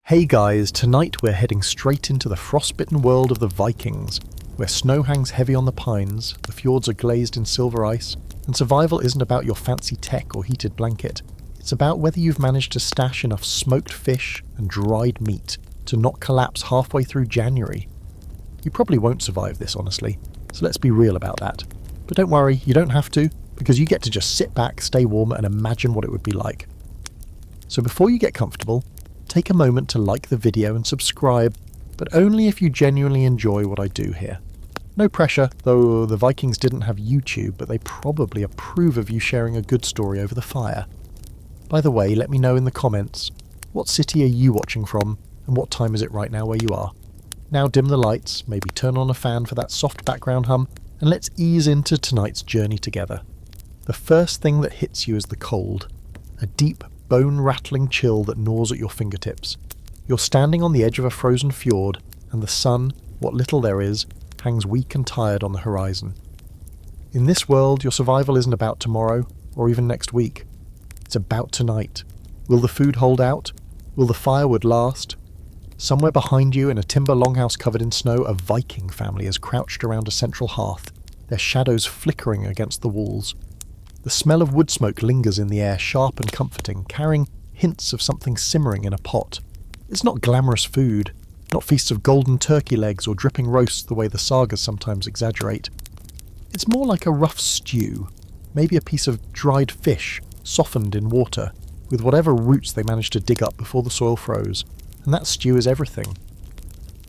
Hey guys, tonight we're heading straight into the frostbitten world of the Vikings, where snow hangs heavy on the pines, the fjords are glazed in silver ice, and survival isn't about your fancy tech or heated blanket. It's about whether you've managed to stash enough smoked fish and dried meat to not collapse halfway through January. You probably won't survive this, honestly, so let's be real about that. But don't worry, you don't have to, because you get to just sit back, stay warm, and imagine what it would be like. So before you get comfortable, take a moment to like the video and subscribe, but only if you genuinely enjoy what I do here. No pressure, though the Vikings didn't have YouTube, but they probably approve of you sharing a good story over the fire. By the way, let me know in the comments, what city are you watching from, and what time is it right now where you are? Now dim the lights, maybe turn on a fan for that soft background hum, and let's ease into tonight's journey together. The first thing that hits you is the cold, a deep, bone-rattling chill that gnaws at your fingertips. You're standing on the edge of a frozen fjord, and the sun, what little there is, hangs weak and tired on the horizon. In this world, your survival isn't about tomorrow, or even next week. It's about tonight. Will the food hold out? Will the firewood last? Somewhere behind you, in a timber longhouse covered in snow, a Viking family is crouched around a central hearth, their shadows flickering against the walls. The smell of wood smoke lingers in the air, sharp and comforting, carrying hints of something simmering in a pot. It's not glamorous food, not feasts of golden turkey legs or dripping roasts the way the sagas sometimes exaggerate. It's more like a rough stew, maybe a piece of dried fish, softened in water, with whatever roots they managed to dig up before the soil froze, and that stew is everything.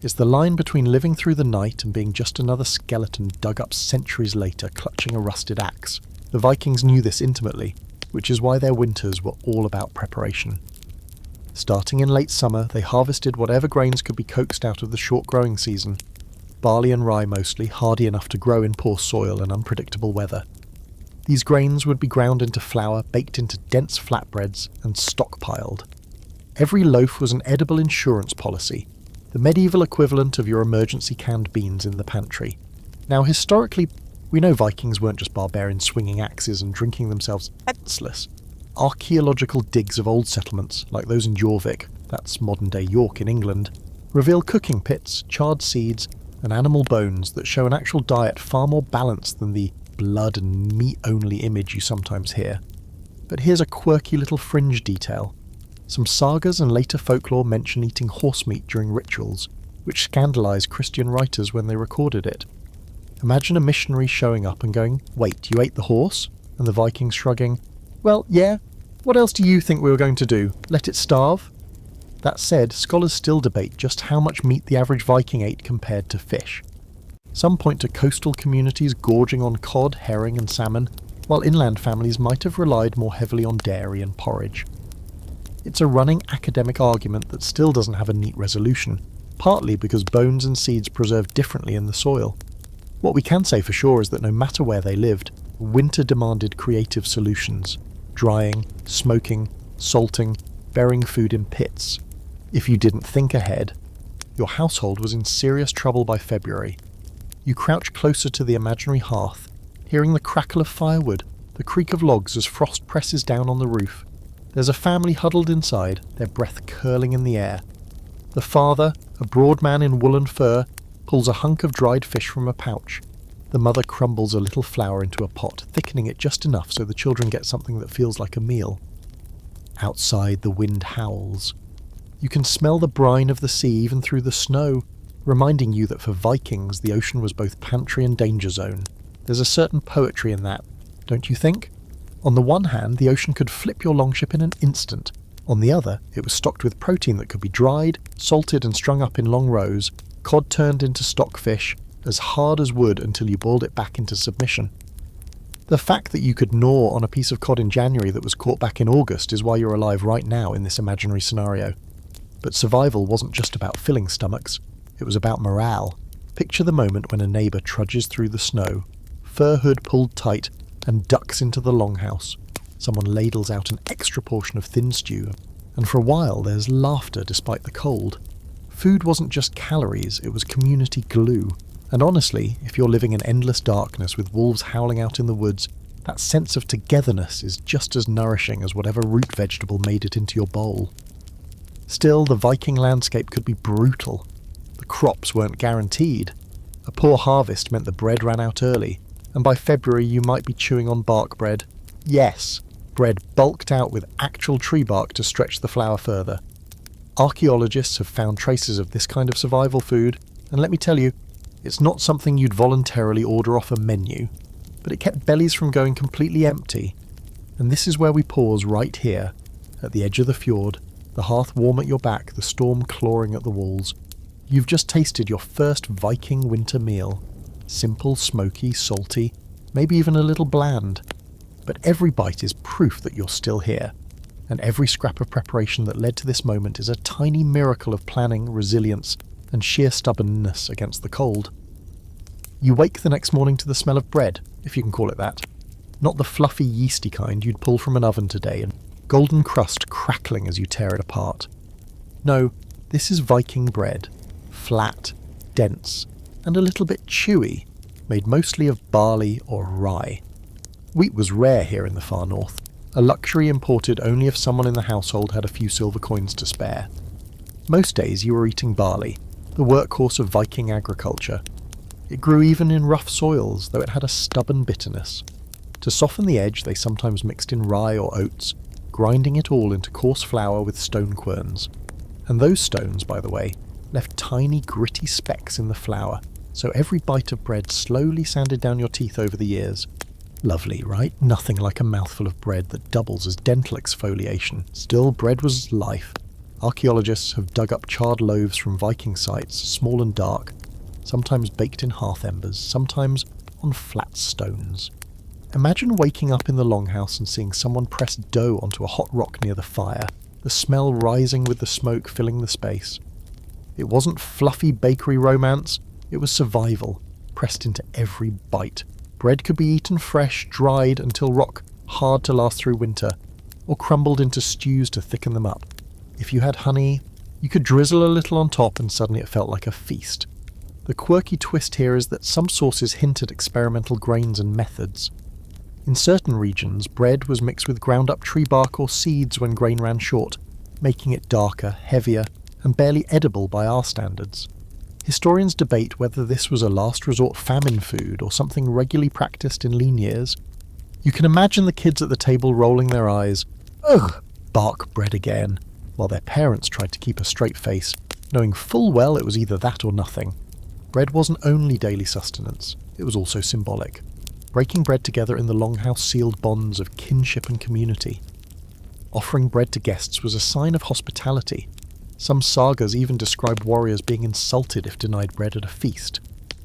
It's the line between living through the night and being just another skeleton dug up centuries later, clutching a rusted axe. The Vikings knew this intimately, which is why their winters were all about preparation. Starting in late summer, they harvested whatever grains could be coaxed out of the short growing season. Barley and rye mostly, hardy enough to grow in poor soil and unpredictable weather. These grains would be ground into flour, baked into dense flatbreads, and stockpiled. Every loaf was an edible insurance policy, the medieval equivalent of your emergency canned beans in the pantry. Now historically, we know Vikings weren't just barbarians swinging axes and drinking themselves senseless. Archaeological digs of old settlements, like those in Jorvik, that's modern-day York in England, reveal cooking pits, charred seeds, and animal bones that show an actual diet far more balanced than the blood and meat-only image you sometimes hear. But here's a quirky little fringe detail. Some sagas and later folklore mention eating horse meat during rituals, which scandalised Christian writers when they recorded it. Imagine a missionary showing up and going, "Wait, you ate the horse?" And the Vikings shrugging, "Well, yeah. What else do you think we were going to do? Let it starve?" That said, scholars still debate just how much meat the average Viking ate compared to fish. Some point to coastal communities gorging on cod, herring and salmon, while inland families might have relied more heavily on dairy and porridge. It's a running academic argument that still doesn't have a neat resolution, partly because bones and seeds preserve differently in the soil. What we can say for sure is that no matter where they lived, winter demanded creative solutions. Drying, smoking, salting, burying food in pits. If you didn't think ahead, your household was in serious trouble by February. You crouch closer to the imaginary hearth, hearing the crackle of firewood, the creak of logs as frost presses down on the roof. There's a family huddled inside, their breath curling in the air. The father, a broad man in wool and fur, pulls a hunk of dried fish from a pouch. The mother crumbles a little flour into a pot, thickening it just enough so the children get something that feels like a meal. Outside, the wind howls. You can smell the brine of the sea even through the snow, reminding you that for Vikings the ocean was both pantry and danger zone. There's a certain poetry in that, don't you think? On the one hand, the ocean could flip your longship in an instant. On the other, it was stocked with protein that could be dried, salted and strung up in long rows, cod turned into stockfish, as hard as wood until you boiled it back into submission. The fact that you could gnaw on a piece of cod in January that was caught back in August is why you're alive right now in this imaginary scenario. But survival wasn't just about filling stomachs, it was about morale. Picture the moment when a neighbour trudges through the snow, fur hood pulled tight, and ducks into the longhouse. Someone ladles out an extra portion of thin stew, and for a while there's laughter despite the cold. Food wasn't just calories, it was community glue. And honestly, if you're living in endless darkness with wolves howling out in the woods, that sense of togetherness is just as nourishing as whatever root vegetable made it into your bowl. Still, the Viking landscape could be brutal. The crops weren't guaranteed. A poor harvest meant the bread ran out early, and by February you might be chewing on bark bread. Yes, bread bulked out with actual tree bark to stretch the flour further. Archaeologists have found traces of this kind of survival food, and let me tell you, it's not something you'd voluntarily order off a menu, but it kept bellies from going completely empty. And this is where we pause right here, at the edge of the fjord, the hearth warm at your back, the storm clawing at the walls. You've just tasted your first Viking winter meal. Simple, smoky, salty, maybe even a little bland. But every bite is proof that you're still here, and every scrap of preparation that led to this moment is a tiny miracle of planning, resilience, and sheer stubbornness against the cold. You wake the next morning to the smell of bread, if you can call it that. Not the fluffy, yeasty kind you'd pull from an oven today, and golden crust crackling as you tear it apart. No, this is Viking bread. Flat, dense, and a little bit chewy, made mostly of barley or rye. Wheat was rare here in the far north, a luxury imported only if someone in the household had a few silver coins to spare. Most days you were eating barley, the workhorse of Viking agriculture. It grew even in rough soils, though it had a stubborn bitterness. To soften the edge, they sometimes mixed in rye or oats, grinding it all into coarse flour with stone querns. And those stones, by the way, left tiny gritty specks in the flour, so every bite of bread slowly sanded down your teeth over the years. Lovely, right? Nothing like a mouthful of bread that doubles as dental exfoliation. Still, bread was life. Archaeologists have dug up charred loaves from Viking sites, small and dark, sometimes baked in hearth embers, sometimes on flat stones. Imagine waking up in the longhouse and seeing someone press dough onto a hot rock near the fire, the smell rising with the smoke filling the space. It wasn't fluffy bakery romance, it was survival, pressed into every bite. Bread could be eaten fresh, dried until rock, hard to last through winter, or crumbled into stews to thicken them up. If you had honey, you could drizzle a little on top and suddenly it felt like a feast. The quirky twist here is that some sources hint at experimental grains and methods. In certain regions, bread was mixed with ground-up tree bark or seeds when grain ran short, making it darker, heavier, and barely edible by our standards. Historians debate whether this was a last resort famine food or something regularly practiced in lean years. You can imagine the kids at the table rolling their eyes, "Ugh, bark bread again," while their parents tried to keep a straight face, knowing full well it was either that or nothing. Bread wasn't only daily sustenance, it was also symbolic. Breaking bread together in the longhouse sealed bonds of kinship and community. Offering bread to guests was a sign of hospitality. Some sagas even describe warriors being insulted if denied bread at a feast,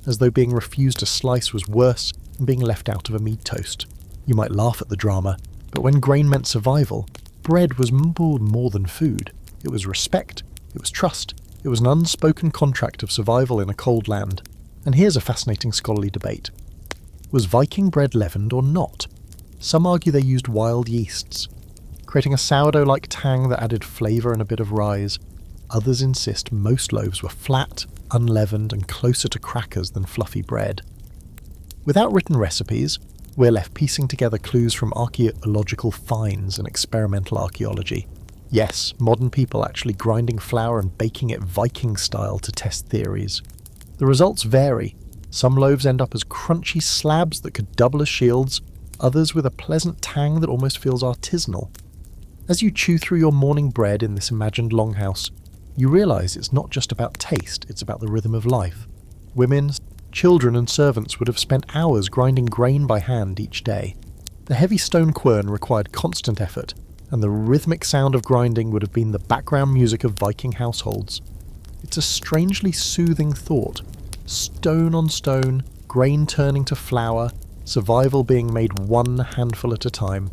as though being refused a slice was worse than being left out of a mead toast. You might laugh at the drama, but when grain meant survival, bread was more than food. It was respect, it was trust, it was an unspoken contract of survival in a cold land. And here's a fascinating scholarly debate. Was Viking bread leavened or not? Some argue they used wild yeasts, creating a sourdough-like tang that added flavour and a bit of rise. Others insist most loaves were flat, unleavened, and closer to crackers than fluffy bread. Without written recipes, we're left piecing together clues from archaeological finds and experimental archaeology. Yes, modern people actually grinding flour and baking it Viking style to test theories. The results vary. Some loaves end up as crunchy slabs that could double as shields, others with a pleasant tang that almost feels artisanal. As you chew through your morning bread in this imagined longhouse, you realise it's not just about taste, it's about the rhythm of life. Women, children and servants would have spent hours grinding grain by hand each day. The heavy stone quern required constant effort, and the rhythmic sound of grinding would have been the background music of Viking households. It's a strangely soothing thought. Stone on stone, grain turning to flour, survival being made one handful at a time.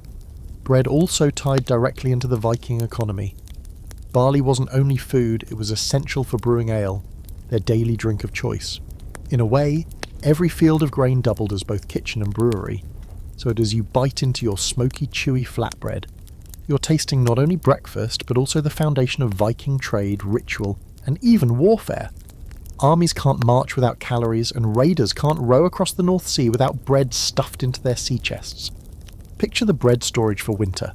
Bread also tied directly into the Viking economy. Barley wasn't only food, it was essential for brewing ale, their daily drink of choice. In a way, every field of grain doubled as both kitchen and brewery, so that as you bite into your smoky, chewy flatbread, you're tasting not only breakfast, but also the foundation of Viking trade, ritual, and even warfare. Armies can't march without calories, and raiders can't row across the North Sea without bread stuffed into their sea chests. Picture the bread storage for winter.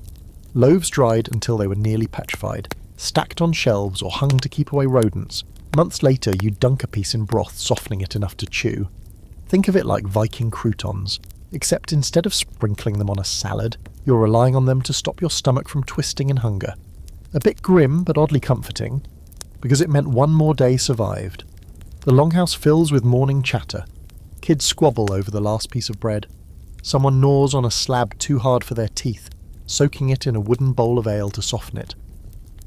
Loaves dried until they were nearly petrified, Stacked on shelves or hung to keep away rodents, months later you'd dunk a piece in broth, softening it enough to chew. Think of it like Viking croutons, except instead of sprinkling them on a salad, you're relying on them to stop your stomach from twisting in hunger. A bit grim, but oddly comforting, because it meant one more day survived. The longhouse fills with morning chatter. Kids squabble over the last piece of bread. Someone gnaws on a slab too hard for their teeth, soaking it in a wooden bowl of ale to soften it.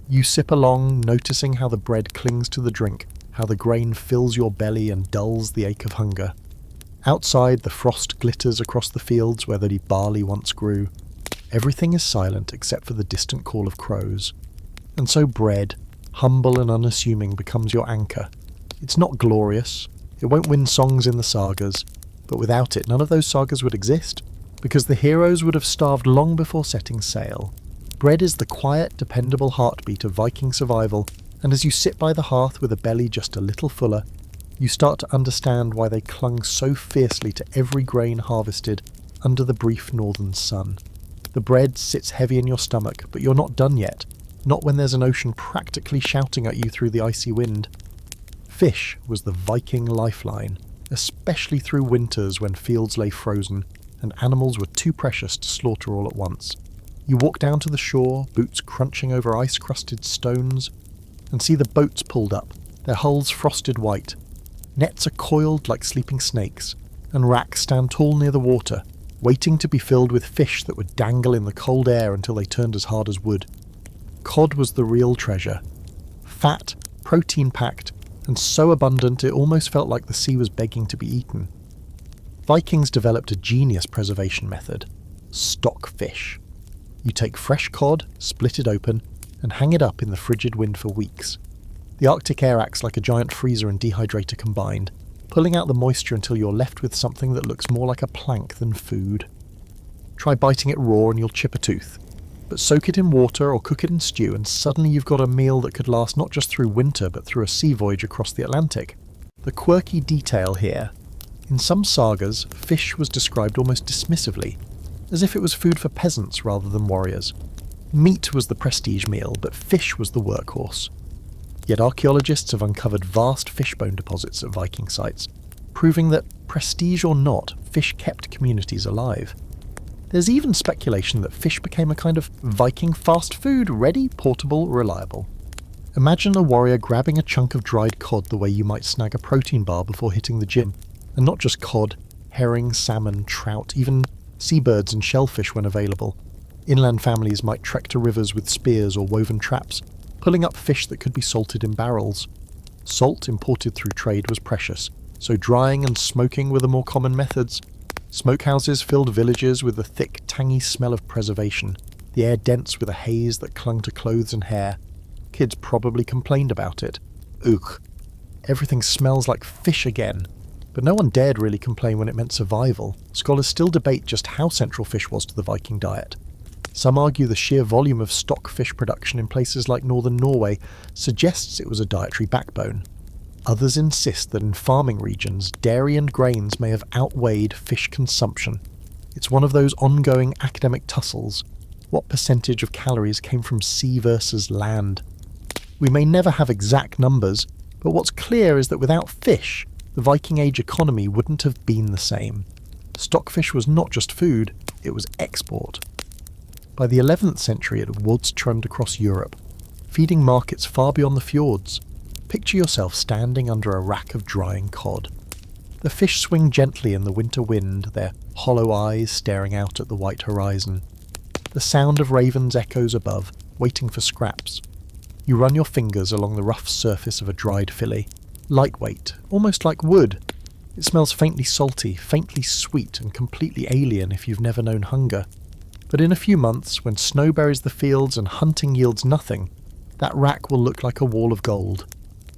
You sip along, noticing how the bread clings to the drink, how the grain fills your belly and dulls the ache of hunger. Outside, the frost glitters across the fields where the barley once grew. Everything is silent except for the distant call of crows. And so bread, humble and unassuming, becomes your anchor. It's not glorious. It won't win songs in the sagas, but without it, none of those sagas would exist, because the heroes would have starved long before setting sail. Bread is the quiet, dependable heartbeat of Viking survival, and as you sit by the hearth with a belly just a little fuller, you start to understand why they clung so fiercely to every grain harvested under the brief northern sun. The bread sits heavy in your stomach, but you're not done yet, not when there's an ocean practically shouting at you through the icy wind. Fish was the Viking lifeline, especially through winters when fields lay frozen and animals were too precious to slaughter all at once. You walk down to the shore, boots crunching over ice-crusted stones, and see the boats pulled up, their hulls frosted white. Nets are coiled like sleeping snakes, and racks stand tall near the water, waiting to be filled with fish that would dangle in the cold air until they turned as hard as wood. Cod was the real treasure. Fat, protein-packed, and so abundant it almost felt like the sea was begging to be eaten. Vikings developed a genius preservation method: stockfish. You take fresh cod, split it open, and hang it up in the frigid wind for weeks. The Arctic air acts like a giant freezer and dehydrator combined, pulling out the moisture until you're left with something that looks more like a plank than food. Try biting it raw and you'll chip a tooth, but soak it in water or cook it in stew and suddenly you've got a meal that could last not just through winter but through a sea voyage across the Atlantic. The quirky detail here: in some sagas, fish was described almost dismissively, as if it was food for peasants rather than warriors. Meat was the prestige meal, but fish was the workhorse. Yet archaeologists have uncovered vast fishbone deposits at Viking sites, proving that, prestige or not, fish kept communities alive. There's even speculation that fish became a kind of Viking fast food, ready, portable, reliable. Imagine a warrior grabbing a chunk of dried cod the way you might snag a protein bar before hitting the gym. And not just cod, herring, salmon, trout, even seabirds and shellfish when available. Inland families might trek to rivers with spears or woven traps, pulling up fish that could be salted in barrels. Salt imported through trade was precious, so drying and smoking were the more common methods. Smokehouses filled villages with the thick, tangy smell of preservation, the air dense with a haze that clung to clothes and hair. Kids probably complained about it. Ugh. Everything smells like fish again. But no one dared really complain when it meant survival. Scholars still debate just how central fish was to the Viking diet. Some argue the sheer volume of stockfish production in places like northern Norway suggests it was a dietary backbone. Others insist that in farming regions, dairy and grains may have outweighed fish consumption. It's one of those ongoing academic tussles. What percentage of calories came from sea versus land? We may never have exact numbers, but what's clear is that without fish, the Viking Age economy wouldn't have been the same. Stockfish was not just food, it was export. By the 11th century it woods trend across Europe, feeding markets far beyond the fjords. Picture yourself standing under a rack of drying cod. The fish swing gently in the winter wind, their hollow eyes staring out at the white horizon. The sound of ravens echoes above, waiting for scraps. You run your fingers along the rough surface of a dried fillet. Lightweight, almost like wood. It smells faintly salty, faintly sweet, and completely alien if you've never known hunger. But in a few months, when snow buries the fields and hunting yields nothing, that rack will look like a wall of gold.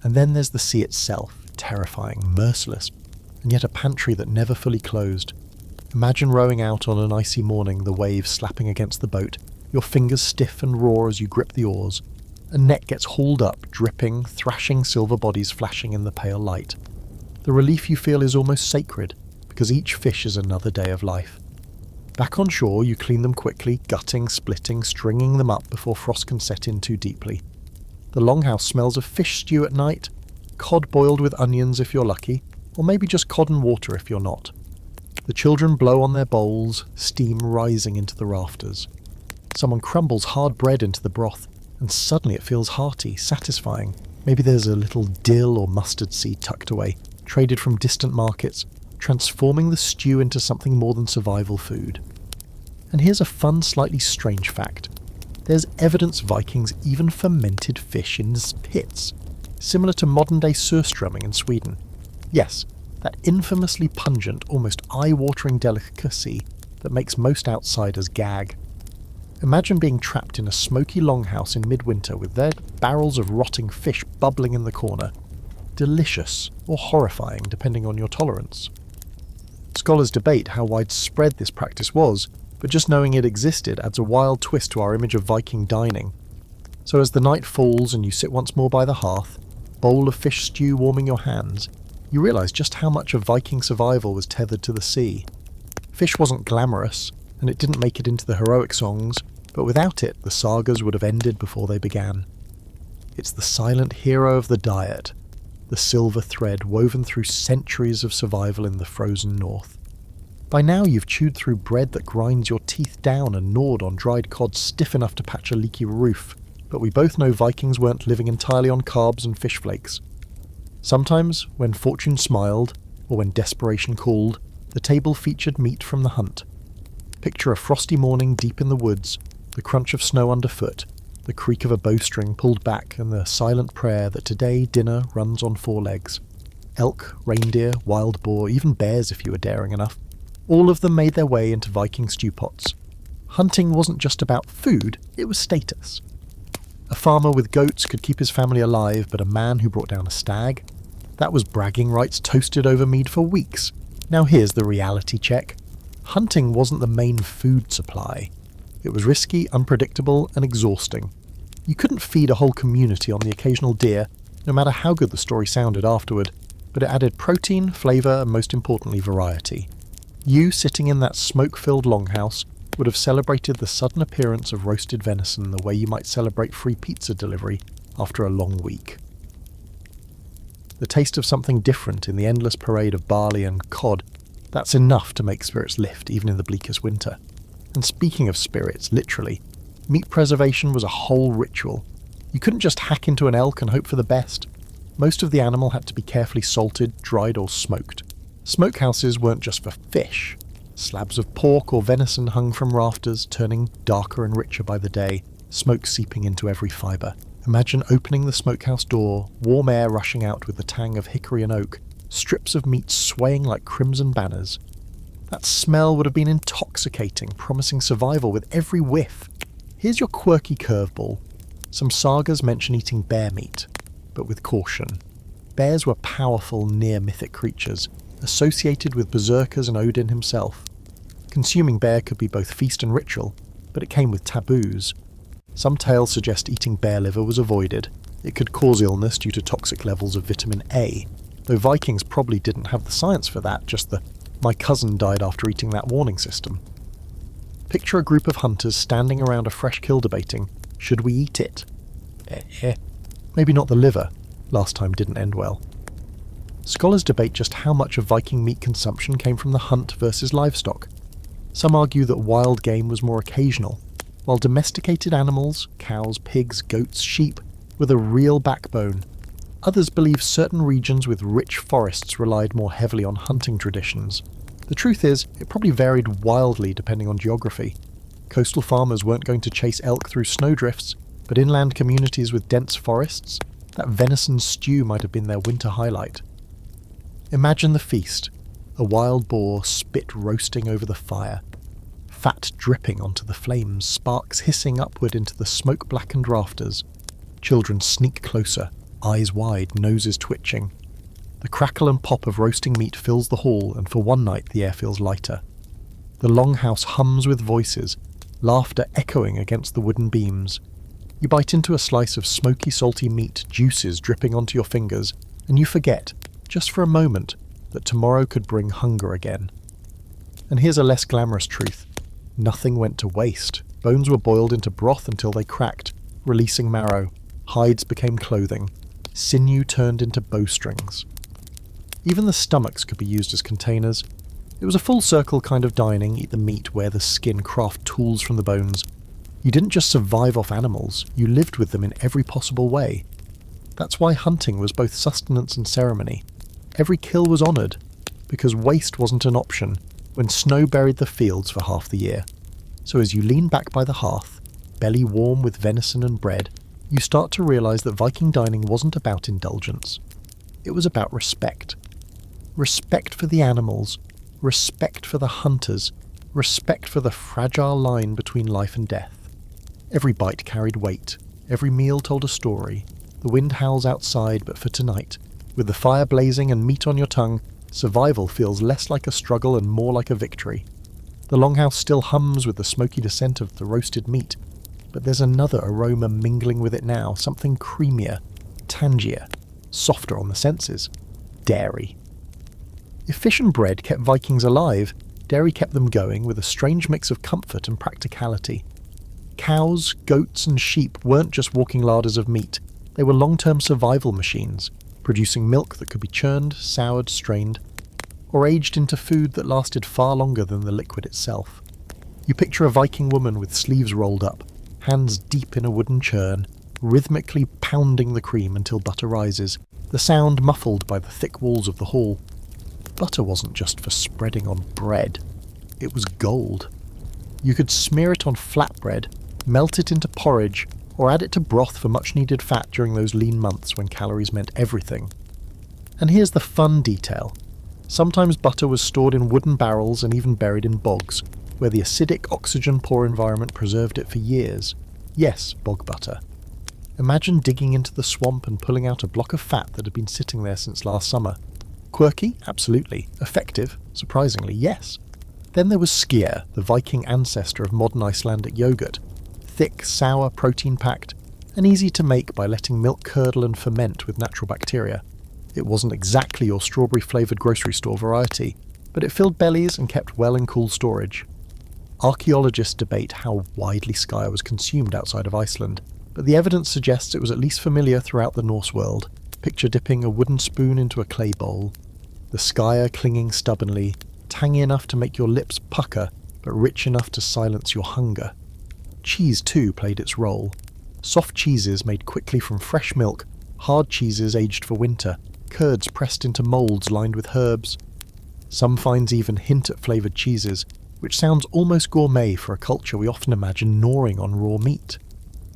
And then there's the sea itself, terrifying, merciless, and yet a pantry that never fully closed. Imagine rowing out on an icy morning, the waves slapping against the boat, your fingers stiff and raw as you grip the oars. A net gets hauled up, dripping, thrashing silver bodies flashing in the pale light. The relief you feel is almost sacred, because each fish is another day of life. Back on shore, you clean them quickly, gutting, splitting, stringing them up before frost can set in too deeply. The longhouse smells of fish stew at night, cod boiled with onions if you're lucky, or maybe just cod and water if you're not. The children blow on their bowls, steam rising into the rafters. Someone crumbles hard bread into the broth, and suddenly it feels hearty, satisfying. Maybe there's a little dill or mustard seed tucked away, traded from distant markets, transforming the stew into something more than survival food. And here's a fun, slightly strange fact. There's evidence Vikings even fermented fish in pits, similar to modern-day surströmming in Sweden. Yes, that infamously pungent, almost eye-watering delicacy that makes most outsiders gag. Imagine being trapped in a smoky longhouse in midwinter with their barrels of rotting fish bubbling in the corner. Delicious, or horrifying, depending on your tolerance. Scholars debate how widespread this practice was, but just knowing it existed adds a wild twist to our image of Viking dining. So as the night falls and you sit once more by the hearth, bowl of fish stew warming your hands, you realise just how much of Viking survival was tethered to the sea. Fish wasn't glamorous, and it didn't make it into the heroic songs, but without it, the sagas would have ended before they began. It's the silent hero of the diet, the silver thread woven through centuries of survival in the frozen north. By now you've chewed through bread that grinds your teeth down and gnawed on dried cod stiff enough to patch a leaky roof, but we both know Vikings weren't living entirely on carbs and fish flakes. Sometimes, when fortune smiled, or when desperation called, the table featured meat from the hunt. Picture a frosty morning deep in the woods, the crunch of snow underfoot, the creak of a bowstring pulled back, and the silent prayer that today dinner runs on 4 legs. Elk, reindeer, wild boar, even bears if you were daring enough. All of them made their way into Viking stew pots. Hunting wasn't just about food, it was status. A farmer with goats could keep his family alive, but a man who brought down a stag? That was bragging rights toasted over mead for weeks. Now here's the reality check. Hunting wasn't the main food supply. It was risky, unpredictable, and exhausting. You couldn't feed a whole community on the occasional deer, no matter how good the story sounded afterward, but it added protein, flavour, and most importantly variety. You, sitting in that smoke-filled longhouse, would have celebrated the sudden appearance of roasted venison the way you might celebrate free pizza delivery after a long week. The taste of something different in the endless parade of barley and cod, that's enough to make spirits lift even in the bleakest winter. And speaking of spirits, literally, meat preservation was a whole ritual. You couldn't just hack into an elk and hope for the best. Most of the animal had to be carefully salted, dried or smoked. Smokehouses weren't just for fish. Slabs of pork or venison hung from rafters, turning darker and richer by the day, smoke seeping into every fibre. Imagine opening the smokehouse door, warm air rushing out with the tang of hickory and oak, strips of meat swaying like crimson banners. That smell would have been intoxicating, promising survival with every whiff. Here's your quirky curveball. Some sagas mention eating bear meat, but with caution. Bears were powerful, near-mythic creatures, associated with berserkers and Odin himself. Consuming bear could be both feast and ritual, but it came with taboos. Some tales suggest eating bear liver was avoided. It could cause illness due to toxic levels of vitamin A, though Vikings probably didn't have the science for that, just the "my cousin died after eating that" warning system. Picture a group of hunters standing around a fresh kill debating, should we eat it? Maybe not the liver, last time didn't end well. Scholars debate just how much of Viking meat consumption came from the hunt versus livestock. Some argue that wild game was more occasional, while domesticated animals, cows, pigs, goats, sheep, were the real backbone. Others believe certain regions with rich forests relied more heavily on hunting traditions. The truth is, it probably varied wildly depending on geography. Coastal farmers weren't going to chase elk through snowdrifts, but inland communities with dense forests, that venison stew might have been their winter highlight. Imagine the feast, a wild boar spit roasting over the fire, fat dripping onto the flames, sparks hissing upward into the smoke-blackened rafters. Children sneak closer, eyes wide, noses twitching. The crackle and pop of roasting meat fills the hall, and for one night the air feels lighter. The longhouse hums with voices, laughter echoing against the wooden beams. You bite into a slice of smoky, salty meat, juices dripping onto your fingers, and you forget, just for a moment, that tomorrow could bring hunger again. And here's a less glamorous truth. Nothing went to waste. Bones were boiled into broth until they cracked, releasing marrow. hides became clothing, sinew turned into bowstrings. Even the stomachs could be used as containers. It was a full circle kind of dining: eat the meat, wear the skin, craft tools from the bones. You didn't just survive off animals, you lived with them in every possible way. That's why hunting was both sustenance and ceremony. Every kill was honoured, because waste wasn't an option when snow buried the fields for half the year. So as you lean back by the hearth, belly warm with venison and bread, you start to realise that Viking dining wasn't about indulgence. It was about respect. Respect for the animals, respect for the hunters, respect for the fragile line between life and death. Every bite carried weight, every meal told a story. The wind howls outside, but for tonight, with the fire blazing and meat on your tongue, survival feels less like a struggle and more like a victory. The longhouse still hums with the smoky descent of the roasted meat, but there's another aroma mingling with it now, something creamier, tangier, softer on the senses. Dairy. If fish and bread kept Vikings alive, dairy kept them going with a strange mix of comfort and practicality. Cows, goats and sheep weren't just walking larders of meat, they were long-term survival machines, producing milk that could be churned, soured, strained, or aged into food that lasted far longer than the liquid itself. You picture a Viking woman with sleeves rolled up, hands deep in a wooden churn, rhythmically pounding the cream until butter rises, the sound muffled by the thick walls of the hall. Butter wasn't just for spreading on bread, it was gold. You could smear it on flatbread, melt it into porridge, or add it to broth for much-needed fat during those lean months when calories meant everything. And here's the fun detail. Sometimes butter was stored in wooden barrels and even buried in bogs, where the acidic, oxygen-poor environment preserved it for years. Yes, bog butter. Imagine digging into the swamp and pulling out a block of fat that had been sitting there since last summer. Quirky? Absolutely. Effective? Surprisingly, yes. Then there was skyr, the Viking ancestor of modern Icelandic yogurt. Thick, sour, protein-packed, and easy to make by letting milk curdle and ferment with natural bacteria. It wasn't exactly your strawberry-flavoured grocery store variety, but it filled bellies and kept well in cool storage. Archaeologists debate how widely skyr was consumed outside of Iceland, but the evidence suggests it was at least familiar throughout the Norse world. Picture dipping a wooden spoon into a clay bowl. The skyr clinging stubbornly, tangy enough to make your lips pucker, but rich enough to silence your hunger. Cheese, too, played its role. Soft cheeses made quickly from fresh milk, hard cheeses aged for winter, curds pressed into moulds lined with herbs. Some finds even hint at flavoured cheeses, which sounds almost gourmet for a culture we often imagine gnawing on raw meat.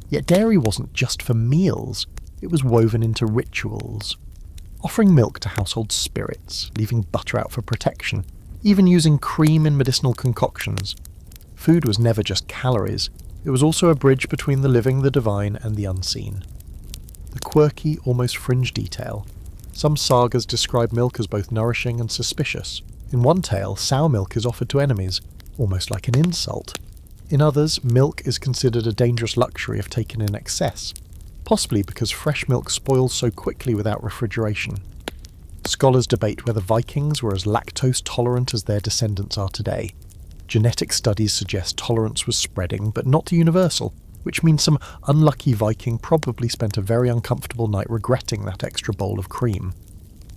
Yet dairy wasn't just for meals, it was woven into rituals. Offering milk to household spirits, leaving butter out for protection, even using cream in medicinal concoctions. Food was never just calories, it was also a bridge between the living, the divine, and the unseen. The quirky, almost fringe detail. Some sagas describe milk as both nourishing and suspicious. In one tale, sour milk is offered to enemies, almost like an insult. In others, milk is considered a dangerous luxury if taken in excess, possibly because fresh milk spoils so quickly without refrigeration. Scholars debate whether Vikings were as lactose tolerant as their descendants are today. Genetic studies suggest tolerance was spreading, but not universal, which means some unlucky Viking probably spent a very uncomfortable night regretting that extra bowl of cream.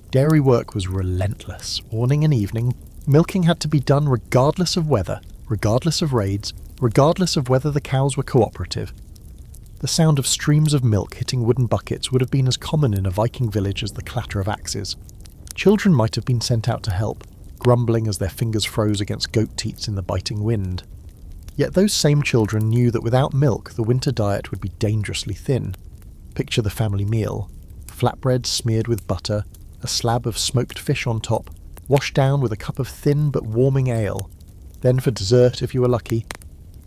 Dairy work was relentless. Morning and evening, milking had to be done regardless of weather, regardless of raids, regardless of whether the cows were cooperative. The sound of streams of milk hitting wooden buckets would have been as common in a Viking village as the clatter of axes. Children might have been sent out to help, grumbling as their fingers froze against goat teats in the biting wind. Yet those same children knew that without milk the winter diet would be dangerously thin. Picture the family meal. Flatbread smeared with butter, a slab of smoked fish on top, washed down with a cup of thin but warming ale. Then for dessert, if you were lucky,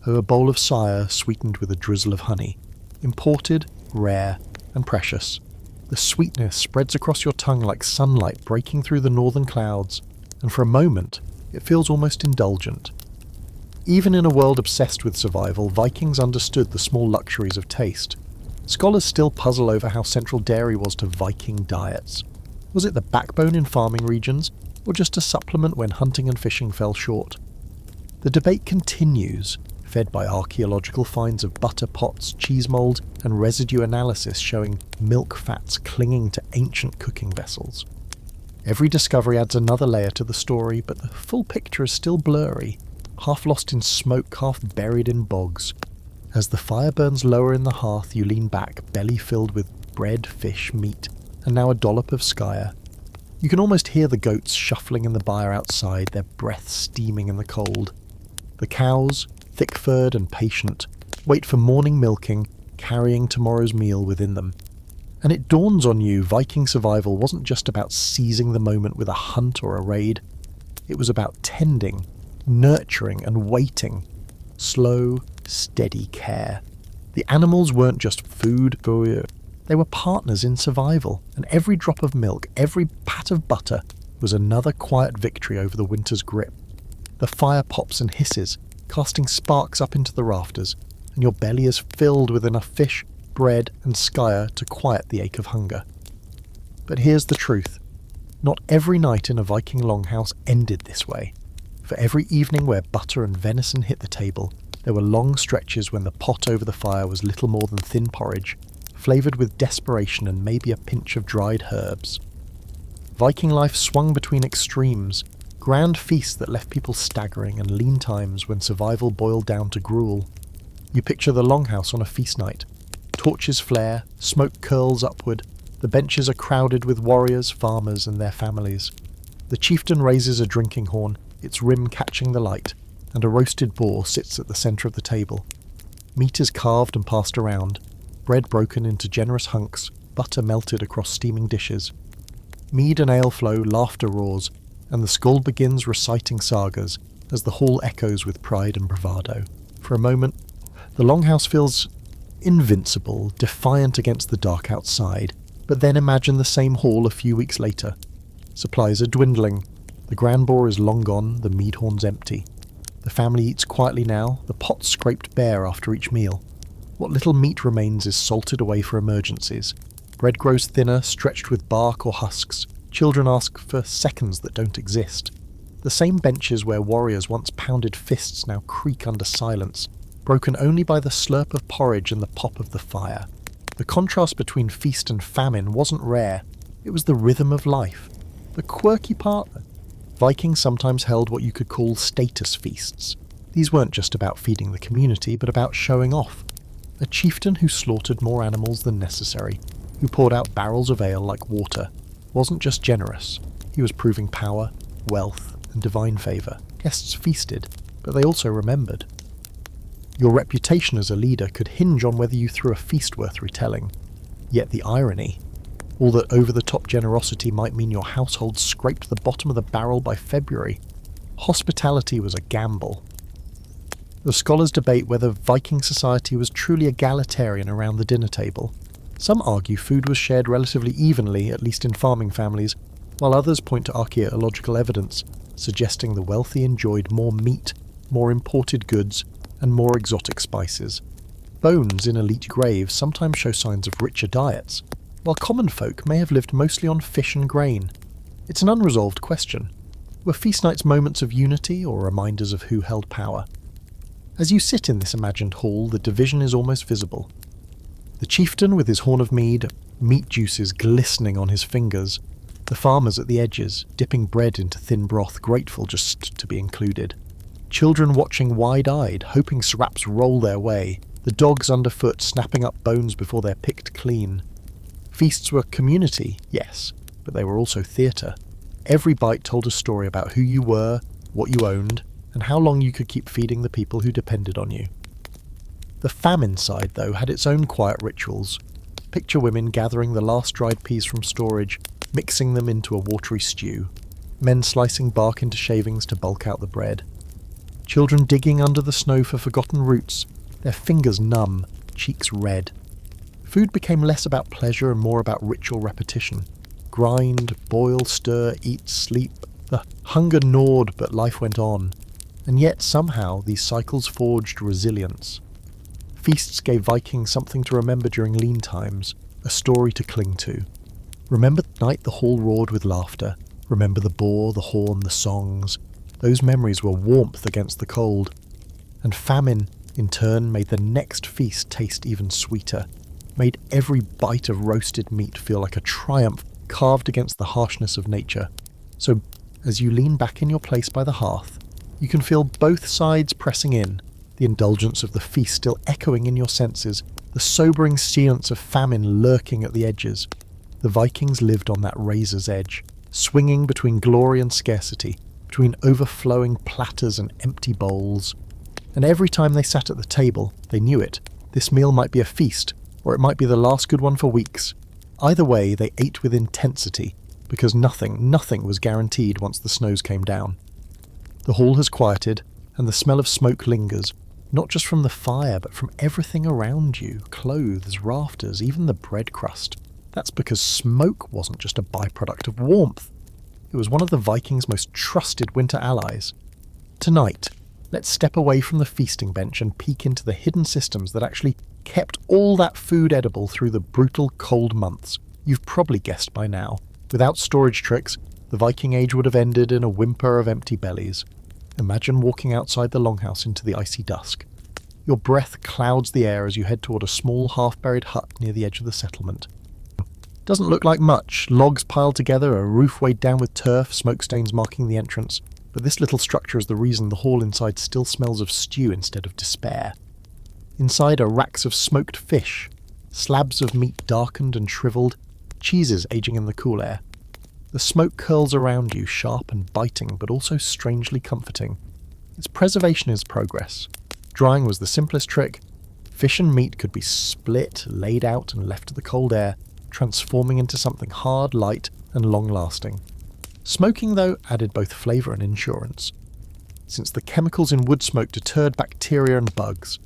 a bowl of skyr sweetened with a drizzle of honey. Imported, rare, and precious. The sweetness spreads across your tongue like sunlight breaking through the northern clouds, and for a moment, it feels almost indulgent. Even in a world obsessed with survival, Vikings understood the small luxuries of taste. Scholars still puzzle over how central dairy was to Viking diets. Was it the backbone in farming regions, or just a supplement when hunting and fishing fell short? The debate continues. fed by archaeological finds of butter pots, cheese mould, and residue analysis showing milk fats clinging to ancient cooking vessels. Every discovery adds another layer to the story, but the full picture is still blurry, half lost in smoke, half buried in bogs. As the fire burns lower in the hearth, you lean back, belly filled with bread, fish, meat, and now a dollop of skyr. You can almost hear the goats shuffling in the byre outside, their breath steaming in the cold. The cows, thick-furred and patient, wait for morning milking, carrying tomorrow's meal within them. And it dawns on you Viking survival wasn't just about seizing the moment with a hunt or a raid. It was about tending, nurturing and waiting. Slow, steady care. The animals weren't just food, they were partners in survival, and every drop of milk, every pat of butter was another quiet victory over the winter's grip. The fire pops and hisses, casting sparks up into the rafters, and your belly is filled with enough fish, bread and skyr to quiet the ache of hunger. But here's the truth. Not every night in a Viking longhouse ended this way. For every evening where butter and venison hit the table, there were long stretches when the pot over the fire was little more than thin porridge, flavoured with desperation and maybe a pinch of dried herbs. Viking life swung between extremes, grand feasts that left people staggering and lean times when survival boiled down to gruel. You picture the longhouse on a feast night. Torches flare, smoke curls upward, the benches are crowded with warriors, farmers and their families. The chieftain raises a drinking horn, its rim catching the light, and a roasted boar sits at the centre of the table. Meat is carved and passed around, bread broken into generous hunks, butter melted across steaming dishes. Mead and ale flow, laughter roars, and the skald begins reciting sagas as the hall echoes with pride and bravado. For a moment, the longhouse feels invincible, defiant against the dark outside, but then imagine the same hall a few weeks later. Supplies are dwindling, the grand boar is long gone, the mead horn's empty. The family eats quietly now, the pot scraped bare after each meal. What little meat remains is salted away for emergencies. Bread grows thinner, stretched with bark or husks. Children ask for seconds that don't exist. The same benches where warriors once pounded fists now creak under silence, broken only by the slurp of porridge and the pop of the fire. The contrast between feast and famine wasn't rare. It was the rhythm of life. The quirky part, Vikings sometimes held what you could call status feasts. These weren't just about feeding the community, but about showing off. A chieftain who slaughtered more animals than necessary, who poured out barrels of ale like water, wasn't just generous. He was proving power, wealth, and divine favour. Guests feasted, but they also remembered. Your reputation as a leader could hinge on whether you threw a feast worth retelling. Yet the irony, all that over-the-top generosity might mean your household scraped the bottom of the barrel by February. Hospitality was a gamble. The scholars debate whether Viking society was truly egalitarian around the dinner table. Some argue food was shared relatively evenly, at least in farming families, while others point to archaeological evidence, suggesting the wealthy enjoyed more meat, more imported goods, and more exotic spices. Bones in elite graves sometimes show signs of richer diets, while common folk may have lived mostly on fish and grain. It's an unresolved question. Were feast nights moments of unity or reminders of who held power? As you sit in this imagined hall, the division is almost visible. The chieftain with his horn of mead, meat juices glistening on his fingers. The farmers at the edges, dipping bread into thin broth, grateful just to be included. Children watching wide-eyed, hoping scraps roll their way. The dogs underfoot, snapping up bones before they're picked clean. Feasts were community, yes, but they were also theatre. Every bite told a story about who you were, what you owned, and how long you could keep feeding the people who depended on you. The famine side, though, had its own quiet rituals. Picture women gathering the last dried peas from storage, mixing them into a watery stew. Men slicing bark into shavings to bulk out the bread. Children digging under the snow for forgotten roots, their fingers numb, cheeks red. Food became less about pleasure and more about ritual repetition. Grind, boil, stir, eat, sleep. The hunger gnawed, but life went on. And yet somehow these cycles forged resilience. Feasts gave Vikings something to remember during lean times, a story to cling to. Remember the night the hall roared with laughter. Remember the boar, the horn, the songs. Those memories were warmth against the cold. And famine, in turn made the next feast taste even sweeter, made every bite of roasted meat feel like a triumph carved against the harshness of nature. So, as you lean back in your place by the hearth, you can feel both sides pressing in, the indulgence of the feast still echoing in your senses, the sobering silence of famine lurking at the edges. The Vikings lived on that razor's edge, swinging between glory and scarcity, between overflowing platters and empty bowls. And every time they sat at the table, they knew it. This meal might be a feast, or it might be the last good one for weeks. Either way, they ate with intensity, because nothing was guaranteed once the snows came down. The hall has quieted, and the smell of smoke lingers, not just from the fire, but from everything around you, clothes, rafters, even the bread crust. That's because smoke wasn't just a byproduct of warmth. It was one of the Vikings' most trusted winter allies. Tonight, let's step away from the feasting bench and peek into the hidden systems that actually kept all that food edible through the brutal cold months. You've probably guessed by now. Without storage tricks, the Viking Age would have ended in a whimper of empty bellies. Imagine walking outside the longhouse into the icy dusk. Your breath clouds the air as you head toward a small half-buried hut near the edge of the settlement. Doesn't look like much, logs piled together, a roof weighed down with turf, smokestains marking the entrance, but this little structure is the reason the hall inside still smells of stew instead of despair. Inside are racks of smoked fish, slabs of meat darkened and shriveled, cheeses aging in the cool air. The smoke curls around you, sharp and biting, but also strangely comforting. Its preservation is progress. Drying was the simplest trick. Fish and meat could be split, laid out, and left to the cold air, transforming into something hard, light, and long-lasting. Smoking, though, added both flavour and insurance, since the chemicals in wood smoke deterred bacteria and bugs.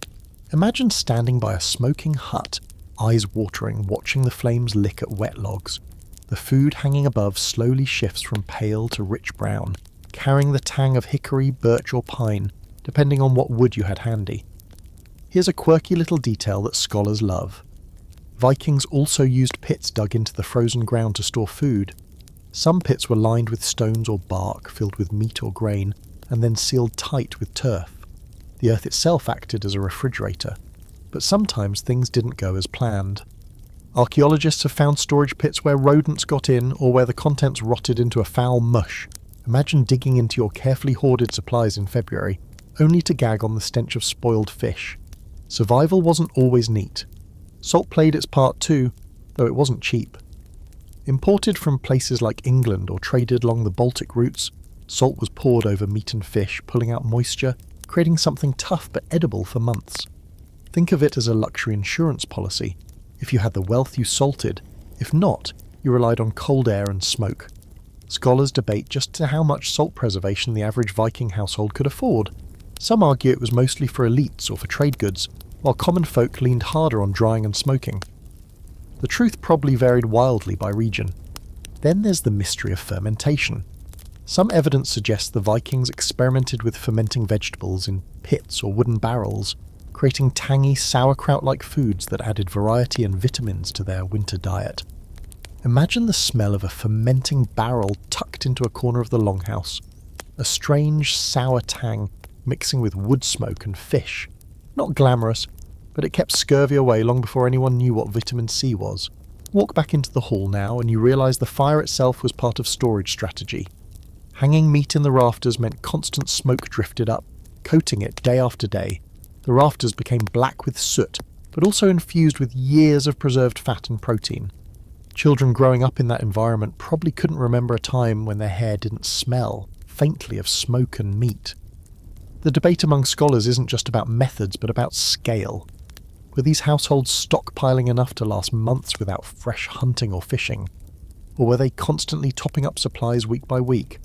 Imagine standing by a smoking hut, eyes watering, watching the flames lick at wet logs. The food hanging above slowly shifts from pale to rich brown, carrying the tang of hickory, birch or pine, depending on what wood you had handy. Here's a quirky little detail that scholars love. Vikings also used pits dug into the frozen ground to store food. Some pits were lined with stones or bark filled with meat or grain, and then sealed tight with turf. The earth itself acted as a refrigerator, but sometimes things didn't go as planned. Archaeologists have found storage pits where rodents got in or where the contents rotted into a foul mush. Imagine digging into your carefully hoarded supplies in February, only to gag on the stench of spoiled fish. Survival wasn't always neat. Salt played its part too, though it wasn't cheap. Imported from places like England or traded along the Baltic routes, salt was poured over meat and fish, pulling out moisture, creating something tough but edible for months. Think of it as a luxury insurance policy. If you had the wealth, you salted. If not, you relied on cold air and smoke. Scholars debate just how much salt preservation the average Viking household could afford. Some argue it was mostly for elites or for trade goods, while common folk leaned harder on drying and smoking. The truth probably varied wildly by region. Then there's the mystery of fermentation. Some evidence suggests the Vikings experimented with fermenting vegetables in pits or wooden barrels, creating tangy, sauerkraut-like foods that added variety and vitamins to their winter diet. Imagine the smell of a fermenting barrel tucked into a corner of the longhouse. A strange, sour tang mixing with wood smoke and fish. Not glamorous, but it kept scurvy away long before anyone knew what vitamin C was. Walk back into the hall now and you realise the fire itself was part of storage strategy. Hanging meat in the rafters meant constant smoke drifted up, coating it day after day. The rafters became black with soot, but also infused with years of preserved fat and protein. Children growing up in that environment probably couldn't remember a time when their hair didn't smell faintly of smoke and meat. The debate among scholars isn't just about methods, but about scale. Were these households stockpiling enough to last months without fresh hunting or fishing? Or were they constantly topping up supplies week by week?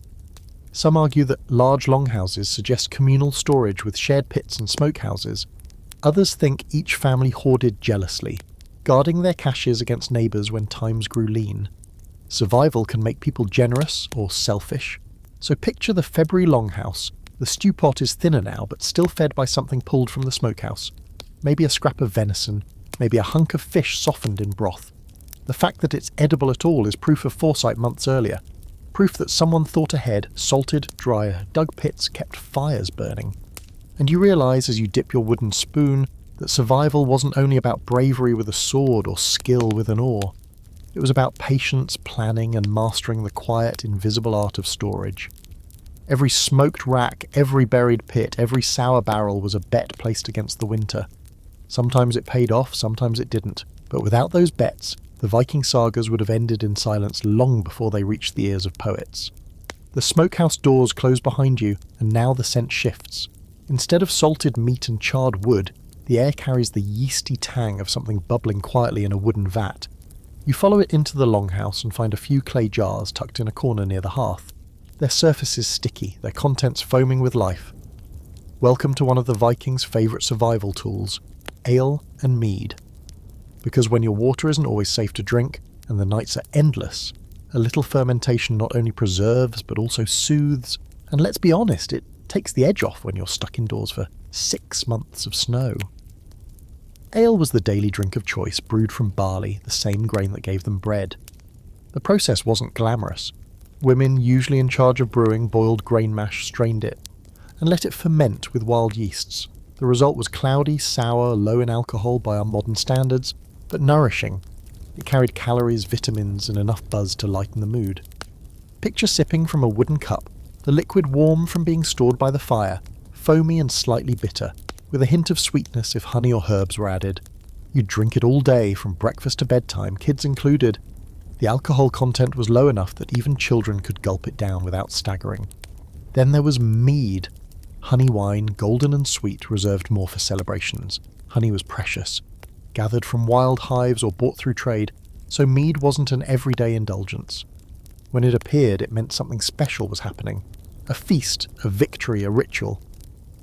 Some argue that large longhouses suggest communal storage with shared pits and smokehouses. Others think each family hoarded jealously, guarding their caches against neighbours when times grew lean. Survival can make people generous or selfish. So picture the February longhouse. The stew pot is thinner now, but still fed by something pulled from the smokehouse. Maybe a scrap of venison, maybe a hunk of fish softened in broth. The fact that it's edible at all is proof of foresight months earlier. Proof that someone thought ahead, salted, dried, dug pits, kept fires burning. And you realise as you dip your wooden spoon that survival wasn't only about bravery with a sword or skill with an oar. It was about patience, planning, and mastering the quiet, invisible art of storage. Every smoked rack, every buried pit, every sour barrel was a bet placed against the winter. Sometimes it paid off, sometimes it didn't, but without those bets, the Viking sagas would have ended in silence long before they reached the ears of poets. The smokehouse doors close behind you, and now the scent shifts. Instead of salted meat and charred wood, the air carries the yeasty tang of something bubbling quietly in a wooden vat. You follow it into the longhouse and find a few clay jars tucked in a corner near the hearth. Their surfaces sticky, their contents foaming with life. Welcome to one of the Vikings' favourite survival tools, ale and mead. Because when your water isn't always safe to drink, and the nights are endless, a little fermentation not only preserves but also soothes, and let's be honest, it takes the edge off when you're stuck indoors for 6 months of snow. Ale was the daily drink of choice, brewed from barley, the same grain that gave them bread. The process wasn't glamorous. Women, usually in charge of brewing, boiled grain mash, strained it, and let it ferment with wild yeasts. The result was cloudy, sour, low in alcohol by our modern standards, but nourishing. It carried calories, vitamins, and enough buzz to lighten the mood. Picture sipping from a wooden cup, the liquid warm from being stored by the fire, foamy and slightly bitter, with a hint of sweetness if honey or herbs were added. You'd drink it all day, from breakfast to bedtime, kids included. The alcohol content was low enough that even children could gulp it down without staggering. Then there was mead. Honey wine, golden and sweet, reserved more for celebrations. Honey was precious, gathered from wild hives or bought through trade, so mead wasn't an everyday indulgence. When it appeared, it meant something special was happening. A feast, a victory, a ritual.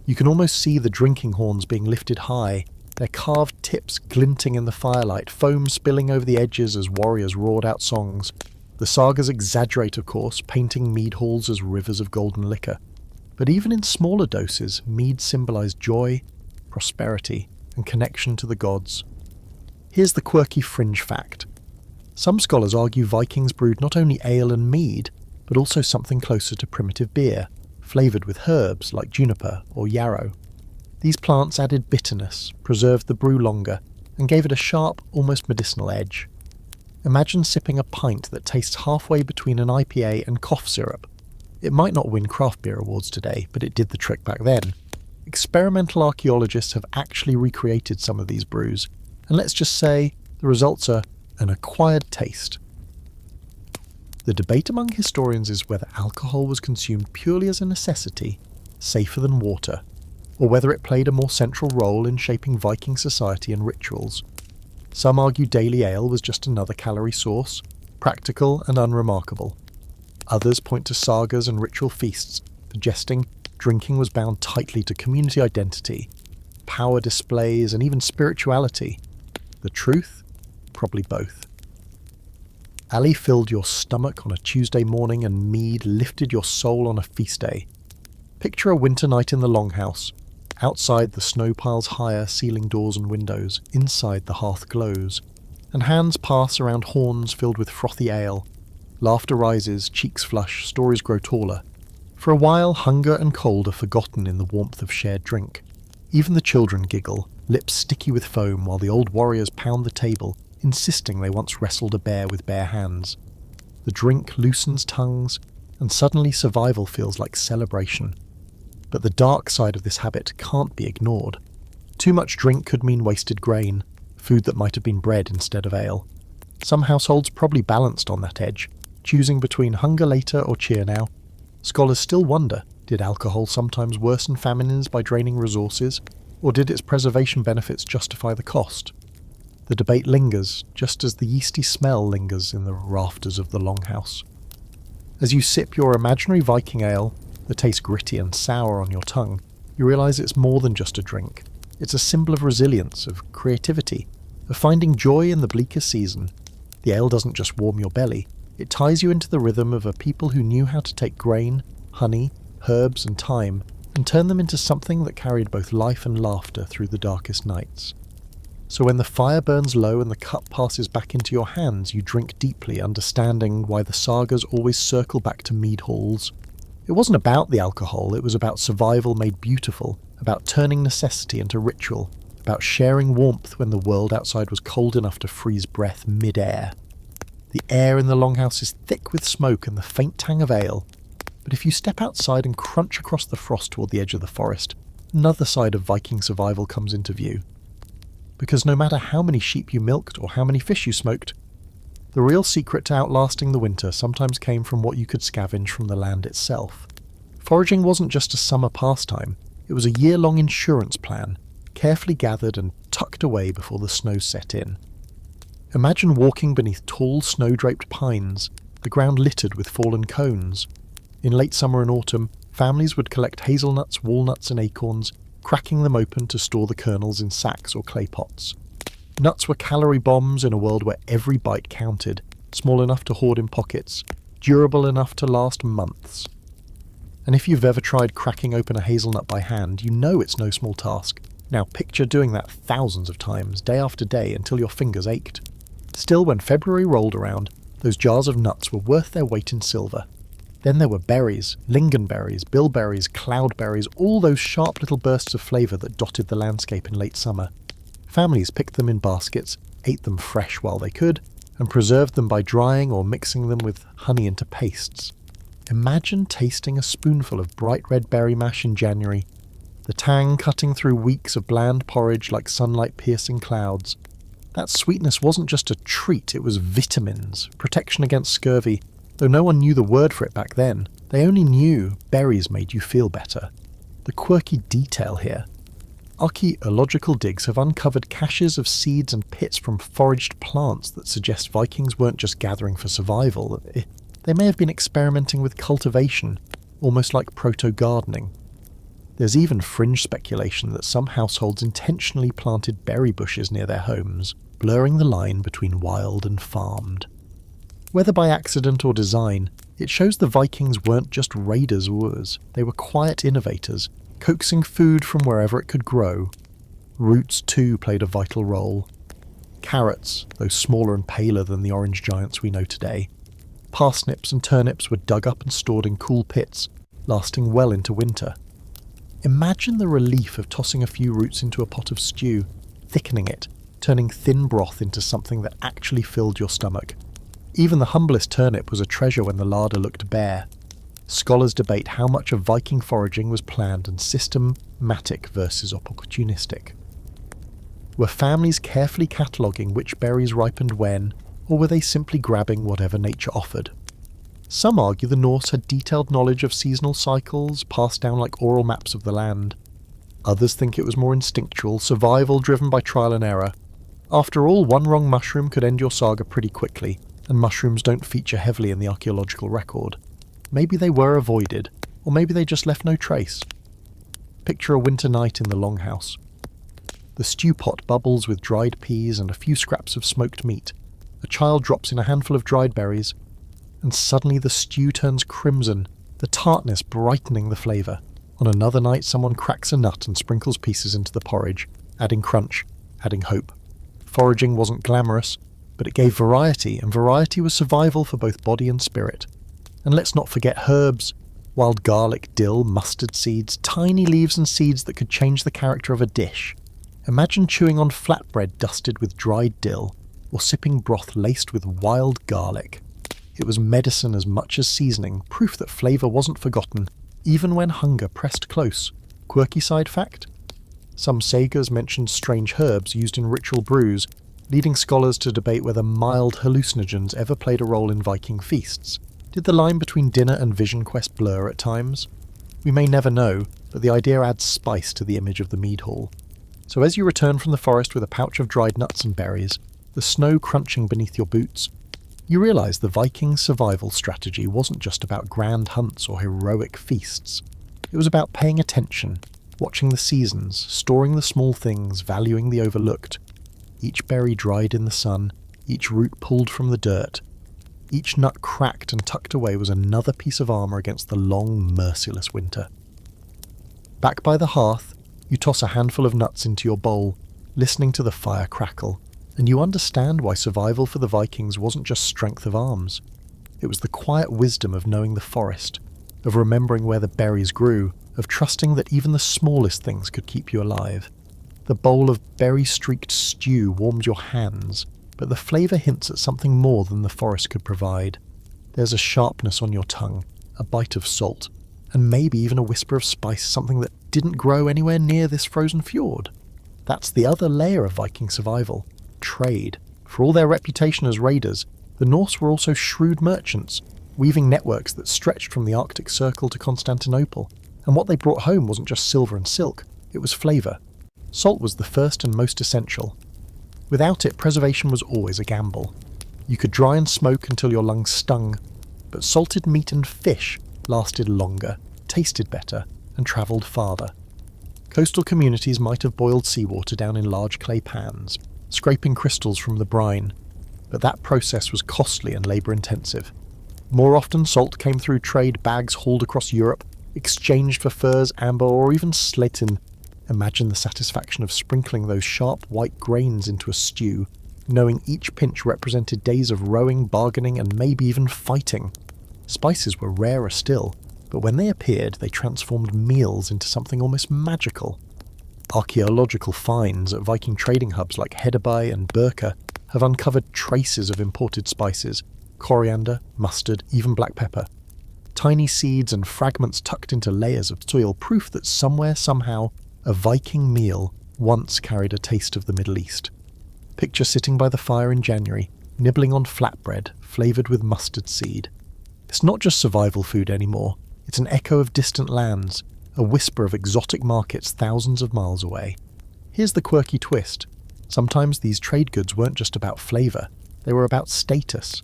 You can almost see the drinking horns being lifted high, their carved tips glinting in the firelight, foam spilling over the edges as warriors roared out songs. The sagas exaggerate, of course, painting mead halls as rivers of golden liquor. But even in smaller doses, mead symbolised joy, prosperity, and connection to the gods. Here's the quirky fringe fact. Some scholars argue Vikings brewed not only ale and mead, but also something closer to primitive beer, flavoured with herbs like juniper or yarrow. These plants added bitterness, preserved the brew longer, and gave it a sharp, almost medicinal edge. Imagine sipping a pint that tastes halfway between an IPA and cough syrup. It might not win craft beer awards today, but it did the trick back then. Experimental archaeologists have actually recreated some of these brews, and let's just say the results are an acquired taste. The debate among historians is whether alcohol was consumed purely as a necessity, safer than water, or whether it played a more central role in shaping Viking society and rituals. Some argue daily ale was just another calorie source, practical and unremarkable. Others point to sagas and ritual feasts, suggesting drinking was bound tightly to community identity, power displays, and even spirituality. The truth? Probably both. Ale filled your stomach on a Tuesday morning and mead lifted your soul on a feast day. Picture a winter night in the longhouse. Outside, the snow piles higher, sealing doors and windows. Inside, the hearth glows. And hands pass around horns filled with frothy ale. Laughter rises, cheeks flush, stories grow taller. For a while, hunger and cold are forgotten in the warmth of shared drink. Even the children giggle, lips sticky with foam, while the old warriors pound the table, insisting they once wrestled a bear with bare hands. The drink loosens tongues, and suddenly survival feels like celebration. But the dark side of this habit can't be ignored. Too much drink could mean wasted grain, food that might have been bread instead of ale. Some households probably balanced on that edge, choosing between hunger later or cheer now. Scholars still wonder, did alcohol sometimes worsen famines by draining resources, or did its preservation benefits justify the cost? The debate lingers, just as the yeasty smell lingers in the rafters of the longhouse. As you sip your imaginary Viking ale, the taste gritty and sour on your tongue, you realise it's more than just a drink. It's a symbol of resilience, of creativity, of finding joy in the bleaker season. The ale doesn't just warm your belly, it ties you into the rhythm of a people who knew how to take grain, honey, herbs and thyme, and turn them into something that carried both life and laughter through the darkest nights. So when the fire burns low and the cup passes back into your hands, you drink deeply, understanding why the sagas always circle back to mead halls. It wasn't about the alcohol, it was about survival made beautiful, about turning necessity into ritual, about sharing warmth when the world outside was cold enough to freeze breath mid-air. The air in the longhouse is thick with smoke and the faint tang of ale, but if you step outside and crunch across the frost toward the edge of the forest, another side of Viking survival comes into view. Because no matter how many sheep you milked or how many fish you smoked, the real secret to outlasting the winter sometimes came from what you could scavenge from the land itself. Foraging wasn't just a summer pastime, it was a year-long insurance plan, carefully gathered and tucked away before the snow set in. Imagine walking beneath tall snow-draped pines, the ground littered with fallen cones. In late summer and autumn, families would collect hazelnuts, walnuts and acorns, cracking them open to store the kernels in sacks or clay pots. Nuts were calorie bombs in a world where every bite counted, small enough to hoard in pockets, durable enough to last months. And if you've ever tried cracking open a hazelnut by hand, you know it's no small task. Now picture doing that thousands of times, day after day, until your fingers ached. Still, when February rolled around, those jars of nuts were worth their weight in silver. Then there were berries, lingonberries, bilberries, cloudberries, all those sharp little bursts of flavour that dotted the landscape in late summer. Families picked them in baskets, ate them fresh while they could, and preserved them by drying or mixing them with honey into pastes. Imagine tasting a spoonful of bright red berry mash in January, the tang cutting through weeks of bland porridge like sunlight-piercing clouds. That sweetness wasn't just a treat, it was vitamins, protection against scurvy, though no one knew the word for it back then. They only knew berries made you feel better. The quirky detail here. Archaeological digs have uncovered caches of seeds and pits from foraged plants that suggest Vikings weren't just gathering for survival. They may have been experimenting with cultivation, almost like proto-gardening. There's even fringe speculation that some households intentionally planted berry bushes near their homes, blurring the line between wild and farmed. Whether by accident or design, it shows the Vikings weren't just raiders-wooers, they were quiet innovators, coaxing food from wherever it could grow. Roots too played a vital role. Carrots, though smaller and paler than the orange giants we know today. Parsnips and turnips were dug up and stored in cool pits, lasting well into winter. Imagine the relief of tossing a few roots into a pot of stew, thickening it, turning thin broth into something that actually filled your stomach. Even the humblest turnip was a treasure when the larder looked bare. Scholars debate how much of Viking foraging was planned and systematic versus opportunistic. Were families carefully cataloguing which berries ripened when, or were they simply grabbing whatever nature offered? Some argue the Norse had detailed knowledge of seasonal cycles, passed down like oral maps of the land. Others think it was more instinctual, survival driven by trial and error. After all, one wrong mushroom could end your saga pretty quickly, and mushrooms don't feature heavily in the archaeological record. Maybe they were avoided, or maybe they just left no trace. Picture a winter night in the longhouse. The stew pot bubbles with dried peas and a few scraps of smoked meat. A child drops in a handful of dried berries, and suddenly the stew turns crimson, the tartness brightening the flavour. On another night, someone cracks a nut and sprinkles pieces into the porridge, adding crunch, adding hope. Foraging wasn't glamorous, but it gave variety, and variety was survival for both body and spirit. And let's not forget herbs. Wild garlic, dill, mustard seeds, tiny leaves and seeds that could change the character of a dish. Imagine chewing on flatbread dusted with dried dill, or sipping broth laced with wild garlic. It was medicine as much as seasoning, proof that flavour wasn't forgotten, even when hunger pressed close. Quirky side fact? Some sagas mentioned strange herbs used in ritual brews, leading scholars to debate whether mild hallucinogens ever played a role in Viking feasts. Did the line between dinner and vision quest blur at times? We may never know, but the idea adds spice to the image of the mead hall. So as you return from the forest with a pouch of dried nuts and berries, the snow crunching beneath your boots, you realise the Viking survival strategy wasn't just about grand hunts or heroic feasts. It was about paying attention, watching the seasons, storing the small things, valuing the overlooked. Each berry dried in the sun, each root pulled from the dirt, each nut cracked and tucked away was another piece of armour against the long, merciless winter. Back by the hearth, you toss a handful of nuts into your bowl, listening to the fire crackle, and you understand why survival for the Vikings wasn't just strength of arms. It was the quiet wisdom of knowing the forest, of remembering where the berries grew, of trusting that even the smallest things could keep you alive. The bowl of berry-streaked stew warmed your hands, but the flavour hints at something more than the forest could provide. There's a sharpness on your tongue, a bite of salt, and maybe even a whisper of spice, something that didn't grow anywhere near this frozen fjord. That's the other layer of Viking survival: trade. For all their reputation as raiders, the Norse were also shrewd merchants, weaving networks that stretched from the Arctic Circle to Constantinople, and what they brought home wasn't just silver and silk, it was flavour. Salt was the first and most essential. Without it, preservation was always a gamble. You could dry and smoke until your lungs stung, but salted meat and fish lasted longer, tasted better, and travelled farther. Coastal communities might have boiled seawater down in large clay pans, scraping crystals from the brine, but that process was costly and labour-intensive. More often, salt came through trade bags hauled across Europe, exchanged for furs, amber, or even slatin. Imagine the satisfaction of sprinkling those sharp white grains into a stew, knowing each pinch represented days of rowing, bargaining, and maybe even fighting. Spices were rarer still, but when they appeared, they transformed meals into something almost magical. Archaeological finds at Viking trading hubs like Hedeby and Birka have uncovered traces of imported spices: coriander, mustard, even black pepper. Tiny seeds and fragments tucked into layers of soil, proof that somewhere, somehow, a Viking meal once carried a taste of the Middle East. Picture sitting by the fire in January, nibbling on flatbread flavoured with mustard seed. It's not just survival food anymore, it's an echo of distant lands, a whisper of exotic markets thousands of miles away. Here's the quirky twist. Sometimes these trade goods weren't just about flavour, they were about status.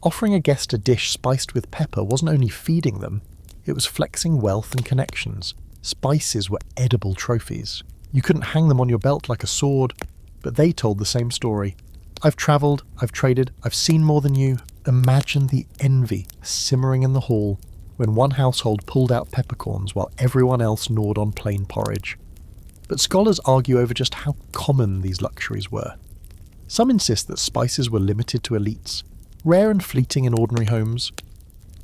Offering a guest a dish spiced with pepper wasn't only feeding them, it was flexing wealth and connections. Spices were edible trophies. You couldn't hang them on your belt like a sword, but they told the same story. I've travelled, I've traded, I've seen more than you. Imagine the envy simmering in the hall when one household pulled out peppercorns while everyone else gnawed on plain porridge. But scholars argue over just how common these luxuries were. Some insist that spices were limited to elites, rare and fleeting in ordinary homes.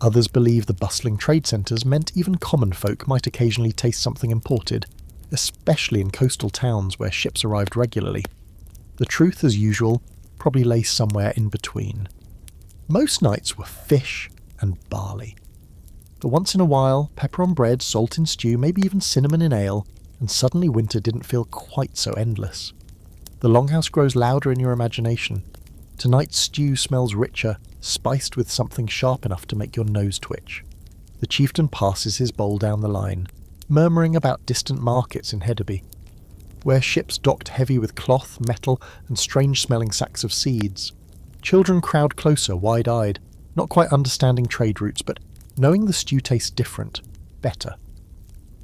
Others believe the bustling trade centres meant even common folk might occasionally taste something imported, especially in coastal towns where ships arrived regularly. The truth, as usual, probably lay somewhere in between. Most nights were fish and barley. But once in a while, pepper on bread, salt in stew, maybe even cinnamon in ale, and suddenly winter didn't feel quite so endless. The longhouse grows louder in your imagination. Tonight's stew smells richer, spiced with something sharp enough to make your nose twitch. The chieftain passes his bowl down the line, murmuring about distant markets in Hedeby, where ships docked heavy with cloth, metal, and strange-smelling sacks of seeds. Children crowd closer, wide-eyed, not quite understanding trade routes, but knowing the stew tastes different, better.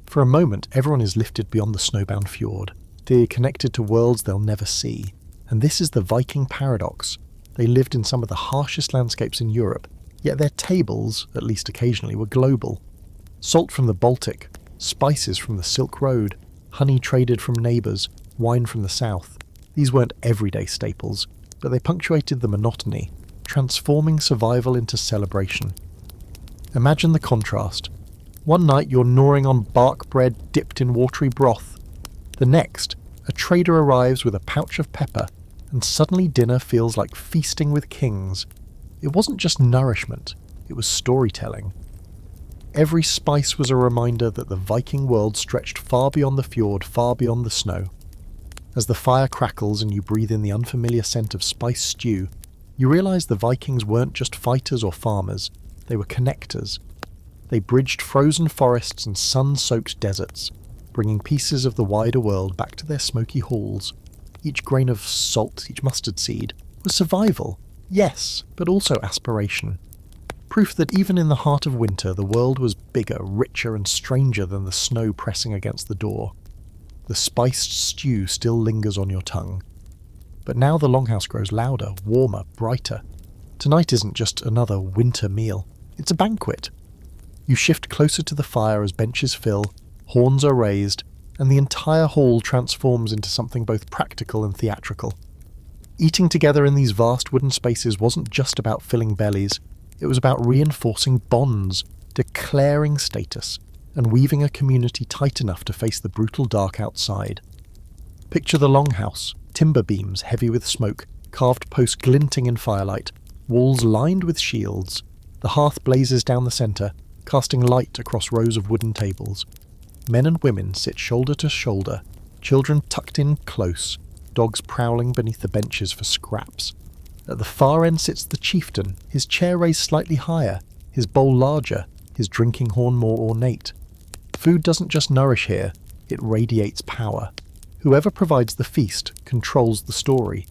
For a moment, everyone is lifted beyond the snowbound fjord. They're connected to worlds they'll never see. And this is the Viking paradox. They lived in some of the harshest landscapes in Europe, yet their tables, at least occasionally, were global. Salt from the Baltic, spices from the Silk Road, honey traded from neighbours, wine from the south. These weren't everyday staples, but they punctuated the monotony, transforming survival into celebration. Imagine the contrast. One night you're gnawing on bark bread dipped in watery broth. The next, a trader arrives with a pouch of pepper, and suddenly dinner feels like feasting with kings. It wasn't just nourishment, it was storytelling. Every spice was a reminder that the Viking world stretched far beyond the fjord, far beyond the snow. As the fire crackles and you breathe in the unfamiliar scent of spiced stew, you realise the Vikings weren't just fighters or farmers, they were connectors. They bridged frozen forests and sun-soaked deserts, bringing pieces of the wider world back to their smoky halls. Each grain of salt, each mustard seed, was survival, yes, but also aspiration. Proof that even in the heart of winter, the world was bigger, richer, and stranger than the snow pressing against the door. The spiced stew still lingers on your tongue. But now the longhouse grows louder, warmer, brighter. Tonight isn't just another winter meal, it's a banquet. You shift closer to the fire as benches fill, horns are raised, and the entire hall transforms into something both practical and theatrical. Eating together in these vast wooden spaces wasn't just about filling bellies, it was about reinforcing bonds, declaring status and weaving a community tight enough to face the brutal dark outside. Picture the longhouse, timber beams heavy with smoke, carved posts glinting in firelight, walls lined with shields. The hearth blazes down the centre, casting light across rows of wooden tables. Men and women sit shoulder to shoulder, children tucked in close, dogs prowling beneath the benches for scraps. At the far end sits the chieftain, his chair raised slightly higher, his bowl larger, his drinking horn more ornate. Food doesn't just nourish here, it radiates power. Whoever provides the feast controls the story.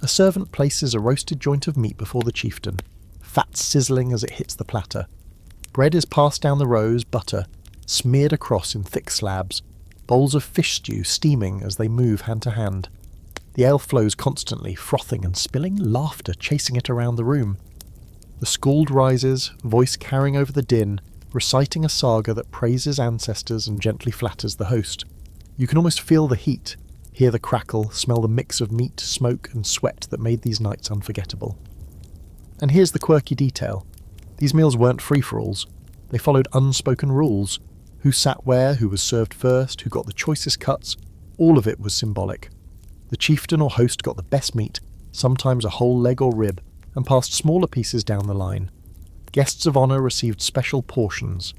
A servant places a roasted joint of meat before the chieftain, fat sizzling as it hits the platter. Bread is passed down the rows, butter, smeared across in thick slabs, bowls of fish stew steaming as they move hand to hand. The ale flows constantly, frothing and spilling, laughter chasing it around the room. The skald rises, voice carrying over the din, reciting a saga that praises ancestors and gently flatters the host. You can almost feel the heat, hear the crackle, smell the mix of meat, smoke and sweat that made these nights unforgettable. And here's the quirky detail. These meals weren't free-for-alls. They followed unspoken rules. Who sat where, who was served first, who got the choicest cuts, all of it was symbolic. The chieftain or host got the best meat, sometimes a whole leg or rib, and passed smaller pieces down the line. Guests of honour received special portions.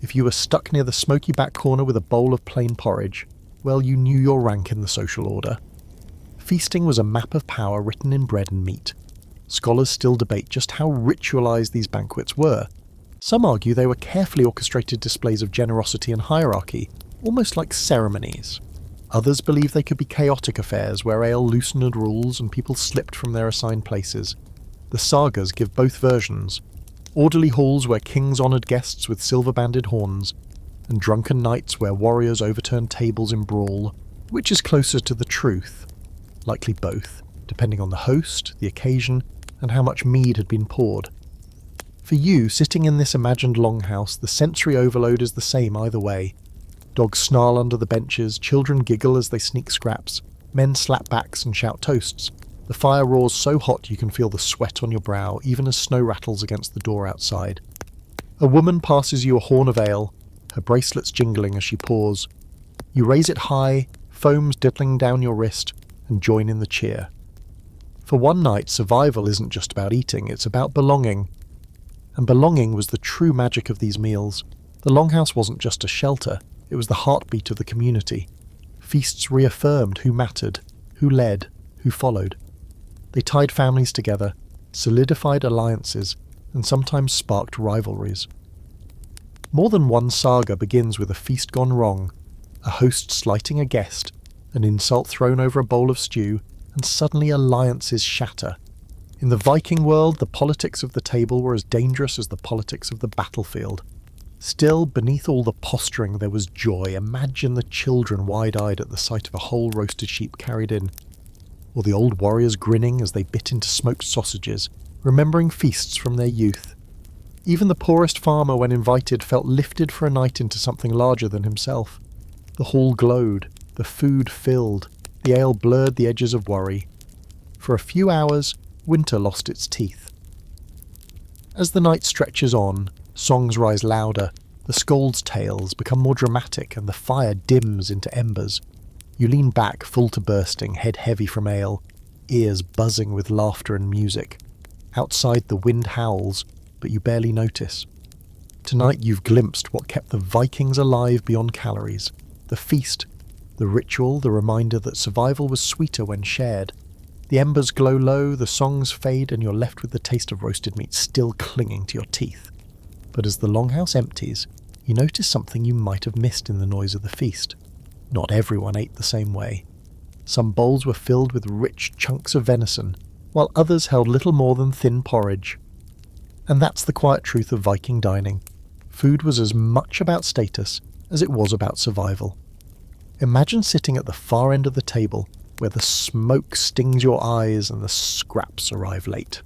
If you were stuck near the smoky back corner with a bowl of plain porridge, well, you knew your rank in the social order. Feasting was a map of power written in bread and meat. Scholars still debate just how ritualised these banquets were. Some argue they were carefully orchestrated displays of generosity and hierarchy, almost like ceremonies. Others believe they could be chaotic affairs where ale loosened rules and people slipped from their assigned places. The sagas give both versions. Orderly halls where kings honoured guests with silver-banded horns, and drunken nights where warriors overturned tables in brawl. Which is closer to the truth? Likely both, depending on the host, the occasion, and how much mead had been poured. For you, sitting in this imagined longhouse, the sensory overload is the same either way. Dogs snarl under the benches, children giggle as they sneak scraps, men slap backs and shout toasts. The fire roars so hot you can feel the sweat on your brow, even as snow rattles against the door outside. A woman passes you a horn of ale, her bracelets jingling as she pours. You raise it high, foams diddling down your wrist, and join in the cheer. For one night, survival isn't just about eating, it's about belonging. And belonging was the true magic of these meals. The longhouse wasn't just a shelter, it was the heartbeat of the community. Feasts reaffirmed who mattered, who led, who followed. They tied families together, solidified alliances, and sometimes sparked rivalries. More than one saga begins with a feast gone wrong, a host slighting a guest, an insult thrown over a bowl of stew, and suddenly alliances shatter. In the Viking world, the politics of the table were as dangerous as the politics of the battlefield. Still, beneath all the posturing there was joy. Imagine the children wide-eyed at the sight of a whole roasted sheep carried in, or the old warriors grinning as they bit into smoked sausages, remembering feasts from their youth. Even the poorest farmer, when invited, felt lifted for a night into something larger than himself. The hall glowed, the food filled, the ale blurred the edges of worry. For a few hours, winter lost its teeth. As the night stretches on, songs rise louder, the scold's tales become more dramatic, and the fire dims into embers. You lean back, full to bursting, head heavy from ale, ears buzzing with laughter and music. Outside the wind howls, but you barely notice. Tonight you've glimpsed what kept the Vikings alive beyond calories. The feast, the ritual, the reminder that survival was sweeter when shared. The embers glow low, the songs fade, and you're left with the taste of roasted meat still clinging to your teeth. But as the longhouse empties, you notice something you might have missed in the noise of the feast. Not everyone ate the same way. Some bowls were filled with rich chunks of venison, while others held little more than thin porridge. And that's the quiet truth of Viking dining. Food was as much about status as it was about survival. Imagine sitting at the far end of the table, where the smoke stings your eyes and the scraps arrive late.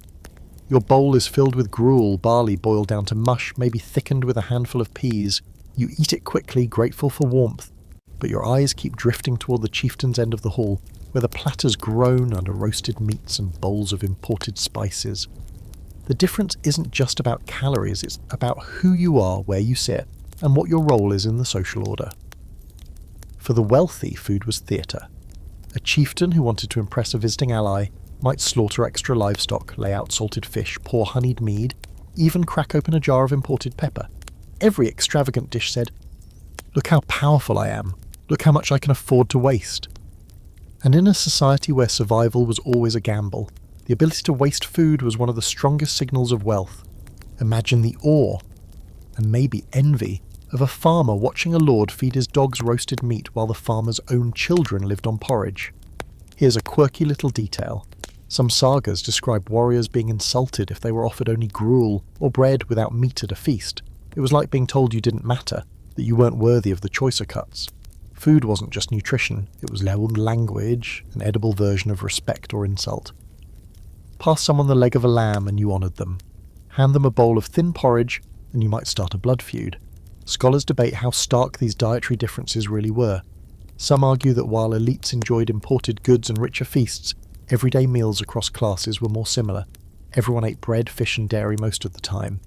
Your bowl is filled with gruel, barley boiled down to mush, maybe thickened with a handful of peas. You eat it quickly, grateful for warmth, but your eyes keep drifting toward the chieftain's end of the hall, where the platters groan under roasted meats and bowls of imported spices. The difference isn't just about calories, it's about who you are, where you sit, and what your role is in the social order. For the wealthy, food was theatre. A chieftain who wanted to impress a visiting ally might slaughter extra livestock, lay out salted fish, pour honeyed mead, even crack open a jar of imported pepper. Every extravagant dish said, "Look how powerful I am. Look how much I can afford to waste." And in a society where survival was always a gamble, the ability to waste food was one of the strongest signals of wealth. Imagine the awe, and maybe envy, of a farmer watching a lord feed his dogs roasted meat while the farmer's own children lived on porridge. Here's a quirky little detail. Some sagas describe warriors being insulted if they were offered only gruel or bread without meat at a feast. It was like being told you didn't matter, that you weren't worthy of the choicer cuts. Food wasn't just nutrition, it was language, an edible version of respect or insult. Pass someone the leg of a lamb and you honoured them. Hand them a bowl of thin porridge and you might start a blood feud. Scholars debate how stark these dietary differences really were. Some argue that while elites enjoyed imported goods and richer feasts, everyday meals across classes were more similar. Everyone ate bread, fish and dairy most of the time.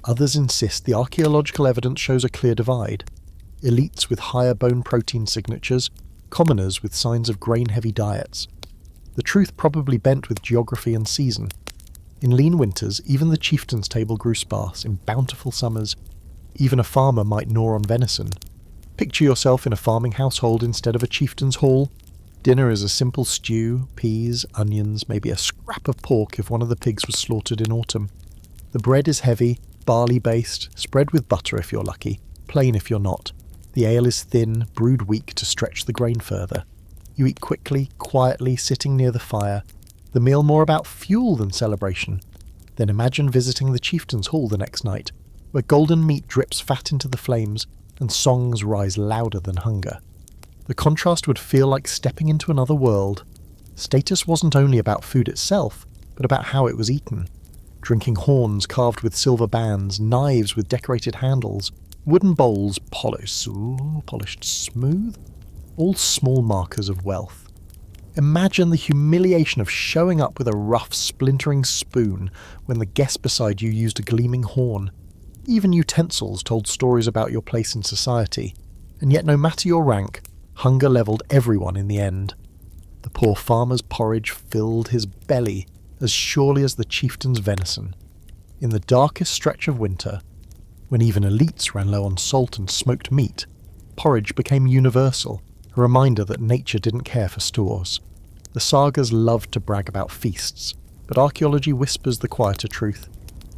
Others insist the archaeological evidence shows a clear divide. Elites with higher bone protein signatures, commoners with signs of grain-heavy diets. The truth probably bent with geography and season. In lean winters, even the chieftain's table grew sparse. In bountiful summers, even a farmer might gnaw on venison. Picture yourself in a farming household instead of a chieftain's hall. Dinner is a simple stew, peas, onions, maybe a scrap of pork if one of the pigs was slaughtered in autumn. The bread is heavy, barley-based, spread with butter if you're lucky, plain if you're not. The ale is thin, brewed weak to stretch the grain further. You eat quickly, quietly, sitting near the fire. The meal more about fuel than celebration. Then imagine visiting the chieftain's hall the next night, where golden meat drips fat into the flames and songs rise louder than hunger. The contrast would feel like stepping into another world. Status wasn't only about food itself, but about how it was eaten. Drinking horns carved with silver bands, knives with decorated handles, wooden bowls polished smooth, all small markers of wealth. Imagine the humiliation of showing up with a rough, splintering spoon when the guest beside you used a gleaming horn. Even utensils told stories about your place in society, and yet no matter your rank, hunger levelled everyone in the end. The poor farmer's porridge filled his belly as surely as the chieftain's venison. In the darkest stretch of winter, when even elites ran low on salt and smoked meat, porridge became universal, a reminder that nature didn't care for stores. The sagas loved to brag about feasts, but archaeology whispers the quieter truth.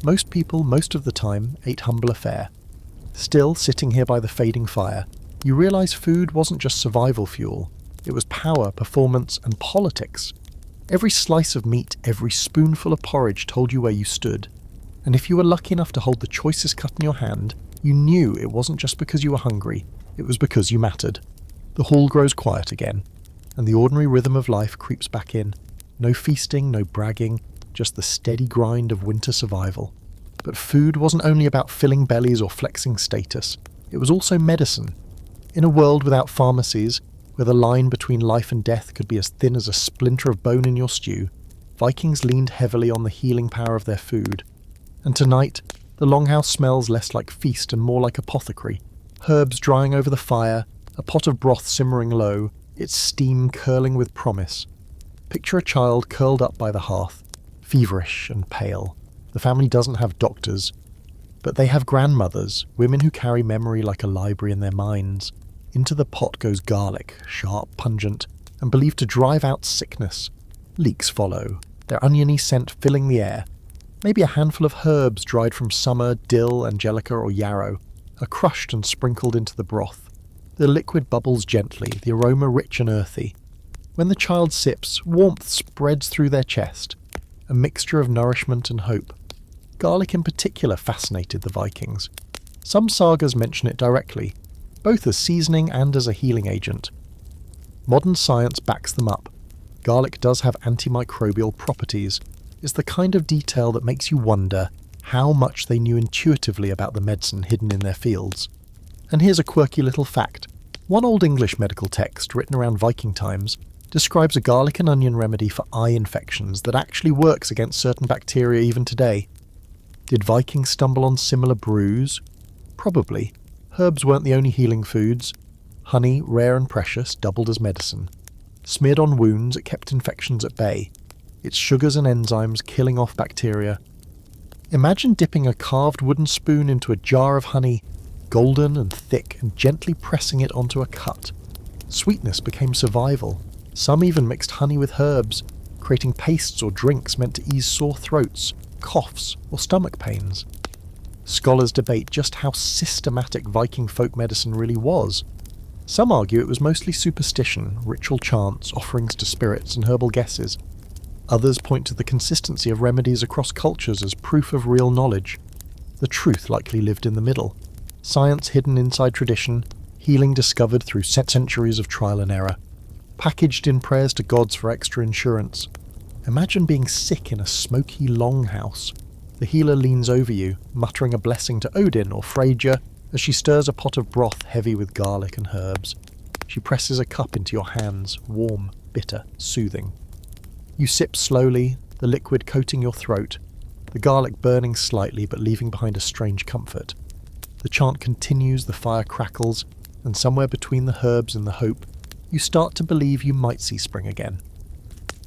Most people, most of the time, ate humbler fare. Still, sitting here by the fading fire, you realise food wasn't just survival fuel. It was power, performance, and politics. Every slice of meat, every spoonful of porridge told you where you stood. And if you were lucky enough to hold the choicest cut in your hand, you knew it wasn't just because you were hungry, it was because you mattered. The hall grows quiet again, and the ordinary rhythm of life creeps back in. No feasting, no bragging, just the steady grind of winter survival. But food wasn't only about filling bellies or flexing status, it was also medicine. In a world without pharmacies, where the line between life and death could be as thin as a splinter of bone in your stew, Vikings leaned heavily on the healing power of their food. And tonight, the longhouse smells less like feast and more like apothecary. Herbs drying over the fire, a pot of broth simmering low, its steam curling with promise. Picture a child curled up by the hearth, feverish and pale. The family doesn't have doctors, but they have grandmothers, women who carry memory like a library in their minds. Into the pot goes garlic, sharp, pungent, and believed to drive out sickness. Leeks follow, their oniony scent filling the air. Maybe a handful of herbs dried from summer, dill, angelica, or yarrow, are crushed and sprinkled into the broth. The liquid bubbles gently, the aroma rich and earthy. When the child sips, warmth spreads through their chest, a mixture of nourishment and hope. Garlic in particular fascinated the Vikings. Some sagas mention it directly, both as seasoning and as a healing agent. Modern science backs them up. Garlic does have antimicrobial properties. It's the kind of detail that makes you wonder how much they knew intuitively about the medicine hidden in their fields. And here's a quirky little fact. One Old English medical text written around Viking times describes a garlic and onion remedy for eye infections that actually works against certain bacteria even today. Did Vikings stumble on similar brews? Probably. Herbs weren't the only healing foods. Honey, rare and precious, doubled as medicine. Smeared on wounds, it kept infections at bay. Its sugars and enzymes killing off bacteria. Imagine dipping a carved wooden spoon into a jar of honey, golden and thick, and gently pressing it onto a cut. Sweetness became survival. Some even mixed honey with herbs, creating pastes or drinks meant to ease sore throats, coughs, or stomach pains. Scholars debate just how systematic Viking folk medicine really was. Some argue it was mostly superstition, ritual chants, offerings to spirits, and herbal guesses. Others point to the consistency of remedies across cultures as proof of real knowledge. The truth likely lived in the middle. Science hidden inside tradition, healing discovered through centuries of trial and error. Packaged in prayers to gods for extra insurance. Imagine being sick in a smoky longhouse. The healer leans over you, muttering a blessing to Odin or Freyja as she stirs a pot of broth heavy with garlic and herbs. She presses a cup into your hands, warm, bitter, soothing. You sip slowly, the liquid coating your throat, the garlic burning slightly but leaving behind a strange comfort. The chant continues, the fire crackles, and somewhere between the herbs and the hope, you start to believe you might see spring again.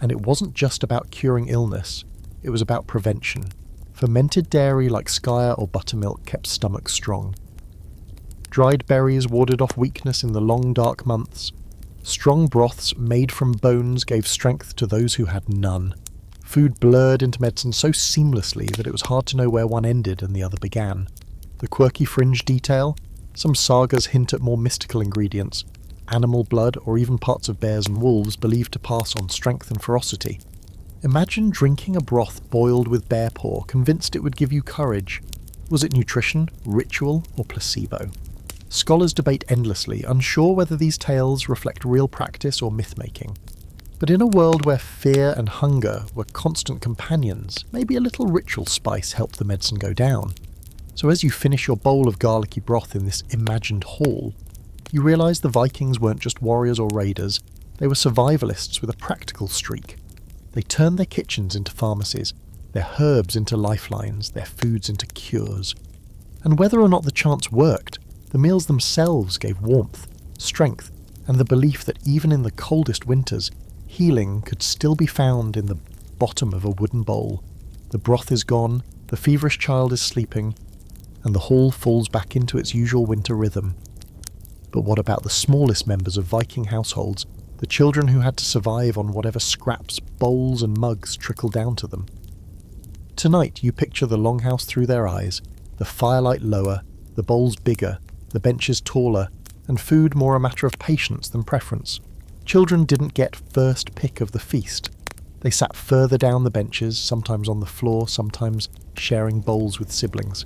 And it wasn't just about curing illness, it was about prevention. Fermented dairy like skyr or buttermilk kept stomachs strong. Dried berries warded off weakness in the long dark months. Strong broths made from bones gave strength to those who had none. Food blurred into medicine so seamlessly that it was hard to know where one ended and the other began. The quirky fringe detail? Some sagas hint at more mystical ingredients. Animal blood or even parts of bears and wolves believed to pass on strength and ferocity. Imagine drinking a broth boiled with bear paw, convinced it would give you courage. Was it nutrition, ritual, or placebo? Scholars debate endlessly, unsure whether these tales reflect real practice or myth-making. But in a world where fear and hunger were constant companions, maybe a little ritual spice helped the medicine go down. So as you finish your bowl of garlicky broth in this imagined hall, you realise the Vikings weren't just warriors or raiders, they were survivalists with a practical streak. They turned their kitchens into pharmacies, their herbs into lifelines, their foods into cures. And whether or not the chants worked, the meals themselves gave warmth, strength, and the belief that even in the coldest winters, healing could still be found in the bottom of a wooden bowl. The broth is gone, the feverish child is sleeping, and the hall falls back into its usual winter rhythm. But what about the smallest members of Viking households, the children who had to survive on whatever scraps, bowls and mugs trickled down to them? Tonight you picture the longhouse through their eyes, the firelight lower, the bowls bigger, the benches taller, and food more a matter of patience than preference. Children didn't get first pick of the feast. They sat further down the benches, sometimes on the floor, sometimes sharing bowls with siblings.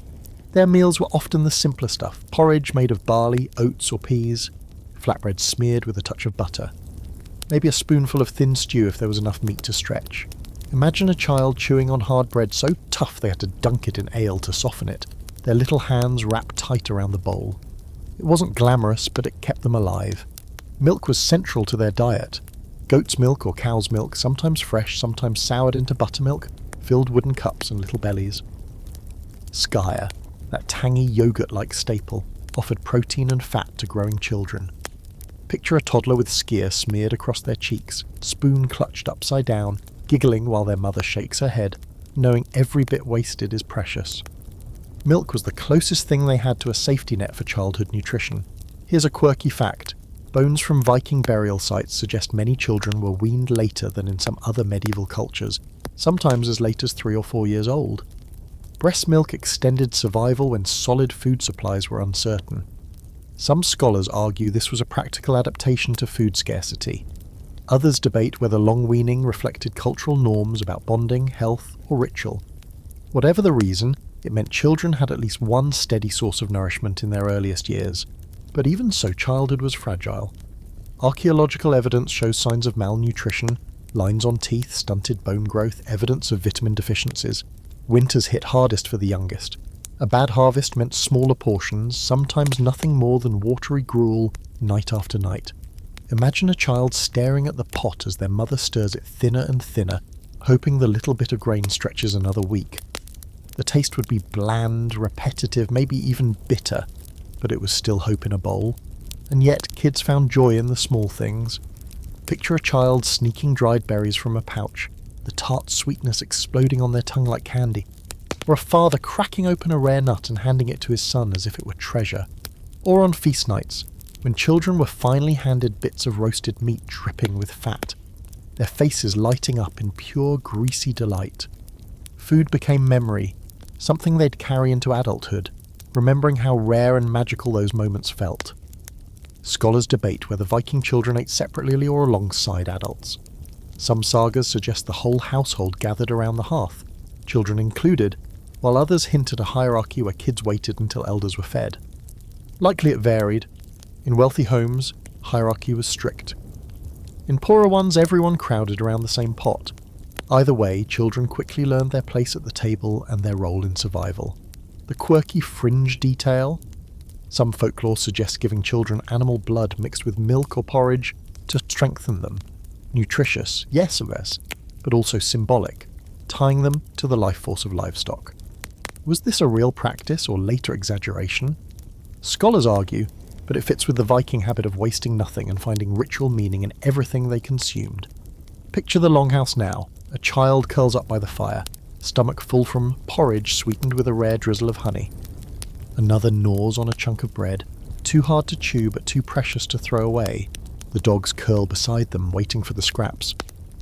Their meals were often the simpler stuff, porridge made of barley, oats or peas, flatbread smeared with a touch of butter. Maybe a spoonful of thin stew if there was enough meat to stretch. Imagine a child chewing on hard bread so tough they had to dunk it in ale to soften it, their little hands wrapped tight around the bowl. It wasn't glamorous, but it kept them alive. Milk was central to their diet. Goat's milk or cow's milk, sometimes fresh, sometimes soured into buttermilk, filled wooden cups and little bellies. Skyr, that tangy yogurt-like staple, offered protein and fat to growing children. Picture a toddler with skyr smeared across their cheeks, spoon clutched upside down, giggling while their mother shakes her head, knowing every bit wasted is precious. Milk was the closest thing they had to a safety net for childhood nutrition. Here's a quirky fact. Bones from Viking burial sites suggest many children were weaned later than in some other medieval cultures, sometimes as late as 3 or 4 years old. Breast milk extended survival when solid food supplies were uncertain. Some scholars argue this was a practical adaptation to food scarcity. Others debate whether long weaning reflected cultural norms about bonding, health, or ritual. Whatever the reason, it meant children had at least one steady source of nourishment in their earliest years. But even so, childhood was fragile. Archaeological evidence shows signs of malnutrition, lines on teeth, stunted bone growth, evidence of vitamin deficiencies. Winters hit hardest for the youngest. A bad harvest meant smaller portions, sometimes nothing more than watery gruel, night after night. Imagine a child staring at the pot as their mother stirs it thinner and thinner, hoping the little bit of grain stretches another week. The taste would be bland, repetitive, maybe even bitter, but it was still hope in a bowl. And yet, kids found joy in the small things. Picture a child sneaking dried berries from a pouch, the tart sweetness exploding on their tongue like candy. Or a father cracking open a rare nut and handing it to his son as if it were treasure. Or on feast nights, when children were finally handed bits of roasted meat dripping with fat, their faces lighting up in pure greasy delight. Food became memory, something they'd carry into adulthood, remembering how rare and magical those moments felt. Scholars debate whether Viking children ate separately or alongside adults. Some sagas suggest the whole household gathered around the hearth, children included, while others hint at a hierarchy where kids waited until elders were fed. Likely it varied. In wealthy homes, hierarchy was strict. In poorer ones, everyone crowded around the same pot. Either way, children quickly learned their place at the table and their role in survival. The quirky fringe detail. Some folklore suggests giving children animal blood mixed with milk or porridge to strengthen them. Nutritious, yes, but also symbolic, tying them to the life force of livestock. Was this a real practice or later exaggeration? Scholars argue, but it fits with the Viking habit of wasting nothing and finding ritual meaning in everything they consumed. Picture the longhouse now. A child curls up by the fire, stomach full from porridge sweetened with a rare drizzle of honey. Another gnaws on a chunk of bread, too hard to chew but too precious to throw away. The dogs curl beside them, waiting for the scraps.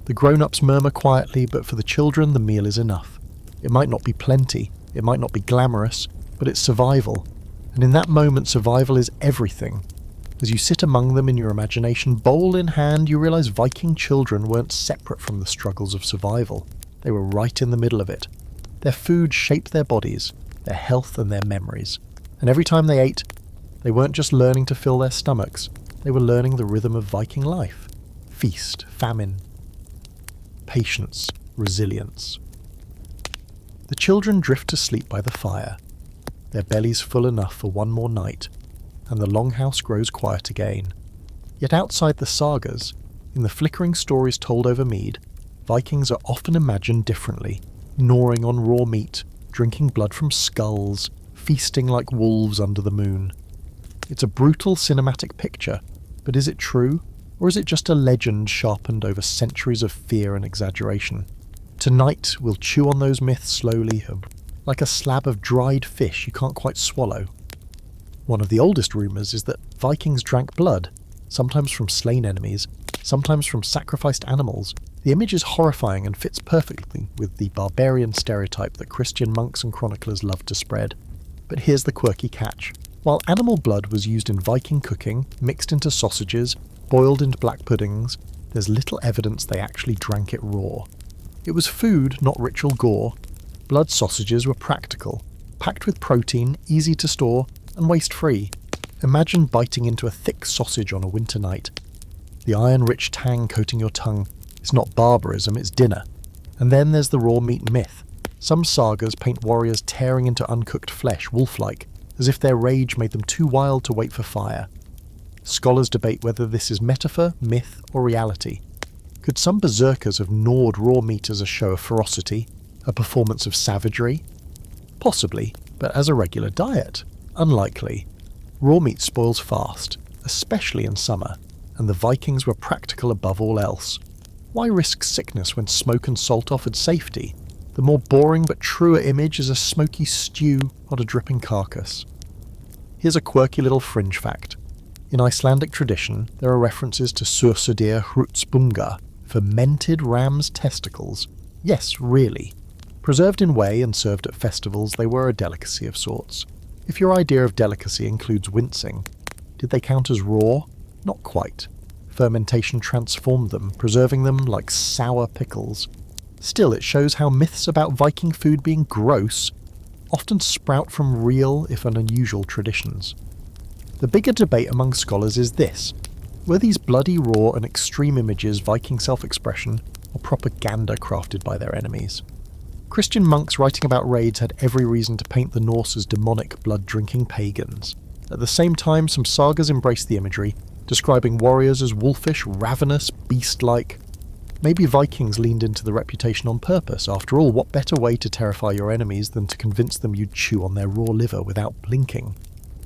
The grown-ups murmur quietly, but for the children the meal is enough. It might not be plenty, it might not be glamorous, but it's survival. And in that moment, survival is everything. As you sit among them in your imagination, bowl in hand, you realize Viking children weren't separate from the struggles of survival. They were right in the middle of it. Their food shaped their bodies, their health and their memories. And every time they ate, they weren't just learning to fill their stomachs, they were learning the rhythm of Viking life. Feast, famine, patience, resilience. The children drift to sleep by the fire, their bellies full enough for one more night, and the longhouse grows quiet again. Yet outside the sagas, in the flickering stories told over mead, Vikings are often imagined differently, gnawing on raw meat, drinking blood from skulls, feasting like wolves under the moon. It's a brutal cinematic picture, but is it true, or is it just a legend sharpened over centuries of fear and exaggeration? Tonight we'll chew on those myths slowly, like a slab of dried fish you can't quite swallow. One of the oldest rumours is that Vikings drank blood, sometimes from slain enemies, sometimes from sacrificed animals. The image is horrifying and fits perfectly with the barbarian stereotype that Christian monks and chroniclers loved to spread. But here's the quirky catch. While animal blood was used in Viking cooking, mixed into sausages, boiled into black puddings, there's little evidence they actually drank it raw. It was food, not ritual gore. Blood sausages were practical, packed with protein, easy to store, and waste-free. Imagine biting into a thick sausage on a winter night. The iron-rich tang coating your tongue is not barbarism, it's dinner. And then there's the raw meat myth. Some sagas paint warriors tearing into uncooked flesh, wolf-like, as if their rage made them too wild to wait for fire. Scholars debate whether this is metaphor, myth, or reality. Could some berserkers have gnawed raw meat as a show of ferocity, a performance of savagery? Possibly, but as a regular diet? Unlikely. Raw meat spoils fast, especially in summer, and the Vikings were practical above all else. Why risk sickness when smoke and salt offered safety? The more boring but truer image is a smoky stew, not a dripping carcass. Here's a quirky little fringe fact. In Icelandic tradition, there are references to sursudir hrutspunga, fermented ram's testicles. Yes, really. Preserved in whey and served at festivals, they were a delicacy of sorts. If your idea of delicacy includes wincing, did they count as raw? Not quite. Fermentation transformed them, preserving them like sour pickles. Still, it shows how myths about Viking food being gross often sprout from real, if unusual, traditions. The bigger debate among scholars is this. Were these bloody raw and extreme images Viking self-expression or propaganda crafted by their enemies? Christian monks writing about raids had every reason to paint the Norse as demonic, blood-drinking pagans. At the same time, some sagas embraced the imagery, describing warriors as wolfish, ravenous, beast-like. Maybe Vikings leaned into the reputation on purpose. After all, what better way to terrify your enemies than to convince them you'd chew on their raw liver without blinking?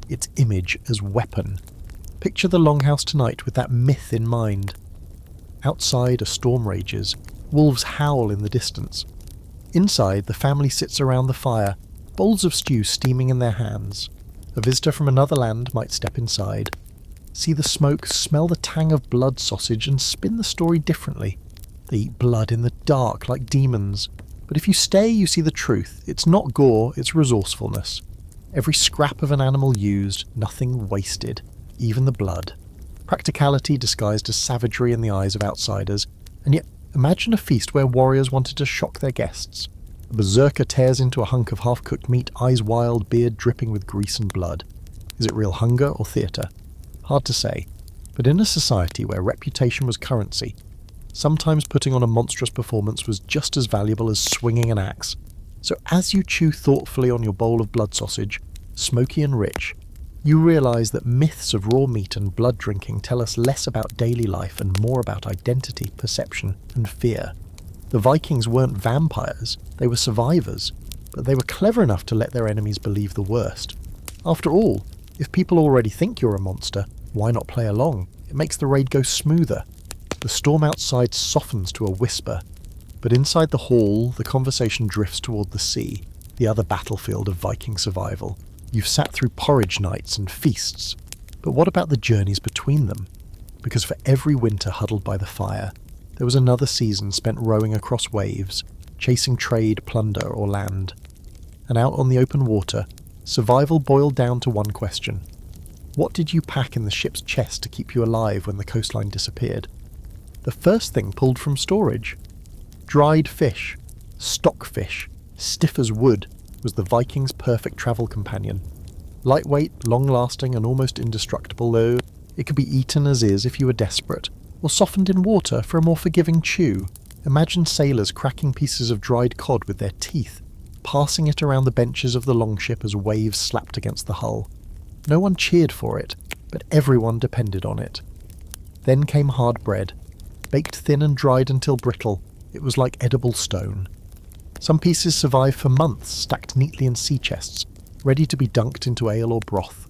Its image as weapon. Picture the longhouse tonight with that myth in mind. Outside, a storm rages. Wolves howl in the distance. Inside, the family sits around the fire, bowls of stew steaming in their hands. A visitor from another land might step inside, see the smoke, smell the tang of blood sausage, and spin the story differently. They eat blood in the dark like demons. But if you stay, you see the truth. It's not gore, it's resourcefulness. Every scrap of an animal used, nothing wasted, even the blood. Practicality disguised as savagery in the eyes of outsiders, and yet imagine a feast where warriors wanted to shock their guests. A berserker tears into a hunk of half-cooked meat, eyes wild, beard dripping with grease and blood. Is it real hunger or theatre? Hard to say. But in a society where reputation was currency, sometimes putting on a monstrous performance was just as valuable as swinging an axe. So as you chew thoughtfully on your bowl of blood sausage, smoky and rich, you realise that myths of raw meat and blood drinking tell us less about daily life and more about identity, perception, and fear. The Vikings weren't vampires, they were survivors, but they were clever enough to let their enemies believe the worst. After all, if people already think you're a monster, why not play along? It makes the raid go smoother. The storm outside softens to a whisper, but inside the hall, the conversation drifts toward the sea, the other battlefield of Viking survival. You've sat through porridge nights and feasts, but what about the journeys between them? Because for every winter huddled by the fire, there was another season spent rowing across waves, chasing trade, plunder, or land. And out on the open water, survival boiled down to one question. What did you pack in the ship's chest to keep you alive when the coastline disappeared? The first thing pulled from storage. Dried fish, stockfish, stiff as wood, was the Vikings' perfect travel companion. Lightweight, long-lasting, and almost indestructible, though it could be eaten as is if you were desperate, or softened in water for a more forgiving chew. Imagine sailors cracking pieces of dried cod with their teeth, passing it around the benches of the longship as waves slapped against the hull. No one cheered for it, but everyone depended on it. Then came hard bread. Baked thin and dried until brittle, it was like edible stone. Some pieces survived for months, stacked neatly in sea chests, ready to be dunked into ale or broth.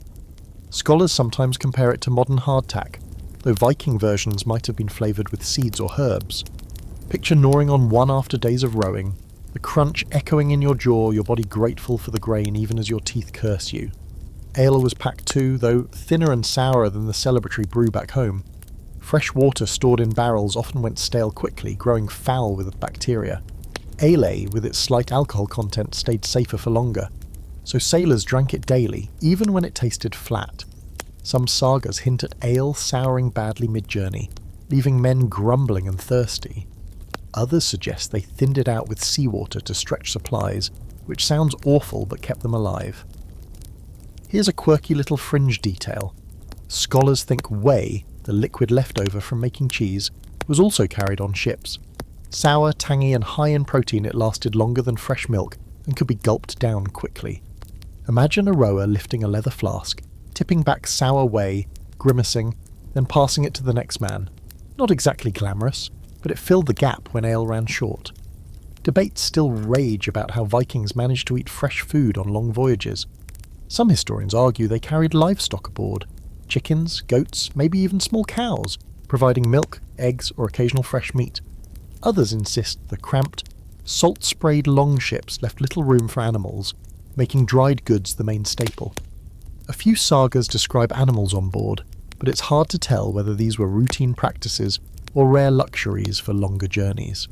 Scholars sometimes compare it to modern hardtack, though Viking versions might have been flavoured with seeds or herbs. Picture gnawing on one after days of rowing, the crunch echoing in your jaw, your body grateful for the grain even as your teeth curse you. Ale was packed too, though thinner and sourer than the celebratory brew back home. Fresh water stored in barrels often went stale quickly, growing foul with bacteria. Ale, with its slight alcohol content, stayed safer for longer, so sailors drank it daily, even when it tasted flat. Some sagas hint at ale souring badly mid-journey, leaving men grumbling and thirsty. Others suggest they thinned it out with seawater to stretch supplies, which sounds awful but kept them alive. Here's a quirky little fringe detail. Scholars think whey, the liquid leftover from making cheese, was also carried on ships. Sour, tangy, and high in protein, it lasted longer than fresh milk and could be gulped down quickly. Imagine a rower lifting a leather flask, tipping back sour whey, grimacing, then passing it to the next man. Not exactly glamorous, but it filled the gap when ale ran short. Debates still rage about how Vikings managed to eat fresh food on long voyages. Some historians argue they carried livestock aboard, chickens, goats, maybe even small cows, providing milk, eggs, or occasional fresh meat. Others insist the cramped, salt-sprayed longships left little room for animals, making dried goods the main staple. A few sagas describe animals on board, but it's hard to tell whether these were routine practices or rare luxuries for longer journeys.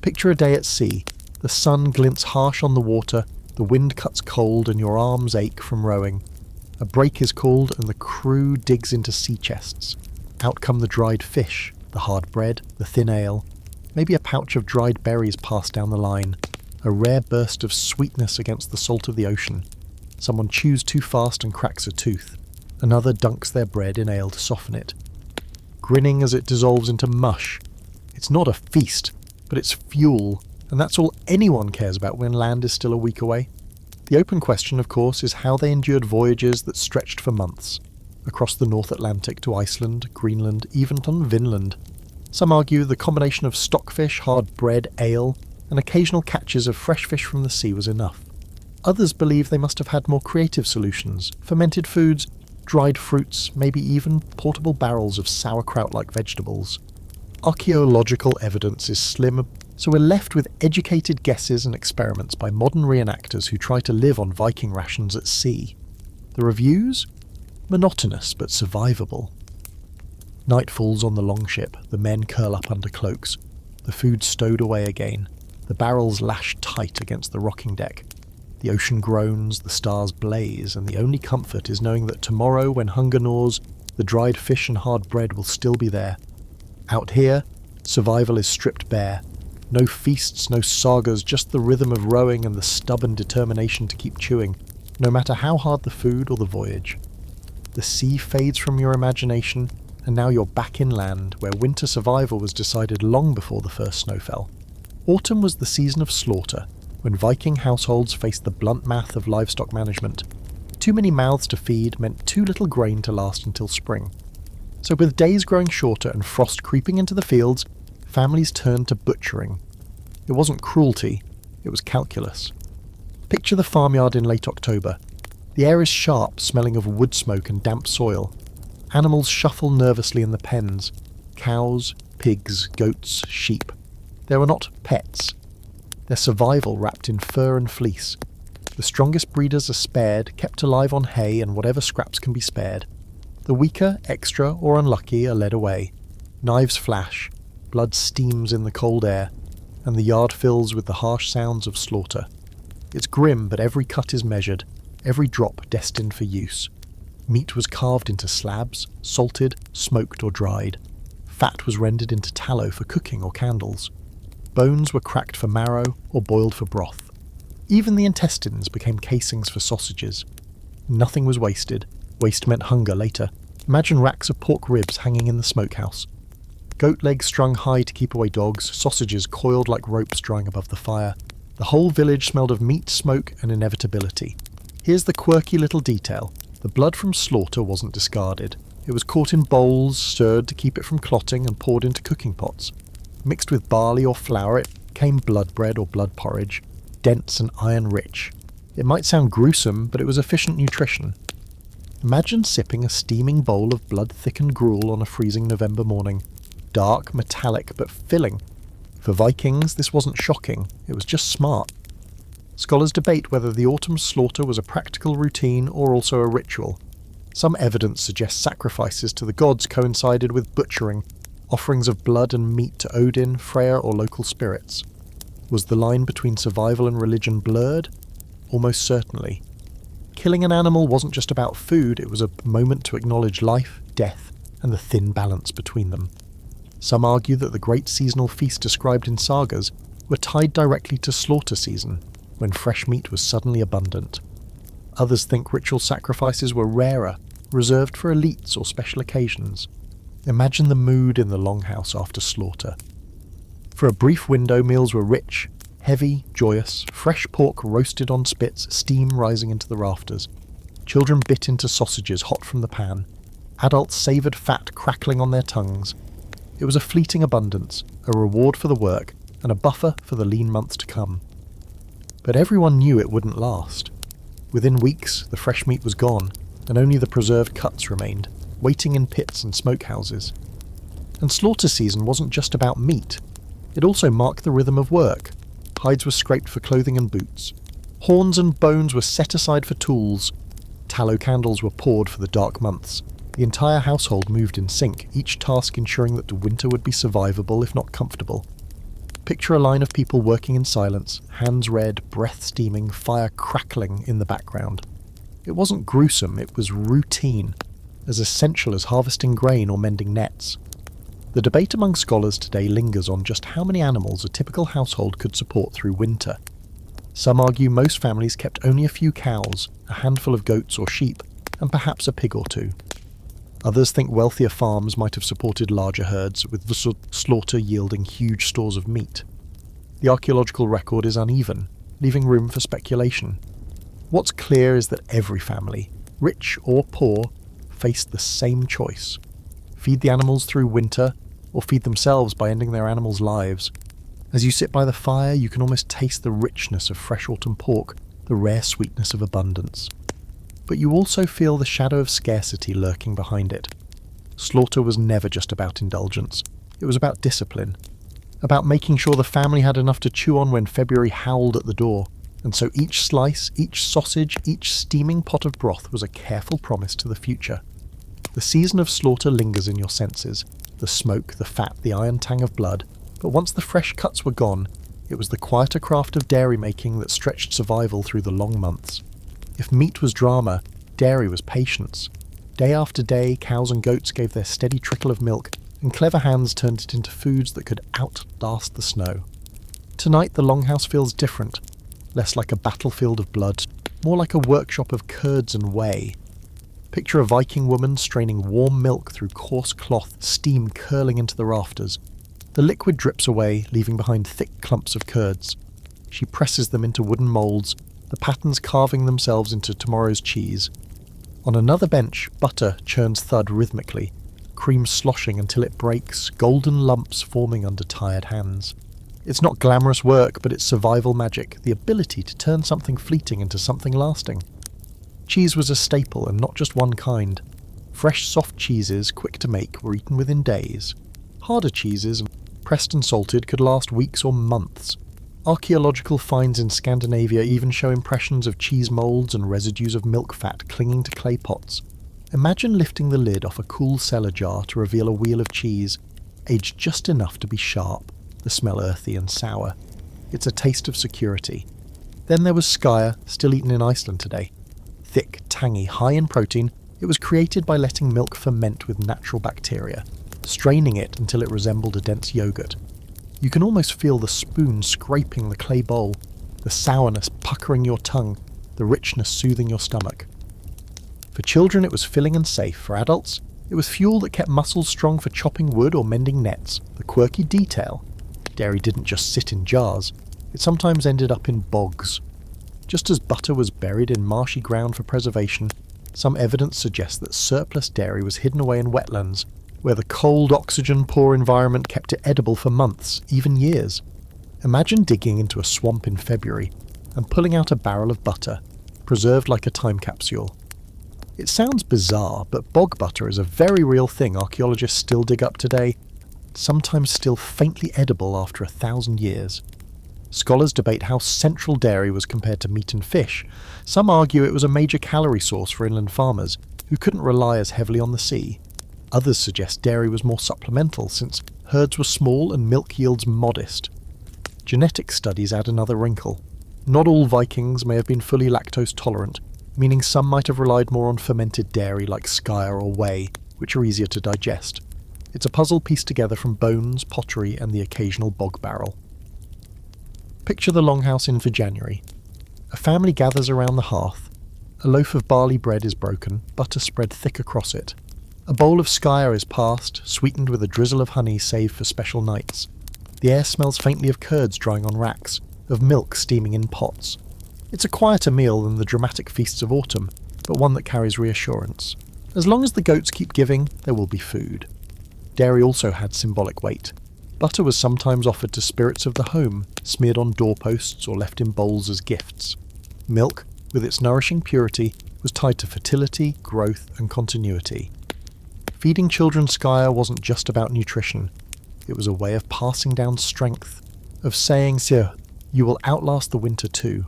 Picture a day at sea. The sun glints harsh on the water, the wind cuts cold, and your arms ache from rowing. A break is called, and the crew digs into sea chests. Out come the dried fish, the hard bread, the thin ale, maybe a pouch of dried berries passed down the line, a rare burst of sweetness against the salt of the ocean. Someone chews too fast and cracks a tooth. Another dunks their bread in ale to soften it, grinning as it dissolves into mush. It's not a feast, but it's fuel, and that's all anyone cares about when land is still a week away. The open question, of course, is how they endured voyages that stretched for months, across the North Atlantic to Iceland, Greenland, even to Vinland. Some argue the combination of stockfish, hard bread, ale, and occasional catches of fresh fish from the sea was enough. Others believe they must have had more creative solutions: fermented foods, dried fruits, maybe even portable barrels of sauerkraut-like vegetables. Archaeological evidence is slim, so we're left with educated guesses and experiments by modern reenactors who try to live on Viking rations at sea. The reviews? Monotonous but survivable. Night falls on the longship, the men curl up under cloaks, the food stowed away again, the barrels lashed tight against the rocking deck. The ocean groans, the stars blaze, and the only comfort is knowing that tomorrow, when hunger gnaws, the dried fish and hard bread will still be there. Out here, survival is stripped bare. No feasts, no sagas, just the rhythm of rowing and the stubborn determination to keep chewing, no matter how hard the food or the voyage. The sea fades from your imagination, and now you're back in land, where winter survival was decided long before the first snow fell. Autumn was the season of slaughter, when Viking households faced the blunt math of livestock management. Too many mouths to feed meant too little grain to last until spring. So with days growing shorter and frost creeping into the fields, families turned to butchering. It wasn't cruelty, it was calculus. Picture the farmyard in late October. The air is sharp, smelling of wood smoke and damp soil. Animals shuffle nervously in the pens. Cows, pigs, goats, sheep. They were not pets. Their survival wrapped in fur and fleece. The strongest breeders are spared, kept alive on hay and whatever scraps can be spared. The weaker, extra, or unlucky are led away. Knives flash, blood steams in the cold air, and the yard fills with the harsh sounds of slaughter. It's grim, but every cut is measured, every drop destined for use. Meat was carved into slabs, salted, smoked or dried. Fat was rendered into tallow for cooking or candles. Bones were cracked for marrow or boiled for broth. Even the intestines became casings for sausages. Nothing was wasted. Waste meant hunger later. Imagine racks of pork ribs hanging in the smokehouse. Goat legs strung high to keep away dogs, sausages coiled like ropes drying above the fire. The whole village smelled of meat, smoke, and inevitability. Here's the quirky little detail. The blood from slaughter wasn't discarded. It was caught in bowls, stirred to keep it from clotting, and poured into cooking pots. Mixed with barley or flour, it became blood bread or blood porridge, dense and iron-rich. It might sound gruesome, but it was efficient nutrition. Imagine sipping a steaming bowl of blood-thickened gruel on a freezing November morning. Dark, metallic, but filling. For Vikings, this wasn't shocking, it was just smart. Scholars debate whether the autumn slaughter was a practical routine or also a ritual. Some evidence suggests sacrifices to the gods coincided with butchering, offerings of blood and meat to Odin, Freyr, or local spirits. Was the line between survival and religion blurred? Almost certainly. Killing an animal wasn't just about food, it was a moment to acknowledge life, death, and the thin balance between them. Some argue that the great seasonal feasts described in sagas were tied directly to slaughter season, when fresh meat was suddenly abundant. Others think ritual sacrifices were rarer, reserved for elites or special occasions. Imagine the mood in the longhouse after slaughter. For a brief window, meals were rich, heavy, joyous, fresh pork roasted on spits, steam rising into the rafters. Children bit into sausages hot from the pan. Adults savoured fat crackling on their tongues. It was a fleeting abundance, a reward for the work, and a buffer for the lean months to come. But everyone knew it wouldn't last. Within weeks, the fresh meat was gone, and only the preserved cuts remained, waiting in pits and smokehouses. And slaughter season wasn't just about meat. It also marked the rhythm of work. Hides were scraped for clothing and boots. Horns and bones were set aside for tools. Tallow candles were poured for the dark months. The entire household moved in sync, each task ensuring that the winter would be survivable if not comfortable. Picture a line of people working in silence, hands red, breath steaming, fire crackling in the background. It wasn't gruesome, it was routine, as essential as harvesting grain or mending nets. The debate among scholars today lingers on just how many animals a typical household could support through winter. Some argue most families kept only a few cows, a handful of goats or sheep, and perhaps a pig or two. Others think wealthier farms might have supported larger herds, with the slaughter yielding huge stores of meat. The archaeological record is uneven, leaving room for speculation. What's clear is that every family, rich or poor, faced the same choice: feed the animals through winter, or feed themselves by ending their animals' lives. As you sit by the fire, you can almost taste the richness of fresh autumn pork, the rare sweetness of abundance. But you also feel the shadow of scarcity lurking behind it. Slaughter was never just about indulgence. It was about discipline. About making sure the family had enough to chew on when February howled at the door. And so each slice, each sausage, each steaming pot of broth was a careful promise to the future. The season of slaughter lingers in your senses. The smoke, the fat, the iron tang of blood. But once the fresh cuts were gone, it was the quieter craft of dairy making that stretched survival through the long months. If meat was drama, dairy was patience. Day after day, cows and goats gave their steady trickle of milk, and clever hands turned it into foods that could outlast the snow. Tonight the longhouse feels different. Less like a battlefield of blood, more like a workshop of curds and whey. Picture a Viking woman straining warm milk through coarse cloth, steam curling into the rafters. The liquid drips away, leaving behind thick clumps of curds. She presses them into wooden moulds, the patterns carving themselves into tomorrow's cheese. On another bench, butter churns thud rhythmically, cream sloshing until it breaks, golden lumps forming under tired hands. It's not glamorous work, but it's survival magic, the ability to turn something fleeting into something lasting. Cheese was a staple, and not just one kind. Fresh, soft cheeses, quick to make, were eaten within days. Harder cheeses, pressed and salted, could last weeks or months. Archaeological finds in Scandinavia even show impressions of cheese moulds and residues of milk fat clinging to clay pots. Imagine lifting the lid off a cool cellar jar to reveal a wheel of cheese, aged just enough to be sharp, the smell earthy and sour. It's a taste of security. Then there was skyr, still eaten in Iceland today. Thick, tangy, high in protein, it was created by letting milk ferment with natural bacteria, straining it until it resembled a dense yogurt. You can almost feel the spoon scraping the clay bowl, the sourness puckering your tongue, the richness soothing your stomach. For children it was filling and safe. For adults, it was fuel that kept muscles strong for chopping wood or mending nets. The quirky detail. Dairy didn't just sit in jars, it sometimes ended up in bogs. Just as butter was buried in marshy ground for preservation, some evidence suggests that surplus dairy was hidden away in wetlands, where the cold, oxygen-poor environment kept it edible for months, even years. Imagine digging into a swamp in February and pulling out a barrel of butter, preserved like a time capsule. It sounds bizarre, but bog butter is a very real thing archaeologists still dig up today, sometimes still faintly edible after 1,000 years. Scholars debate how central dairy was compared to meat and fish. Some argue it was a major calorie source for inland farmers, who couldn't rely as heavily on the sea. Others suggest dairy was more supplemental, since herds were small and milk yields modest. Genetic studies add another wrinkle. Not all Vikings may have been fully lactose tolerant, meaning some might have relied more on fermented dairy like skyr or whey, which are easier to digest. It's a puzzle pieced together from bones, pottery, and the occasional bog barrel. Picture the longhouse in for January. A family gathers around the hearth. A loaf of barley bread is broken, butter spread thick across it. A bowl of skyr is passed, sweetened with a drizzle of honey saved for special nights. The air smells faintly of curds drying on racks, of milk steaming in pots. It's a quieter meal than the dramatic feasts of autumn, but one that carries reassurance. As long as the goats keep giving, there will be food. Dairy also had symbolic weight. Butter was sometimes offered to spirits of the home, smeared on doorposts or left in bowls as gifts. Milk, with its nourishing purity, was tied to fertility, growth, and continuity. Feeding children skyr wasn't just about nutrition. It was a way of passing down strength, of saying, "Sir, you will outlast the winter too."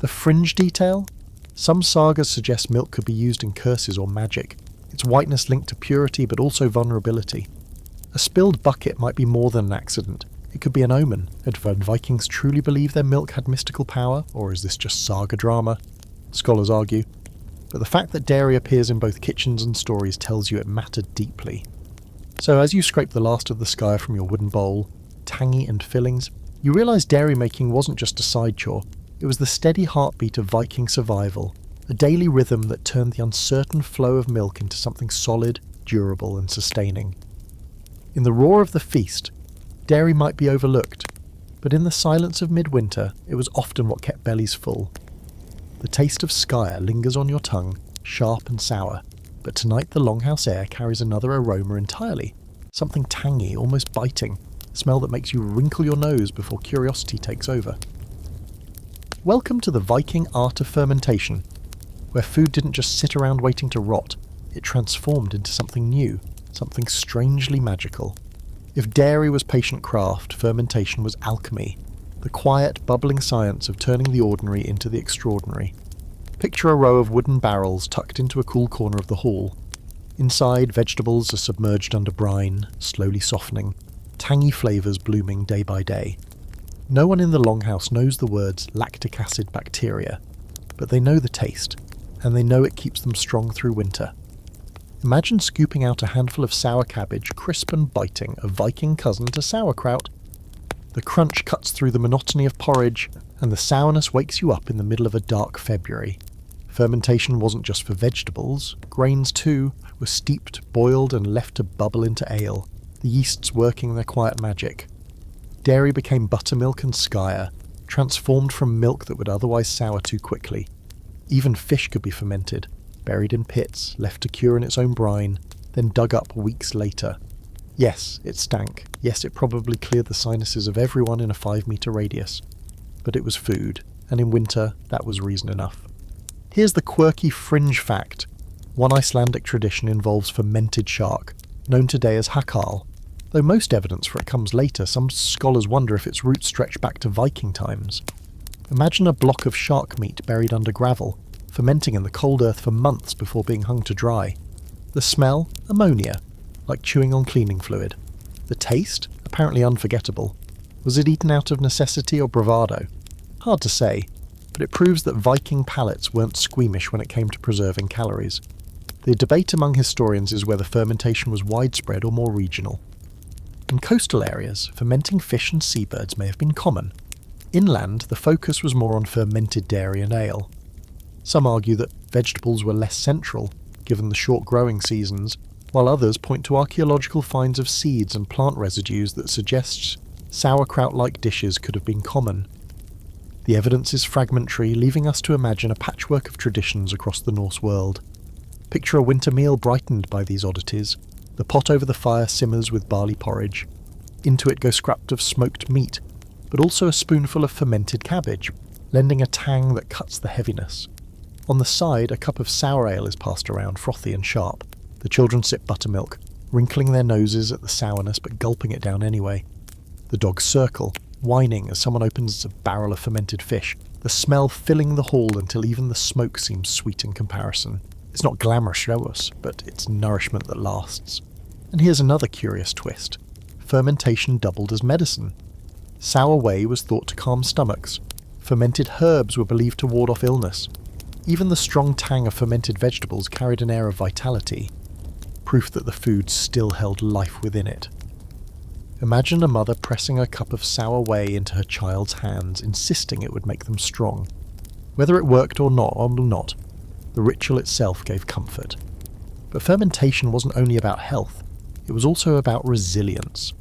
The fringe detail? Some sagas suggest milk could be used in curses or magic, its whiteness linked to purity but also vulnerability. A spilled bucket might be more than an accident. It could be an omen. Had Vikings truly believed their milk had mystical power, or is this just saga drama? Scholars argue. But the fact that dairy appears in both kitchens and stories tells you it mattered deeply. So as you scrape the last of the skyr from your wooden bowl, tangy and fillings, you realise dairy making wasn't just a side chore. It was the steady heartbeat of Viking survival, a daily rhythm that turned the uncertain flow of milk into something solid, durable and sustaining. In the roar of the feast, dairy might be overlooked, but in the silence of midwinter, it was often what kept bellies full. The taste of skyr lingers on your tongue, sharp and sour, but tonight the longhouse air carries another aroma entirely, something tangy, almost biting, a smell that makes you wrinkle your nose before curiosity takes over. Welcome to the Viking art of fermentation, where food didn't just sit around waiting to rot, it transformed into something new, something strangely magical. If dairy was patient craft, fermentation was alchemy, the quiet, bubbling science of turning the ordinary into the extraordinary. Picture a row of wooden barrels tucked into a cool corner of the hall. Inside, vegetables are submerged under brine, slowly softening, tangy flavours blooming day by day. No one in the longhouse knows the words lactic acid bacteria, but they know the taste, and they know it keeps them strong through winter. Imagine scooping out a handful of sour cabbage, crisp and biting, a Viking cousin to sauerkraut. The crunch cuts through the monotony of porridge, and the sourness wakes you up in the middle of a dark February. Fermentation wasn't just for vegetables. Grains, too, were steeped, boiled, and left to bubble into ale, the yeasts working their quiet magic. Dairy became buttermilk and skyr, transformed from milk that would otherwise sour too quickly. Even fish could be fermented, buried in pits, left to cure in its own brine, then dug up weeks later. Yes, it stank. Yes, it probably cleared the sinuses of everyone in a 5-metre radius. But it was food, and in winter, that was reason enough. Here's the quirky fringe fact. One Icelandic tradition involves fermented shark, known today as hakal. Though most evidence for it comes later, some scholars wonder if its roots stretch back to Viking times. Imagine a block of shark meat buried under gravel, fermenting in the cold earth for months before being hung to dry. The smell? Ammonia, like chewing on cleaning fluid. The taste? Apparently unforgettable. Was it eaten out of necessity or bravado? Hard to say, but it proves that Viking palates weren't squeamish when it came to preserving calories. The debate among historians is whether fermentation was widespread or more regional. In coastal areas, fermenting fish and seabirds may have been common. Inland, the focus was more on fermented dairy and ale. Some argue that vegetables were less central, given the short growing seasons, while others point to archaeological finds of seeds and plant residues that suggest sauerkraut-like dishes could have been common. The evidence is fragmentary, leaving us to imagine a patchwork of traditions across the Norse world. Picture a winter meal brightened by these oddities. The pot over the fire simmers with barley porridge. Into it go scraps of smoked meat, but also a spoonful of fermented cabbage, lending a tang that cuts the heaviness. On the side, a cup of sour ale is passed around, frothy and sharp. The children sip buttermilk, wrinkling their noses at the sourness but gulping it down anyway. The dogs circle, whining as someone opens a barrel of fermented fish, the smell filling the hall until even the smoke seems sweet in comparison. It's not glamorous, but it's nourishment that lasts. And here's another curious twist. Fermentation doubled as medicine. Sour whey was thought to calm stomachs. Fermented herbs were believed to ward off illness. Even the strong tang of fermented vegetables carried an air of vitality, proof that the food still held life within it. Imagine a mother pressing a cup of sour whey into her child's hands, insisting it would make them strong. Whether it worked or not, the ritual itself gave comfort. But fermentation wasn't only about health, it was also about resilience.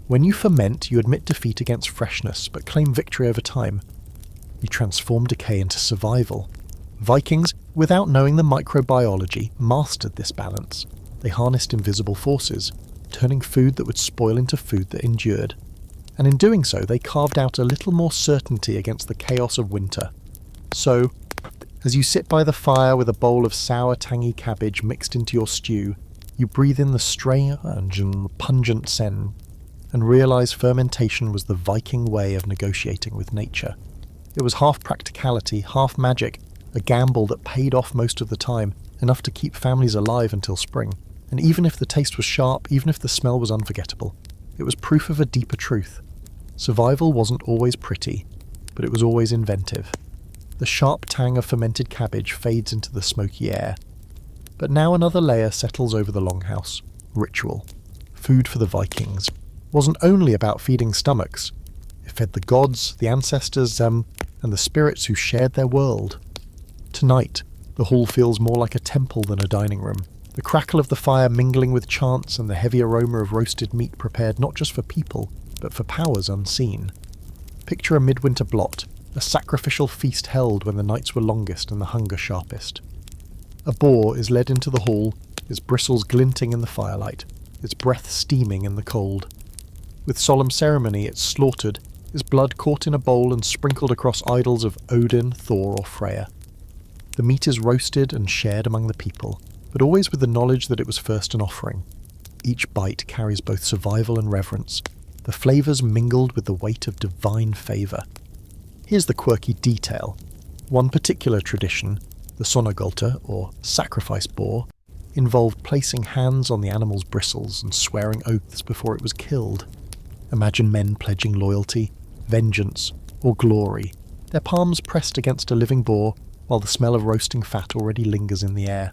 When you ferment, you admit defeat against freshness, but claim victory over time. You transform decay into survival. Vikings, without knowing the microbiology, mastered this balance. They harnessed invisible forces, turning food that would spoil into food that endured. And in doing so, they carved out a little more certainty against the chaos of winter. So, as you sit by the fire with a bowl of sour, tangy cabbage mixed into your stew, you breathe in the strange and pungent scent, and realise fermentation was the Viking way of negotiating with nature. It was half practicality, half magic, a gamble that paid off most of the time, enough to keep families alive until spring. And even if the taste was sharp, even if the smell was unforgettable, it was proof of a deeper truth. Survival wasn't always pretty, but it was always inventive. The sharp tang of fermented cabbage fades into the smoky air. But now another layer settles over the longhouse. Ritual. Food for the Vikings. Wasn't only about feeding stomachs. It fed the gods, the ancestors, and the spirits who shared their world. Tonight, the hall feels more like a temple than a dining room. The crackle of the fire mingling with chants and the heavy aroma of roasted meat prepared not just for people, but for powers unseen. Picture a midwinter blot, a sacrificial feast held when the nights were longest and the hunger sharpest. A boar is led into the hall, its bristles glinting in the firelight, its breath steaming in the cold. With solemn ceremony it's slaughtered, its blood caught in a bowl and sprinkled across idols of Odin, Thor or Freya. The meat is roasted and shared among the people, but always with the knowledge that it was first an offering. Each bite carries both survival and reverence, the flavours mingled with the weight of divine favour. Here's the quirky detail. One particular tradition, the sonagolta, or sacrifice boar, involved placing hands on the animal's bristles and swearing oaths before it was killed. Imagine men pledging loyalty, vengeance, or glory, their palms pressed against a living boar while the smell of roasting fat already lingers in the air.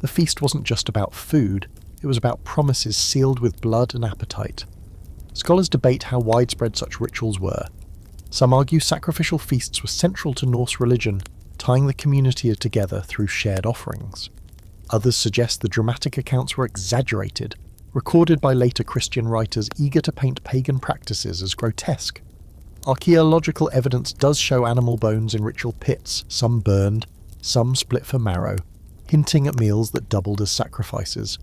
The feast wasn't just about food, it was about promises sealed with blood and appetite. Scholars debate how widespread such rituals were. Some argue sacrificial feasts were central to Norse religion, tying the community together through shared offerings. Others suggest the dramatic accounts were exaggerated, recorded by later Christian writers eager to paint pagan practices as grotesque. Archaeological evidence does show animal bones in ritual pits, some burned, some split for marrow, hinting at meals that doubled as sacrifices.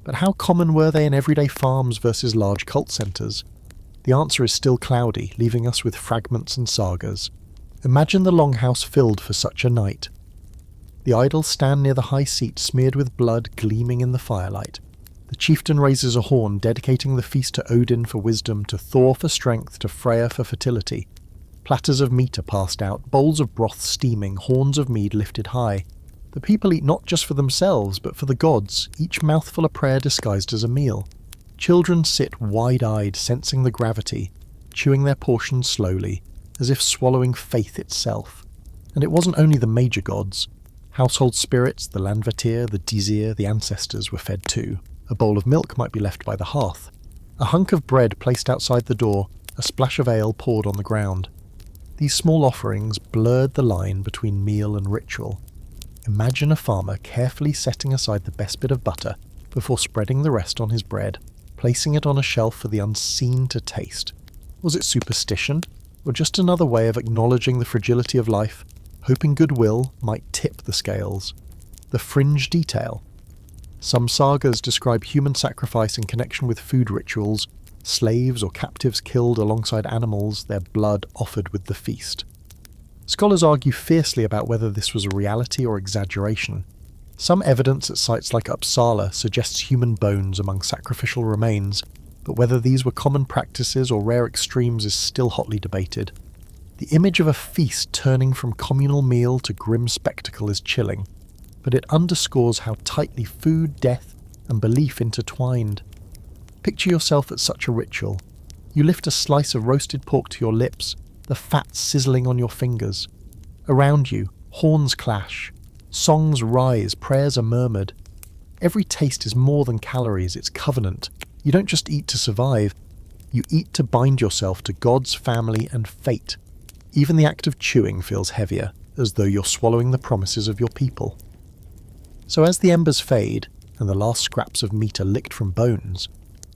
But how common were they in everyday farms versus large cult centres? The answer is still cloudy, leaving us with fragments and sagas. Imagine the longhouse filled for such a night. The idols stand near the high seat smeared with blood gleaming in the firelight. The chieftain raises a horn dedicating the feast to Odin for wisdom, to Thor for strength, to Freya for fertility. Platters of meat are passed out, bowls of broth steaming, horns of mead lifted high. The people eat not just for themselves, but for the gods, each mouthful a prayer disguised as a meal. Children sit wide-eyed, sensing the gravity, chewing their portions slowly, as if swallowing faith itself. And it wasn't only the major gods. Household spirits, the Landvættir, the Disir, the ancestors were fed too. A bowl of milk might be left by the hearth. A hunk of bread placed outside the door, a splash of ale poured on the ground. These small offerings blurred the line between meal and ritual. Imagine a farmer carefully setting aside the best bit of butter before spreading the rest on his bread, placing it on a shelf for the unseen to taste. Was it superstition, or just another way of acknowledging the fragility of life, hoping goodwill might tip the scales? The fringe detail. Some sagas describe human sacrifice in connection with food rituals, slaves or captives killed alongside animals, their blood offered with the feast. Scholars argue fiercely about whether this was a reality or exaggeration. Some evidence at sites like Uppsala suggests human bones among sacrificial remains, but whether these were common practices or rare extremes is still hotly debated. The image of a feast turning from communal meal to grim spectacle is chilling, but it underscores how tightly food, death, and belief intertwined. Picture yourself at such a ritual. You lift a slice of roasted pork to your lips, the fat sizzling on your fingers. Around you, horns clash, songs rise, prayers are murmured. Every taste is more than calories, it's covenant. You don't just eat to survive, you eat to bind yourself to God's family and fate. Even the act of chewing feels heavier, as though you're swallowing the promises of your people. So as the embers fade, and the last scraps of meat are licked from bones,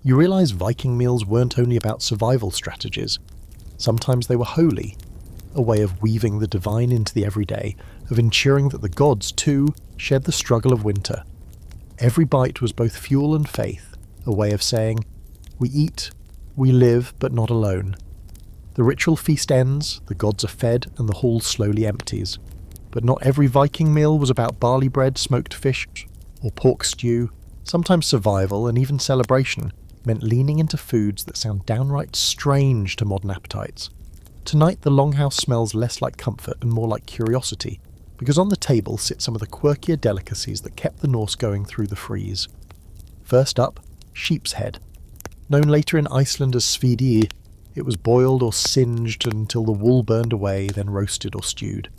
you realise Viking meals weren't only about survival strategies. Sometimes they were holy, a way of weaving the divine into the everyday, of ensuring that the gods, too, shared the struggle of winter. Every bite was both fuel and faith, a way of saying, we eat, we live, but not alone. The ritual feast ends, the gods are fed, and the hall slowly empties. But not every Viking meal was about barley bread, smoked fish, or pork stew. Sometimes survival, and even celebration, meant leaning into foods that sound downright strange to modern appetites. Tonight the longhouse smells less like comfort and more like curiosity, because on the table sit some of the quirkier delicacies that kept the Norse going through the freeze. First up, sheep's head. Known later in Iceland as svidi, it was boiled or singed until the wool burned away, then roasted or stewed.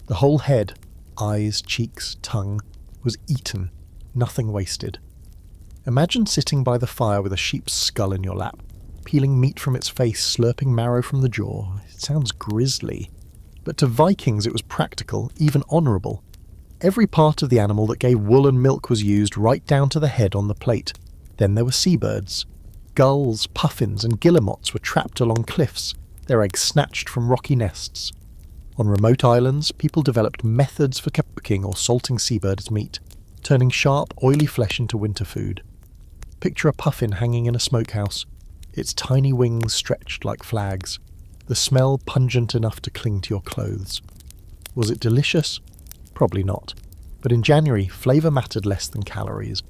The whole head, eyes, cheeks, tongue, was eaten, nothing wasted. Imagine sitting by the fire with a sheep's skull in your lap, peeling meat from its face, slurping marrow from the jaw. It sounds grisly. But to Vikings it was practical, even honourable. Every part of the animal that gave wool and milk was used, right down to the head on the plate. Then there were seabirds. Gulls, puffins and guillemots were trapped along cliffs, their eggs snatched from rocky nests. On remote islands, people developed methods for cooking or salting seabirds' meat, turning sharp, oily flesh into winter food. Picture a puffin hanging in a smokehouse, its tiny wings stretched like flags, the smell pungent enough to cling to your clothes. Was it delicious? Probably not. But in January, flavour mattered less than calories.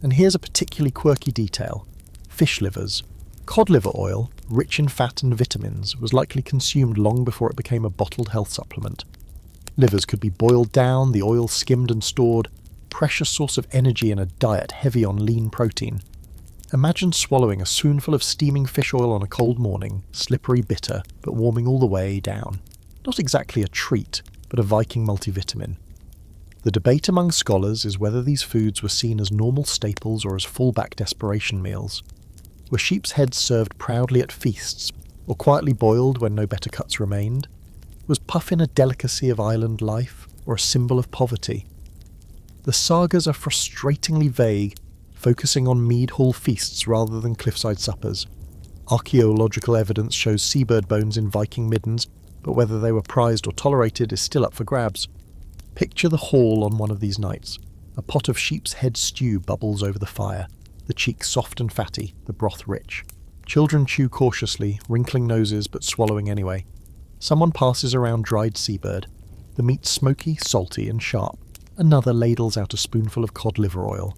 And here's a particularly quirky detail. Fish livers. Cod liver oil, rich in fat and vitamins, was likely consumed long before it became a bottled health supplement. Livers could be boiled down, the oil skimmed and stored, precious source of energy in a diet heavy on lean protein. Imagine swallowing a spoonful of steaming fish oil on a cold morning, slippery bitter, but warming all the way down. Not exactly a treat, but a Viking multivitamin. The debate among scholars is whether these foods were seen as normal staples or as fallback desperation meals. Were sheep's heads served proudly at feasts, or quietly boiled when no better cuts remained? Was puffin a delicacy of island life, or a symbol of poverty? The sagas are frustratingly vague, focusing on mead hall feasts rather than cliffside suppers. Archaeological evidence shows seabird bones in Viking middens, but whether they were prized or tolerated is still up for grabs. Picture the hall on one of these nights. A pot of sheep's head stew bubbles over the fire, the cheeks soft and fatty, the broth rich. Children chew cautiously, wrinkling noses but swallowing anyway. Someone passes around dried seabird. The meat smoky, salty and sharp. Another ladles out a spoonful of cod liver oil,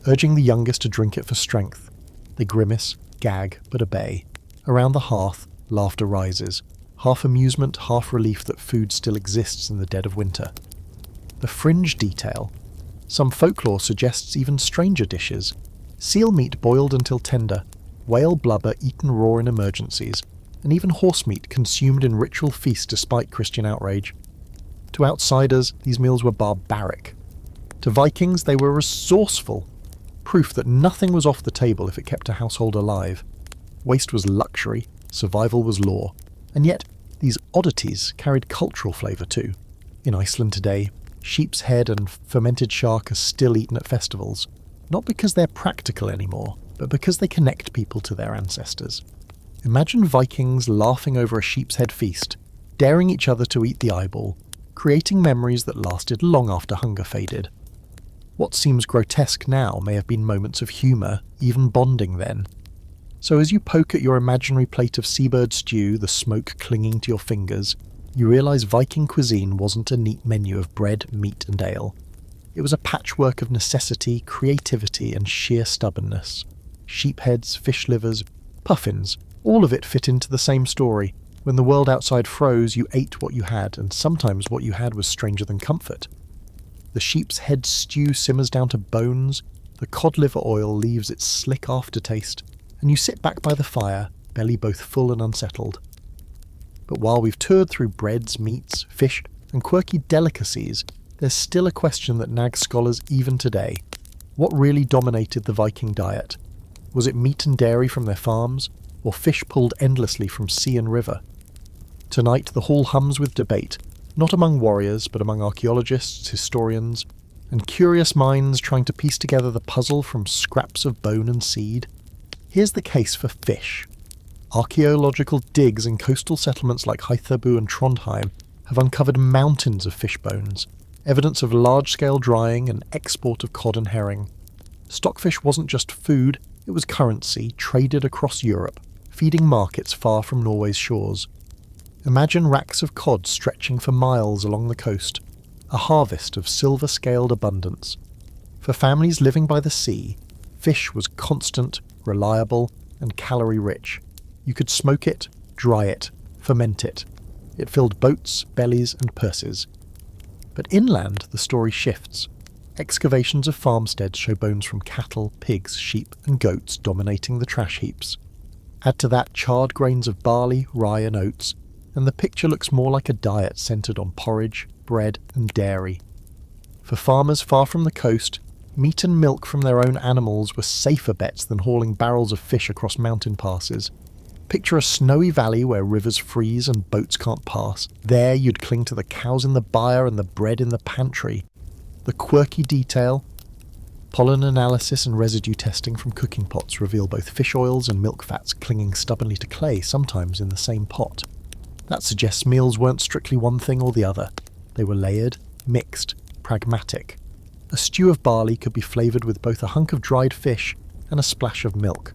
urging the youngest to drink it for strength. They grimace, gag, but obey. Around the hearth, laughter rises. Half amusement, half relief that food still exists in the dead of winter. The fringe detail. Some folklore suggests even stranger dishes. Seal meat boiled until tender, whale blubber eaten raw in emergencies, and even horse meat consumed in ritual feasts despite Christian outrage. To outsiders, these meals were barbaric. To Vikings, they were resourceful. Proof that nothing was off the table if it kept a household alive. Waste was luxury, survival was law. And yet, these oddities carried cultural flavour too. In Iceland today, sheep's head and fermented shark are still eaten at festivals, not because they're practical anymore, but because they connect people to their ancestors. Imagine Vikings laughing over a sheep's head feast, daring each other to eat the eyeball, creating memories that lasted long after hunger faded. What seems grotesque now may have been moments of humour, even bonding then. So as you poke at your imaginary plate of seabird stew, the smoke clinging to your fingers, you realise Viking cuisine wasn't a neat menu of bread, meat and ale. It was a patchwork of necessity, creativity and sheer stubbornness. Sheepheads, fish livers, puffins, all of it fit into the same story. When the world outside froze, you ate what you had, and sometimes what you had was stranger than comfort. The sheep's head stew simmers down to bones, the cod liver oil leaves its slick aftertaste, and you sit back by the fire, belly both full and unsettled. But while we've toured through breads, meats, fish, and quirky delicacies, there's still a question that nags scholars even today. What really dominated the Viking diet? Was it meat and dairy from their farms, or fish pulled endlessly from sea and river? Tonight the hall hums with debate, not among warriors, but among archaeologists, historians, and curious minds trying to piece together the puzzle from scraps of bone and seed. Here's the case for fish. Archaeological digs in coastal settlements like Hythabu and Trondheim have uncovered mountains of fish bones, evidence of large-scale drying and export of cod and herring. Stockfish wasn't just food, it was currency traded across Europe, feeding markets far from Norway's shores. Imagine racks of cod stretching for miles along the coast, a harvest of silver-scaled abundance. For families living by the sea, fish was constant, reliable, and calorie-rich. You could smoke it, dry it, ferment it. It filled boats, bellies, and purses. But inland, the story shifts. Excavations of farmsteads show bones from cattle, pigs, sheep, and goats dominating the trash heaps. Add to that charred grains of barley, rye, and oats, and the picture looks more like a diet centred on porridge, bread, and dairy. For farmers far from the coast, meat and milk from their own animals were safer bets than hauling barrels of fish across mountain passes. Picture a snowy valley where rivers freeze and boats can't pass. There you'd cling to the cows in the byre and the bread in the pantry. The quirky detail. Pollen analysis and residue testing from cooking pots reveal both fish oils and milk fats clinging stubbornly to clay, sometimes in the same pot. That suggests meals weren't strictly one thing or the other. They were layered, mixed, pragmatic. A stew of barley could be flavoured with both a hunk of dried fish and a splash of milk.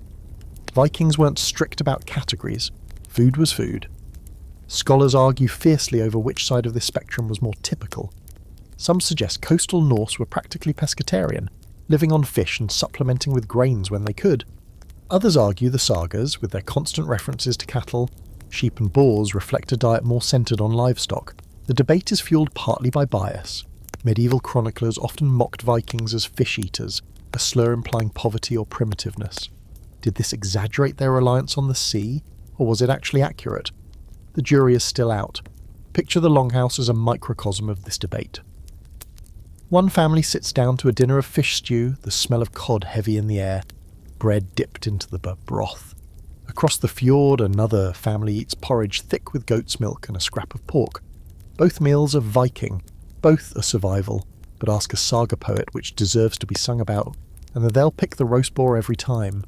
Vikings weren't strict about categories. Food was food. Scholars argue fiercely over which side of this spectrum was more typical. Some suggest coastal Norse were practically pescatarian, living on fish and supplementing with grains when they could. Others argue the sagas, with their constant references to cattle, sheep and boars, reflect a diet more centred on livestock. The debate is fuelled partly by bias. Medieval chroniclers often mocked Vikings as fish eaters, a slur implying poverty or primitiveness. Did this exaggerate their reliance on the sea, or was it actually accurate? The jury is still out. Picture the longhouse as a microcosm of this debate. One family sits down to a dinner of fish stew, the smell of cod heavy in the air, bread dipped into the broth. Across the fjord, another family eats porridge thick with goat's milk and a scrap of pork. Both meals are Viking, both are survival, but ask a saga poet which deserves to be sung about, and then they'll pick the roast boar every time.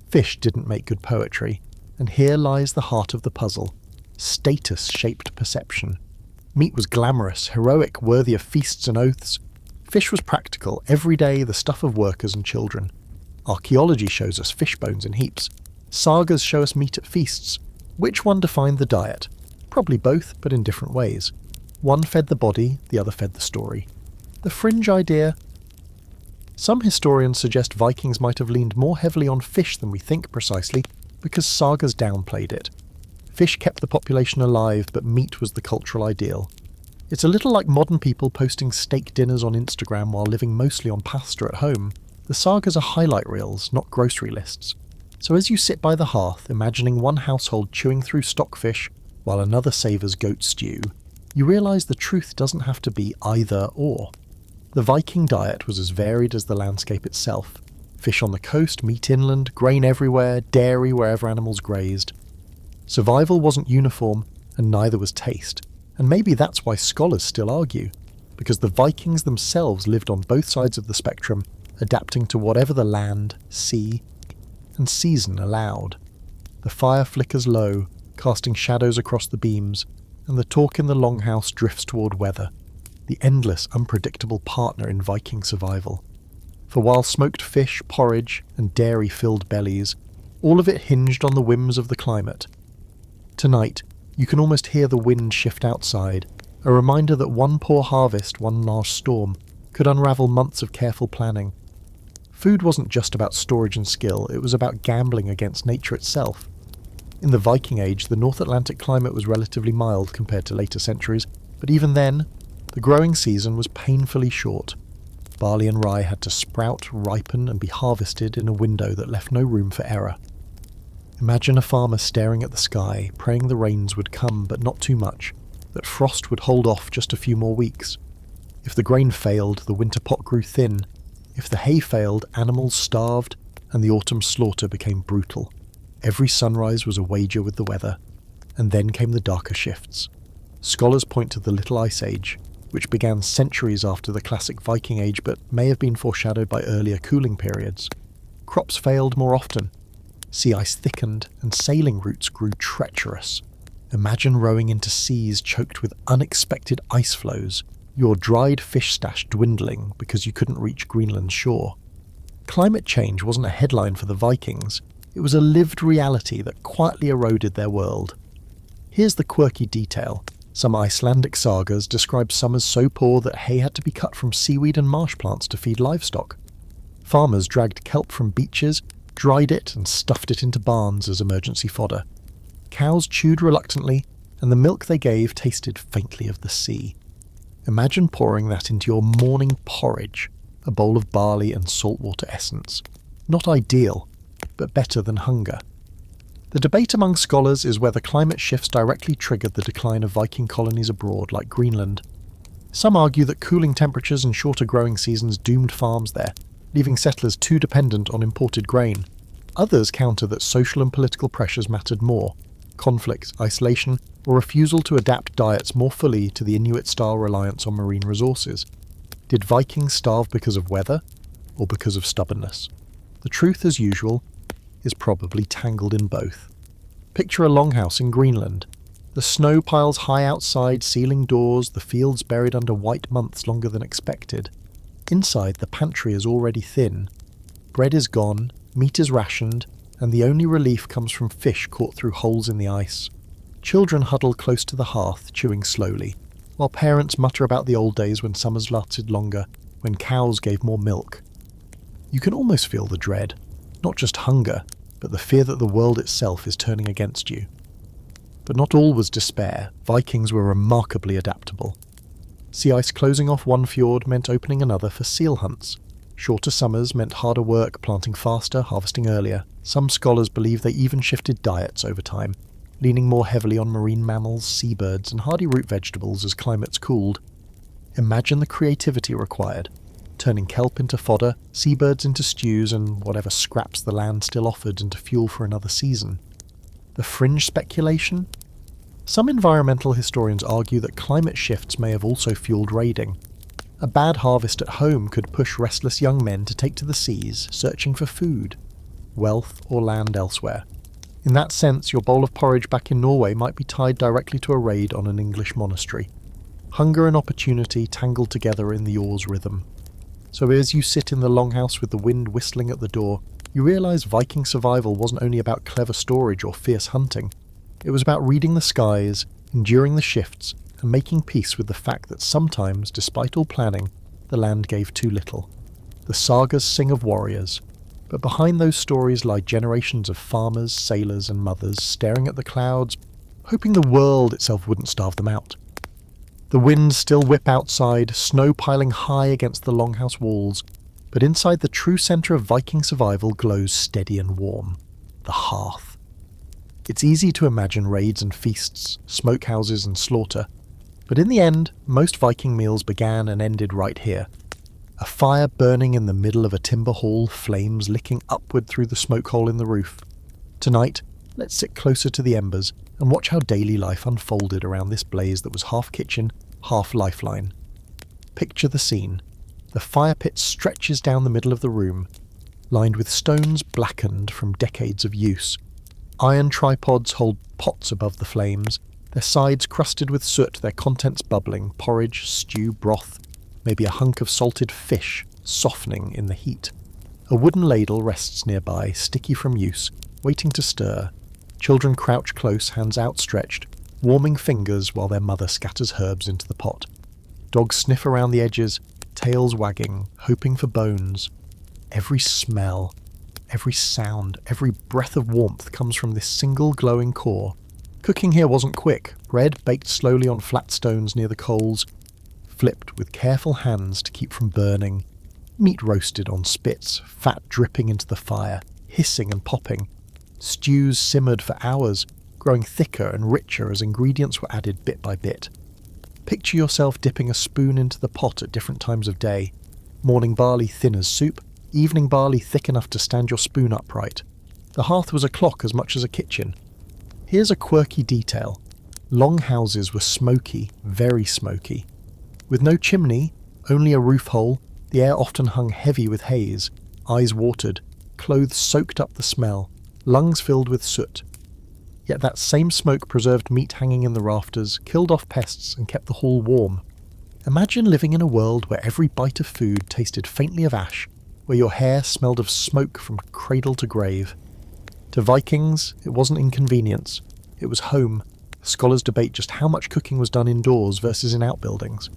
Fish didn't make good poetry, and here lies the heart of the puzzle. Status shaped perception. Meat was glamorous, heroic, worthy of feasts and oaths. Fish was practical, everyday, the stuff of workers and children. Archaeology shows us fish bones in heaps. Sagas show us meat at feasts. Which one defined the diet? Probably both, but in different ways. One fed the body, the other fed the story. The fringe idea. Some historians suggest Vikings might have leaned more heavily on fish than we think precisely, because sagas downplayed it. Fish kept the population alive, but meat was the cultural ideal. It's a little like modern people posting steak dinners on Instagram while living mostly on pasta at home. The sagas are highlight reels, not grocery lists. So as you sit by the hearth, imagining one household chewing through stockfish while another savours goat stew, you realise the truth doesn't have to be either or. The Viking diet was as varied as the landscape itself. Fish on the coast, meat inland, grain everywhere, dairy wherever animals grazed. Survival wasn't uniform, and neither was taste. And maybe that's why scholars still argue, because the Vikings themselves lived on both sides of the spectrum, adapting to whatever the land, sea, and season allowed. The fire flickers low, casting shadows across the beams, and the talk in the longhouse drifts toward weather, the endless, unpredictable partner in Viking survival. For while smoked fish, porridge, and dairy filled bellies, all of it hinged on the whims of the climate. Tonight, you can almost hear the wind shift outside, a reminder that one poor harvest, one large storm, could unravel months of careful planning. Food wasn't just about storage and skill, it was about gambling against nature itself. In the Viking Age, the North Atlantic climate was relatively mild compared to later centuries, but even then, the growing season was painfully short. Barley and rye had to sprout, ripen, and be harvested in a window that left no room for error. Imagine a farmer staring at the sky, praying the rains would come, but not too much, that frost would hold off just a few more weeks. If the grain failed, the winter pot grew thin. If the hay failed, animals starved, and the autumn slaughter became brutal. Every sunrise was a wager with the weather, and then came the darker shifts. Scholars point to the Little Ice Age, which began centuries after the classic Viking Age but may have been foreshadowed by earlier cooling periods. Crops failed more often. Sea ice thickened, and sailing routes grew treacherous. Imagine rowing into seas choked with unexpected ice flows, your dried fish stash dwindling because you couldn't reach Greenland's shore. Climate change wasn't a headline for the Vikings, it was a lived reality that quietly eroded their world. Here's the quirky detail. Some Icelandic sagas describe summers so poor that hay had to be cut from seaweed and marsh plants to feed livestock. Farmers dragged kelp from beaches, dried it and stuffed it into barns as emergency fodder. Cows chewed reluctantly, and the milk they gave tasted faintly of the sea. Imagine pouring that into your morning porridge, a bowl of barley and saltwater essence. Not ideal, but better than hunger. The debate among scholars is whether climate shifts directly triggered the decline of Viking colonies abroad like Greenland. Some argue that cooling temperatures and shorter growing seasons doomed farms there, leaving settlers too dependent on imported grain. Others counter that social and political pressures mattered more. Conflict, isolation, or refusal to adapt diets more fully to the Inuit-style reliance on marine resources. Did Vikings starve because of weather, or because of stubbornness? The truth, as usual, is probably tangled in both. Picture a longhouse in Greenland. The snow piles high outside, sealing doors, the fields buried under white months longer than expected. Inside, the pantry is already thin. Bread is gone, meat is rationed, and the only relief comes from fish caught through holes in the ice. Children huddle close to the hearth, chewing slowly, while parents mutter about the old days when summers lasted longer, when cows gave more milk. You can almost feel the dread, not just hunger, but the fear that the world itself is turning against you. But not all was despair. Vikings were remarkably adaptable. Sea ice closing off one fjord meant opening another for seal hunts. Shorter summers meant harder work, planting faster, harvesting earlier. Some scholars believe they even shifted diets over time, leaning more heavily on marine mammals, seabirds, and hardy root vegetables as climates cooled. Imagine the creativity required, turning kelp into fodder, seabirds into stews, and whatever scraps the land still offered into fuel for another season. The fringe speculation? Some environmental historians argue that climate shifts may have also fueled raiding. A bad harvest at home could push restless young men to take to the seas, searching for food, wealth, or land elsewhere. In that sense, your bowl of porridge back in Norway might be tied directly to a raid on an English monastery. Hunger and opportunity tangled together in the oar's rhythm. So as you sit in the longhouse with the wind whistling at the door, you realise Viking survival wasn't only about clever storage or fierce hunting. It was about reading the skies, enduring the shifts, and making peace with the fact that sometimes, despite all planning, the land gave too little. The sagas sing of warriors, but behind those stories lie generations of farmers, sailors, and mothers staring at the clouds, hoping the world itself wouldn't starve them out. The winds still whip outside, snow piling high against the longhouse walls, but inside the true centre of Viking survival glows steady and warm: the hearth. It's easy to imagine raids and feasts, smokehouses and slaughter, but in the end, most Viking meals began and ended right here. A fire burning in the middle of a timber hall, flames licking upward through the smoke hole in the roof. Tonight, let's sit closer to the embers and watch how daily life unfolded around this blaze that was half kitchen, half lifeline. Picture the scene. The fire pit stretches down the middle of the room, lined with stones blackened from decades of use. Iron tripods hold pots above the flames, their sides crusted with soot, their contents bubbling, porridge, stew, broth, maybe a hunk of salted fish softening in the heat. A wooden ladle rests nearby, sticky from use, waiting to stir. Children crouch close, hands outstretched, warming fingers while their mother scatters herbs into the pot. Dogs sniff around the edges, tails wagging, hoping for bones. Every smell, every sound, every breath of warmth comes from this single glowing core. Cooking here wasn't quick. Bread baked slowly on flat stones near the coals, flipped with careful hands to keep from burning. Meat roasted on spits, fat dripping into the fire, hissing and popping. Stews simmered for hours, growing thicker and richer as ingredients were added bit by bit. Picture yourself dipping a spoon into the pot at different times of day. Morning barley thin as soup, evening barley thick enough to stand your spoon upright. The hearth was a clock as much as a kitchen. Here's a quirky detail. Longhouses were smoky, very smoky. With no chimney, only a roof hole, the air often hung heavy with haze, eyes watered, clothes soaked up the smell, lungs filled with soot. Yet that same smoke preserved meat hanging in the rafters, killed off pests, and kept the hall warm. Imagine living in a world where every bite of food tasted faintly of ash, where your hair smelled of smoke from cradle to grave. To Vikings, it wasn't inconvenience, it was home. Scholars debate just how much cooking was done indoors versus in outbuildings.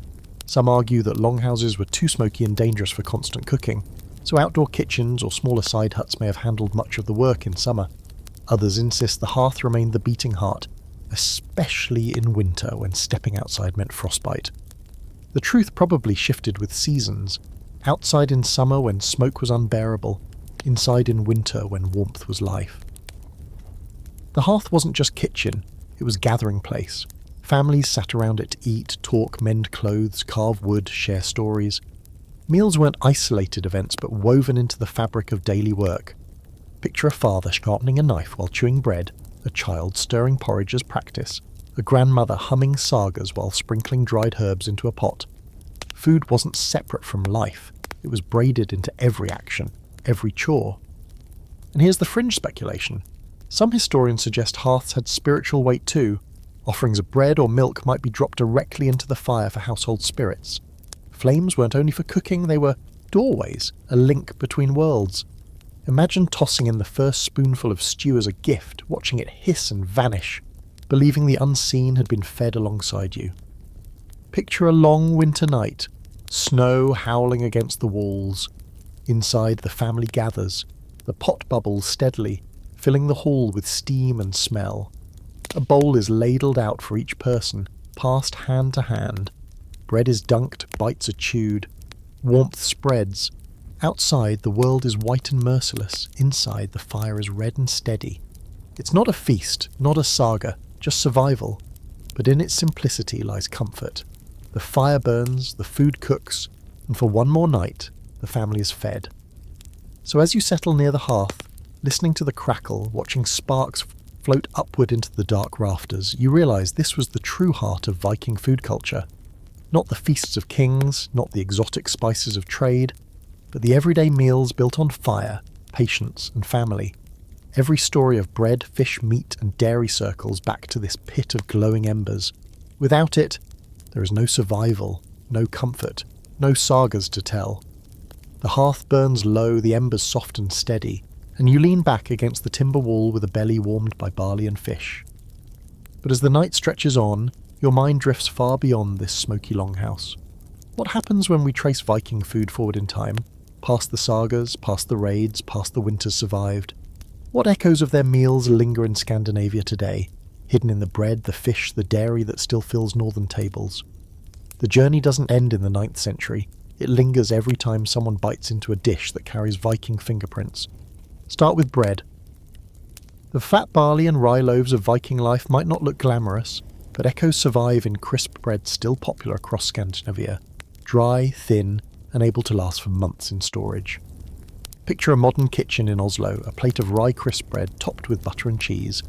Some argue that longhouses were too smoky and dangerous for constant cooking, so outdoor kitchens or smaller side huts may have handled much of the work in summer. Others insist the hearth remained the beating heart, especially in winter when stepping outside meant frostbite. The truth probably shifted with seasons. Outside in summer when smoke was unbearable, inside in winter when warmth was life. The hearth wasn't just kitchen, it was gathering place. Families sat around it to eat, talk, mend clothes, carve wood, share stories. Meals weren't isolated events but woven into the fabric of daily work. Picture a father sharpening a knife while chewing bread, a child stirring porridge as practice, a grandmother humming sagas while sprinkling dried herbs into a pot. Food wasn't separate from life, it was braided into every action, every chore. And here's the fringe speculation. Some historians suggest hearths had spiritual weight too. Offerings of bread or milk might be dropped directly into the fire for household spirits. Flames weren't only for cooking, they were doorways, a link between worlds. Imagine tossing in the first spoonful of stew as a gift, watching it hiss and vanish, believing the unseen had been fed alongside you. Picture a long winter night, snow howling against the walls. Inside, the family gathers, the pot bubbles steadily, filling the hall with steam and smell. A bowl is ladled out for each person, passed hand to hand. Bread is dunked, bites are chewed. Warmth spreads. Outside, the world is white and merciless. Inside, the fire is red and steady. It's not a feast, not a saga, just survival. But in its simplicity lies comfort. The fire burns, the food cooks, and for one more night, the family is fed. So as you settle near the hearth, listening to the crackle, watching sparks float upward into the dark rafters, you realise this was the true heart of Viking food culture. Not the feasts of kings, not the exotic spices of trade, but the everyday meals built on fire, patience, and family. Every story of bread, fish, meat, and dairy circles back to this pit of glowing embers. Without it, there is no survival, no comfort, no sagas to tell. The hearth burns low, the embers soft and steady, and you lean back against the timber wall with a belly warmed by barley and fish. But as the night stretches on, your mind drifts far beyond this smoky longhouse. What happens when we trace Viking food forward in time, past the sagas, past the raids, past the winters survived? What echoes of their meals linger in Scandinavia today, hidden in the bread, the fish, the dairy that still fills northern tables? The journey doesn't end in the 9th century. It lingers every time someone bites into a dish that carries Viking fingerprints. Start with bread. The fat barley and rye loaves of Viking life might not look glamorous, but echoes survive in crisp bread still popular across Scandinavia. Dry, thin, and able to last for months in storage. Picture a modern kitchen in Oslo, a plate of rye crisp bread topped with butter and cheese.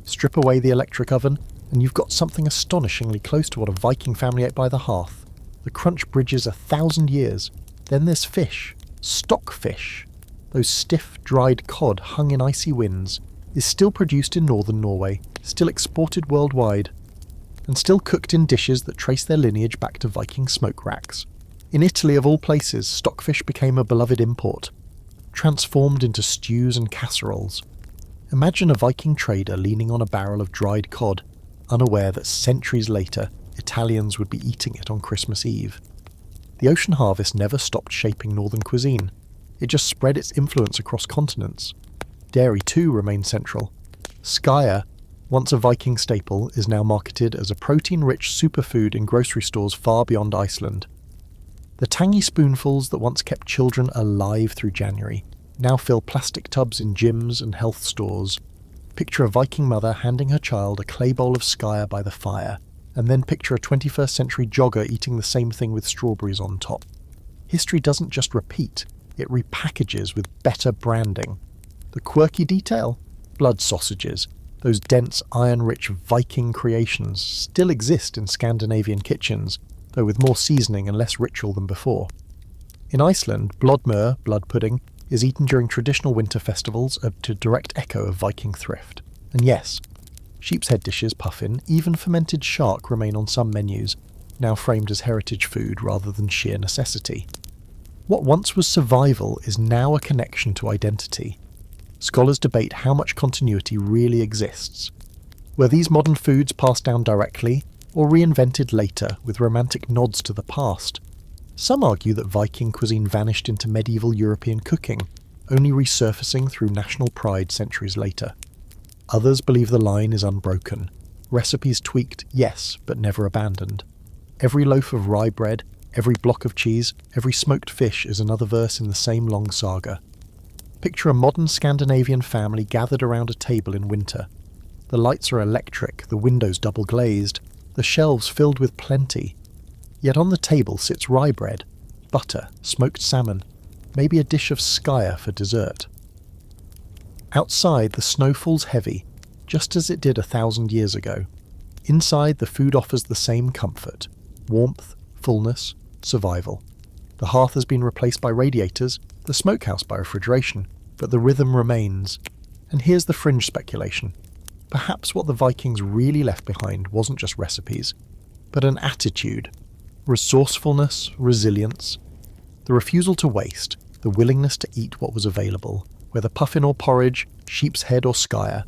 Strip away the electric oven, and you've got something astonishingly close to what a Viking family ate by the hearth. The crunch bridges 1,000 years. Then there's fish. Stockfish. Those stiff, dried cod hung in icy winds is still produced in northern Norway, still exported worldwide, and still cooked in dishes that trace their lineage back to Viking smoke racks. In Italy, of all places, stockfish became a beloved import, transformed into stews and casseroles. Imagine a Viking trader leaning on a barrel of dried cod, unaware that centuries later, Italians would be eating it on Christmas Eve. The ocean harvest never stopped shaping northern cuisine. It just spread its influence across continents. Dairy too remained central. Skyr, once a Viking staple, is now marketed as a protein-rich superfood in grocery stores far beyond Iceland. The tangy spoonfuls that once kept children alive through January now fill plastic tubs in gyms and health stores. Picture a Viking mother handing her child a clay bowl of skyr by the fire, and then picture a 21st century jogger eating the same thing with strawberries on top. History doesn't just repeat, it repackages with better branding. The quirky detail? Blood sausages, those dense, iron-rich Viking creations, still exist in Scandinavian kitchens, though with more seasoning and less ritual than before. In Iceland, blodmør, blood pudding, is eaten during traditional winter festivals, a direct echo of Viking thrift. And yes, sheep's head dishes, puffin, even fermented shark remain on some menus, now framed as heritage food rather than sheer necessity. What once was survival is now a connection to identity. Scholars debate how much continuity really exists. Were these modern foods passed down directly, or reinvented later with romantic nods to the past? Some argue that Viking cuisine vanished into medieval European cooking, only resurfacing through national pride centuries later. Others believe the line is unbroken. Recipes tweaked, yes, but never abandoned. Every loaf of rye bread, every block of cheese, every smoked fish is another verse in the same long saga. Picture a modern Scandinavian family gathered around a table in winter. The lights are electric, the windows double glazed, the shelves filled with plenty. Yet on the table sits rye bread, butter, smoked salmon, maybe a dish of skyr for dessert. Outside, the snow falls heavy, just as it did 1,000 years ago. Inside, the food offers the same comfort: warmth, fullness, survival. The hearth has been replaced by radiators, the smokehouse by refrigeration, but the rhythm remains. And here's the fringe speculation. Perhaps what the Vikings really left behind wasn't just recipes, but an attitude. Resourcefulness, resilience, the refusal to waste, the willingness to eat what was available. whether puffin or porridge, sheep's head or skyr.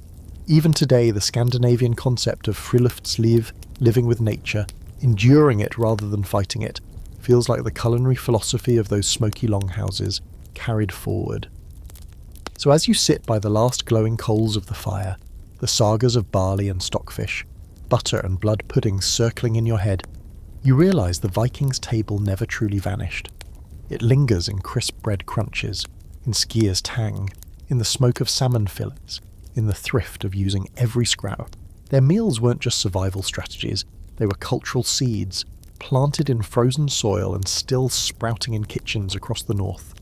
Even today, the Scandinavian concept of friluftsliv, living with nature, enduring it rather than fighting it, feels like the culinary philosophy of those smoky longhouses carried forward. So as you sit by the last glowing coals of the fire, the sagas of barley and stockfish, butter and blood puddings circling in your head, you realise the Vikings' table never truly vanished. It lingers in crisp bread crunches, in skyr's tang, in the smoke of salmon fillets, in the thrift of using every scrap. Their meals weren't just survival strategies, they were cultural seeds, planted in frozen soil and still sprouting in kitchens across the north.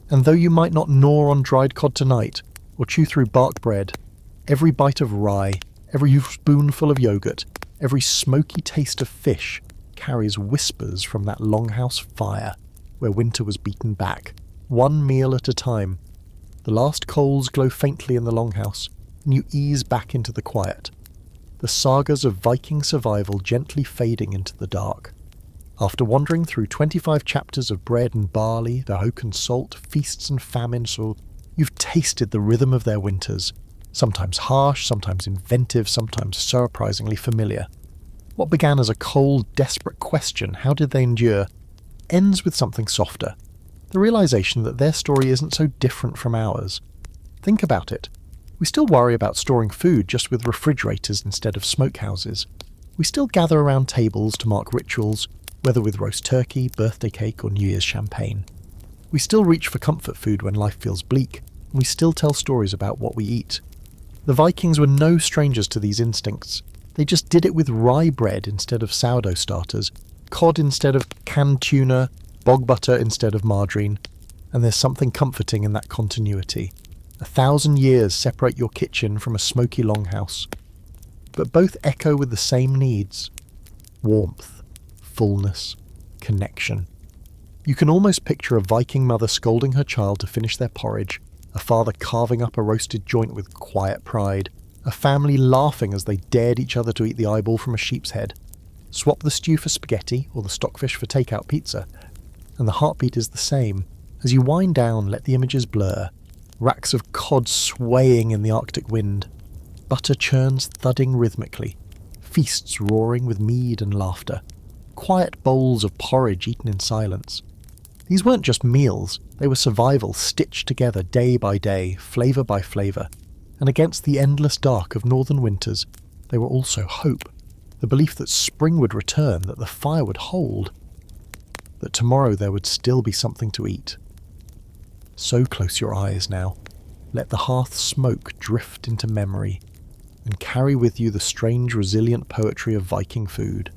And though you might not gnaw on dried cod tonight, or chew through bark bread, every bite of rye, every spoonful of yogurt, every smoky taste of fish carries whispers from that longhouse fire where winter was beaten back, one meal at a time. The last coals glow faintly in the longhouse, and you ease back into the quiet. The sagas of Viking survival gently fading into the dark. After wandering through 25 chapters of bread and barley, the hoke and salt, feasts and famine, so you've tasted the rhythm of their winters, sometimes harsh, sometimes inventive, sometimes surprisingly familiar. What began as a cold, desperate question, how did they endure, ends with something softer. The realization that their story isn't so different from ours. Think about it. We still worry about storing food just with refrigerators instead of smokehouses. We still gather around tables to mark rituals, whether with roast turkey, birthday cake or New Year's champagne. We still reach for comfort food when life feels bleak, and we still tell stories about what we eat. The Vikings were no strangers to these instincts. They just did it with rye bread instead of sourdough starters, cod instead of canned tuna, bog butter instead of margarine, and there's something comforting in that continuity. 1,000 years separate your kitchen from a smoky longhouse, but both echo with the same needs: warmth, fullness, connection. You can almost picture a Viking mother scolding her child to finish their porridge, a father carving up a roasted joint with quiet pride, a family laughing as they dared each other to eat the eyeball from a sheep's head. Swap the stew for spaghetti or the stockfish for takeout pizza, and the heartbeat is the same. As you wind down, let the images blur. Racks of cod swaying in the Arctic wind, butter churns thudding rhythmically, feasts roaring with mead and laughter, quiet bowls of porridge eaten in silence. These weren't just meals, they were survival stitched together day by day, flavour by flavour, and against the endless dark of northern winters, they were also hope, the belief that spring would return, that the fire would hold, that tomorrow there would still be something to eat. So close your eyes now. Let the hearth smoke drift into memory, and carry with you the strange, resilient poetry of Viking food.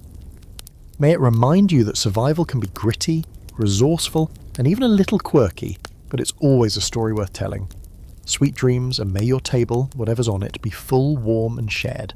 May it remind you that survival can be gritty, resourceful, and even a little quirky, but it's always a story worth telling. Sweet dreams, and may your table, whatever's on it, be full, warm, and shared.